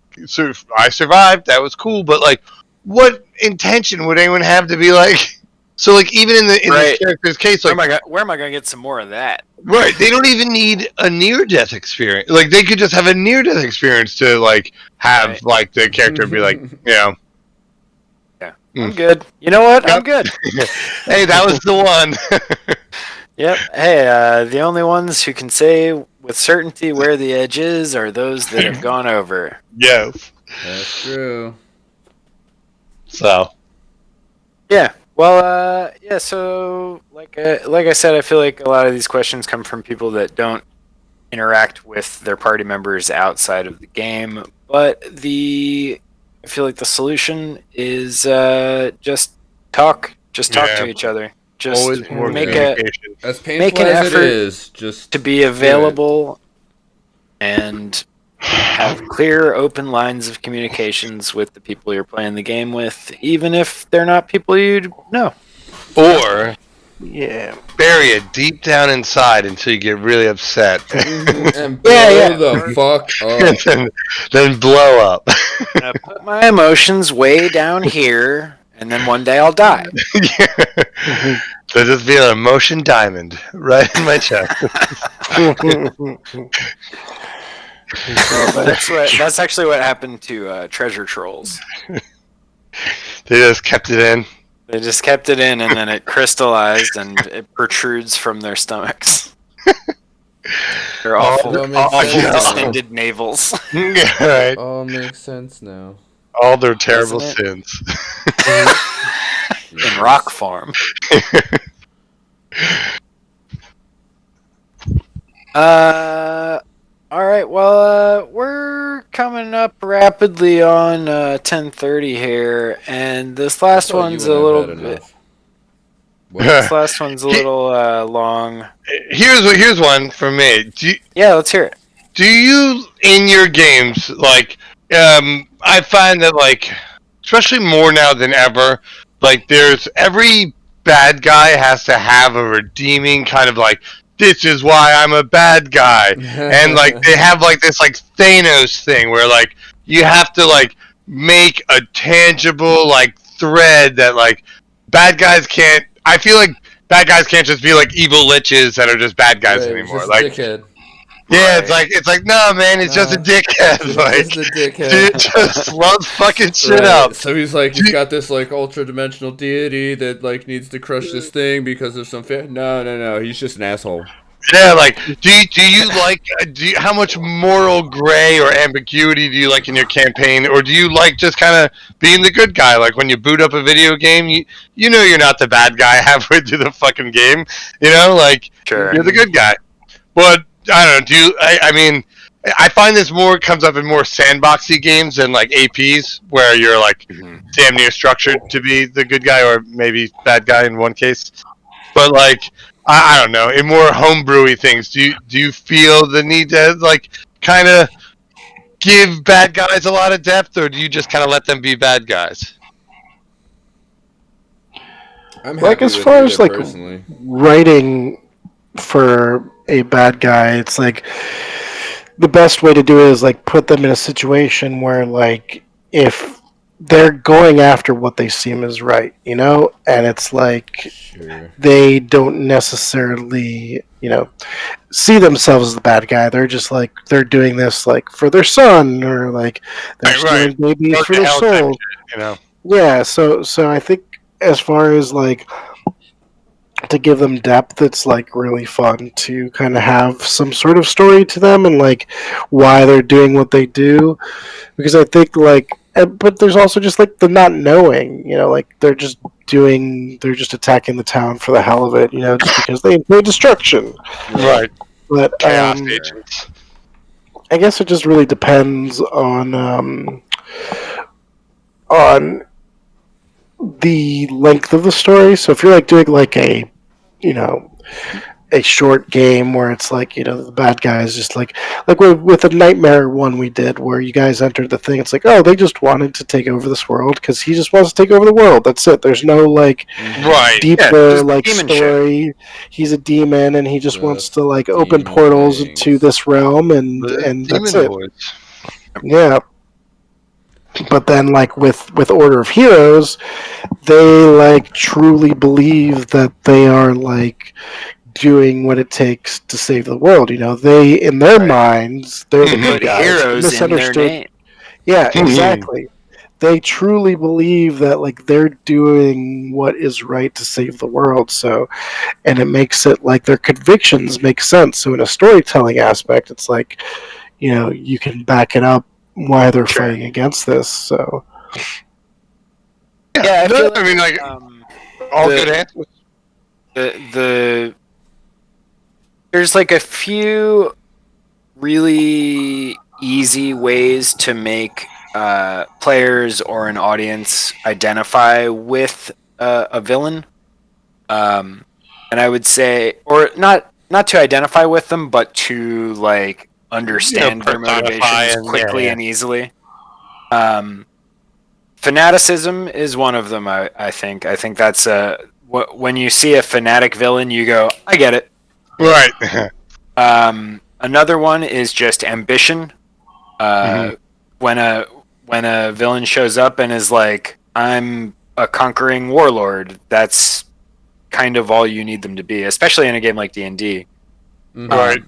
Speaker 1: I survived. That was cool, but like, what intention would anyone have to be like? So, like, even in this character's case, like,
Speaker 3: where am I going to get some more of that?
Speaker 1: Right, they don't even need a near-death experience. Like, they could just have a near-death experience to, like, have, like, the character be like, you know.
Speaker 3: Yeah, I'm good. You know what? I'm good.
Speaker 1: Hey, that was the one.
Speaker 3: Yep. Hey, the only ones who can say with certainty where the edge is are those that have gone over.
Speaker 1: Yes.
Speaker 2: That's true.
Speaker 1: So.
Speaker 3: Yeah. Well, yeah. So, like I said, I feel like a lot of these questions come from people that don't interact with their party members outside of the game. but I feel like the solution is just talk
Speaker 1: Yeah.
Speaker 3: to each other. Just
Speaker 1: Always more
Speaker 3: make
Speaker 1: communication.
Speaker 2: As
Speaker 3: Make
Speaker 2: painful
Speaker 3: an
Speaker 2: as it
Speaker 3: effort
Speaker 2: is, just
Speaker 3: to be
Speaker 2: do it.
Speaker 3: available and have clear, open lines of communications with the people you're playing the game with, even if they're not people you know.
Speaker 1: Or
Speaker 4: Yeah.
Speaker 1: bury it deep down inside until you get really upset.
Speaker 2: And blow
Speaker 3: Yeah,
Speaker 2: the fuck
Speaker 1: and
Speaker 2: up.
Speaker 1: then blow up.
Speaker 3: I'm gonna put my emotions way down here, and then one day I'll die.
Speaker 1: Yeah. So just be an emotion diamond right in my chest.
Speaker 3: That's actually what happened to treasure trolls.
Speaker 1: They just kept it in.
Speaker 3: They just kept it in, and then it crystallized, and it protrudes from their stomachs. Their awful,
Speaker 2: that makes
Speaker 3: awful
Speaker 2: sense.
Speaker 3: distended navels.
Speaker 1: Yeah, right.
Speaker 2: All makes sense now.
Speaker 1: All their terrible
Speaker 3: Doesn't
Speaker 1: sins.
Speaker 3: In rock form. All right. Well, we're coming up rapidly on 10:30 here, and this last one's a little bit. This last one's a little long.
Speaker 1: Here's one for me.
Speaker 3: Yeah, let's hear it.
Speaker 1: Do you in your games like? I find that like, especially more now than ever, like there's every bad guy has to have a redeeming kind of like, this is why I'm a bad guy. And like they have like this like Thanos thing where like you have to like make a tangible like thread that like bad guys can't. I feel like bad guys can't just be like evil liches that are just bad guys anymore.
Speaker 2: Just
Speaker 1: like
Speaker 2: dickhead.
Speaker 1: yeah, it's like no man, it's just a dickhead. Like
Speaker 2: Just a dickhead.
Speaker 1: dude just loves fucking shit
Speaker 2: Right.
Speaker 1: up.
Speaker 2: So he's got this like ultra dimensional deity that like needs to crush this thing because of some no, he's just an asshole.
Speaker 1: Yeah, like do you like how much moral gray or ambiguity do you like in your campaign, or do you like just kind of being the good guy? Like when you boot up a video game, you know you're not the bad guy halfway through the fucking game. You know, like
Speaker 3: Sure.
Speaker 1: you're the good guy. But I don't know. I mean, I find this more comes up in more sandboxy games than like APs, where you're like damn near structured to be the good guy or maybe bad guy in one case. But like, I don't know. In more homebrewy things, do you feel the need to like kind of give bad guys a lot of depth, or do you just kind of let them be bad guys?
Speaker 2: I'm
Speaker 4: Like
Speaker 2: happy
Speaker 4: as
Speaker 2: with
Speaker 4: far
Speaker 2: either,
Speaker 4: as like
Speaker 2: personally.
Speaker 4: writing for a bad guy, it's like the best way to do it is like put them in a situation where like if they're going after what they seem is right, you know, and it's like
Speaker 2: Sure.
Speaker 4: they don't necessarily, you know, see themselves as the bad guy. They're just like they're doing this like for their son or like they're
Speaker 1: Right.
Speaker 4: stealing babies
Speaker 1: Dark
Speaker 4: for their
Speaker 1: hell type
Speaker 4: soul.
Speaker 1: shit, you know.
Speaker 4: Yeah, so I think as far as like to give them depth, it's like really fun to kind of have some sort of story to them and like why they're doing what they do, because I think like but there's also just like the not knowing, you know, like they're just attacking the town for the hell of it, you know, just because they enjoy destruction.
Speaker 1: Right.
Speaker 4: But
Speaker 1: Chaos agents.
Speaker 4: I guess it just really depends on the length of the story. So if you're like doing like a, you know, a short game where it's like, you know, the bad guy is just like with a Nightmare one we did where you guys entered the thing, it's like, oh, they just wanted to take over this world because he just wants to take over the world. That's it. There's no like
Speaker 1: Right.
Speaker 4: deeper
Speaker 3: just
Speaker 4: like
Speaker 3: demon
Speaker 4: story. He's a demon and he just wants to like open
Speaker 2: demon
Speaker 4: portals
Speaker 2: things.
Speaker 4: into this realm and that's it.
Speaker 1: Boys.
Speaker 4: Yeah. But then like with Order of Heroes, they like truly believe that they are like doing what it takes to save the world. You know, they in their minds they're the good
Speaker 3: Put
Speaker 4: guys.
Speaker 3: heroes in their name.
Speaker 4: Yeah, exactly. They truly believe that like they're doing what is right to save the world. So, and it makes it like their convictions make sense. So in a storytelling aspect, it's like, you know, you can back it up why they're fighting against this. So
Speaker 3: Yeah,
Speaker 1: I mean, like all good answers.
Speaker 3: There's like a few really easy ways to make players or an audience identify with a villain. And I would say, or not to identify with them, but to like understand their motivations quickly and easily. Fanaticism is one of them. I think that's when you see a fanatic villain, you go, I get it.
Speaker 1: Right.
Speaker 3: Another one is just ambition. When a villain shows up and is like, I'm a conquering warlord, that's kind of all you need them to be, especially in a game like D&D.
Speaker 1: Right.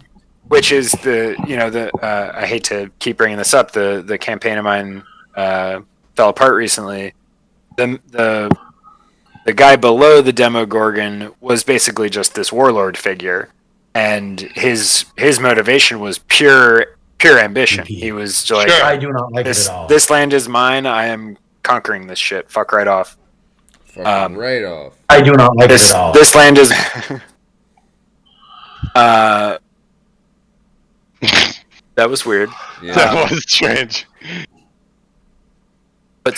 Speaker 3: Which is I hate to keep bringing this up, the campaign of mine fell apart recently. The guy below the Demogorgon was basically just this warlord figure, and his motivation was pure ambition. He was like,
Speaker 8: I do not like it at all.
Speaker 3: This land is mine. I am conquering this shit. Fuck right off.
Speaker 2: Right off.
Speaker 8: I do not like it at all.
Speaker 3: This land is. That was weird.
Speaker 2: Yeah.
Speaker 1: That was strange.
Speaker 3: But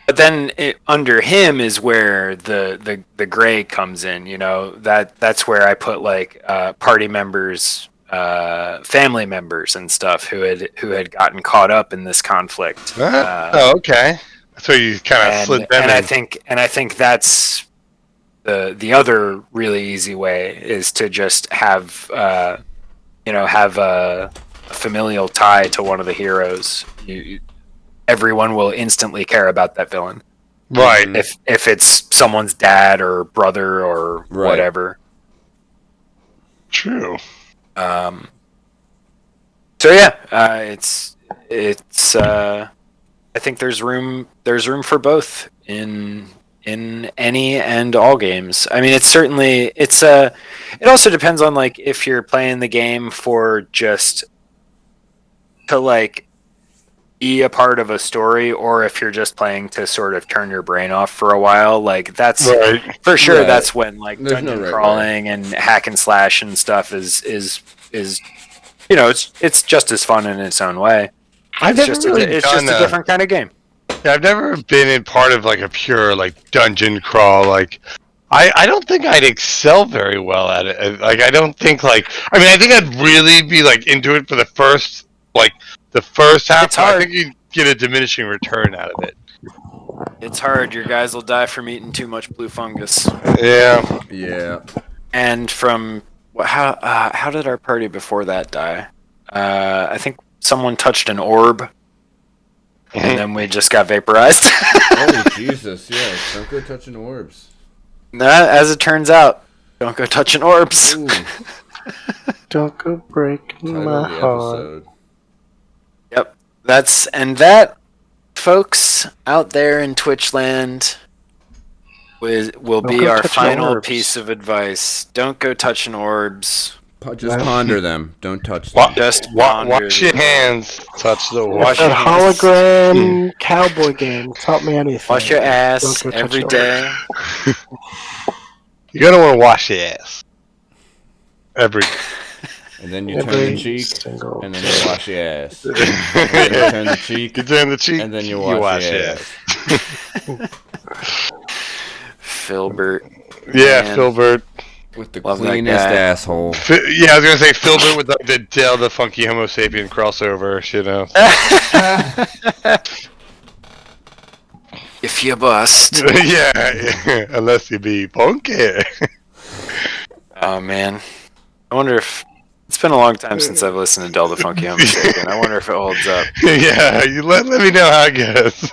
Speaker 3: but then under him is where the gray comes in. You know, that's where I put like party members, family members, and stuff who had gotten caught up in this conflict.
Speaker 1: Okay. So you kind of slid them in.
Speaker 3: I think that's the other really easy way is to just have a familial tie to one of the heroes. Everyone will instantly care about that villain,
Speaker 1: Right.
Speaker 3: If it's someone's dad or brother or whatever.
Speaker 1: True.
Speaker 3: So yeah, it's I think there's room for both in any and all games. I mean, it also depends on like if you're playing the game for just to like be a part of a story, or if you're just playing to sort of turn your brain off for a while. Like that's for sure.
Speaker 2: Right.
Speaker 3: That's when like
Speaker 2: There's
Speaker 3: dungeon
Speaker 2: no
Speaker 3: crawling and hack and slash and stuff is it's just as fun in its own way. It's just a different kind of game.
Speaker 1: Yeah, I've never been in part of like a pure like dungeon crawl. Like, I don't think I'd excel very well at it. Like, I don't think like I think I'd really be like into it for the first half.
Speaker 3: It's hard.
Speaker 1: I think you'd get a diminishing return out of it.
Speaker 3: It's hard. Your guys will die from eating too much blue fungus.
Speaker 1: Yeah.
Speaker 2: Yeah.
Speaker 3: And from how did our party before that die? I think someone touched an orb. And then we just got vaporized.
Speaker 2: Oh, Jesus, yeah. Don't go touching orbs.
Speaker 3: Nah, as it turns out, don't go touching orbs.
Speaker 2: Ooh,
Speaker 4: Don't go breaking
Speaker 2: title
Speaker 4: my
Speaker 2: of the
Speaker 4: heart.
Speaker 2: episode.
Speaker 3: Yep. That, folks, out there in Twitch land, will be
Speaker 4: go
Speaker 3: our
Speaker 4: touch
Speaker 3: final
Speaker 4: orbs.
Speaker 3: piece of advice. Don't go touching orbs.
Speaker 2: Just ponder them. Don't touch them.
Speaker 3: Just
Speaker 1: Wash your hands. Touch the wash.
Speaker 4: That hologram cowboy game taught me anything.
Speaker 3: Wash your ass
Speaker 4: Don't go touch
Speaker 3: every
Speaker 4: your
Speaker 3: day.
Speaker 1: You're gonna want to wash your ass. Every.
Speaker 2: And then you turn
Speaker 4: Every
Speaker 2: the cheek,
Speaker 4: single
Speaker 2: and then you wash your ass. And then you turn the cheek,
Speaker 1: You turn the cheek.
Speaker 2: and then you wash your ass.
Speaker 3: Filbert.
Speaker 1: Yeah,
Speaker 3: Man.
Speaker 1: Filbert.
Speaker 2: With the
Speaker 3: Love that
Speaker 2: cleanest
Speaker 3: guy.
Speaker 2: asshole.
Speaker 1: Yeah, I was gonna say Filbert with like the Dale the Funky Homo Sapien crossover. You know.
Speaker 3: If you bust.
Speaker 1: Yeah, unless you be punky.
Speaker 3: Oh man, I wonder if it's been a long time since I've listened to Del the Funky Homo Sapien. I wonder if it holds up.
Speaker 1: Yeah, you let me know how it goes.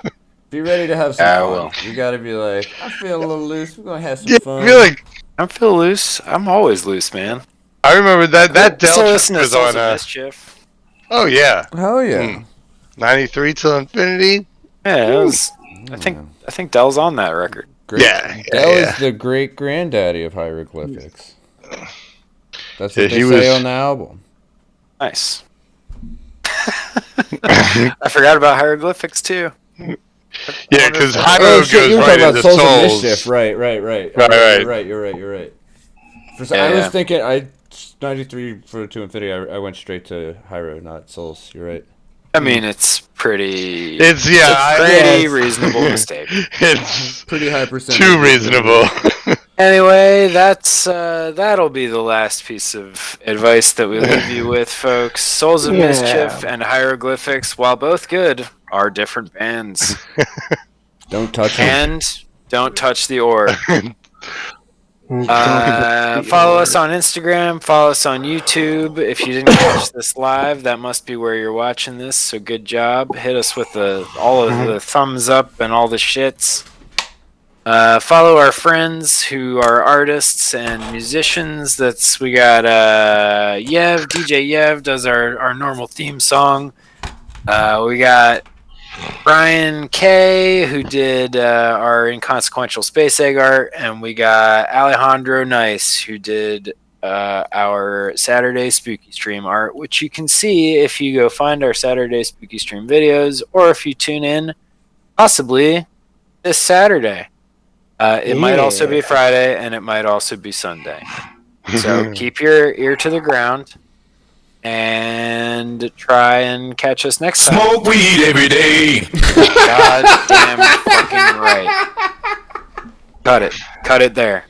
Speaker 2: Be ready to have some
Speaker 3: I
Speaker 2: fun.
Speaker 3: will.
Speaker 2: You gotta be like, I feel a little loose. We're gonna have some
Speaker 1: Yeah,
Speaker 2: fun.
Speaker 1: I feel like
Speaker 3: I feel loose. I'm always loose, man.
Speaker 1: I remember that Dell
Speaker 3: Still
Speaker 1: track
Speaker 3: listen to
Speaker 1: was
Speaker 3: Souls
Speaker 1: on.
Speaker 3: of Mischief.
Speaker 1: Oh yeah,
Speaker 2: Hell yeah.
Speaker 1: 93 till infinity.
Speaker 3: Yeah, it was. I think Dell's on that record.
Speaker 2: Great.
Speaker 1: Yeah,
Speaker 2: That
Speaker 1: yeah.
Speaker 2: was the great granddaddy of hieroglyphics. That's
Speaker 1: Yeah,
Speaker 2: what they
Speaker 1: he
Speaker 2: say
Speaker 1: was-
Speaker 2: on the album.
Speaker 3: Nice. I forgot about hieroglyphics too.
Speaker 1: Yeah, because
Speaker 2: Oh
Speaker 1: Hyro
Speaker 2: shit, you
Speaker 1: goes
Speaker 2: were
Speaker 1: right
Speaker 2: talking about
Speaker 1: into
Speaker 2: Souls of
Speaker 1: souls.
Speaker 2: Mischief. Right.
Speaker 1: Right.
Speaker 2: You're right. For
Speaker 3: Yeah,
Speaker 2: I was
Speaker 3: yeah.
Speaker 2: thinking, I 93 for To Infinity. I went straight to Hyro, not Souls. You're right.
Speaker 3: I mean, it's pretty.
Speaker 1: It's
Speaker 3: a pretty reasonable mistake.
Speaker 1: It's
Speaker 2: Pretty high percentage.
Speaker 1: too reasonable.
Speaker 3: Anyway, that'll be the last piece of advice that we leave you with, folks. Souls of Mischief and Hieroglyphics, while both good, are different bands.
Speaker 2: Don't touch them.
Speaker 3: And don't touch the orb. Follow us on Instagram. Follow us on YouTube. If you didn't catch this live, that must be where you're watching this. So good job. Hit us with all of the thumbs up and all the shits. Follow our friends who are artists and musicians. We got Yev, DJ Yev does our normal theme song. We got Brian K, who did our inconsequential space egg art, and we got Alejandro Nice, who did our Saturday Spooky Stream art, which you can see if you go find our Saturday Spooky Stream videos, or if you tune in possibly this Saturday. It might also be Friday, and it might also be Sunday. So keep your ear to the ground and try and catch us next time.
Speaker 9: Smoke weed every day.
Speaker 3: God damn fucking right. Cut it. Cut it there.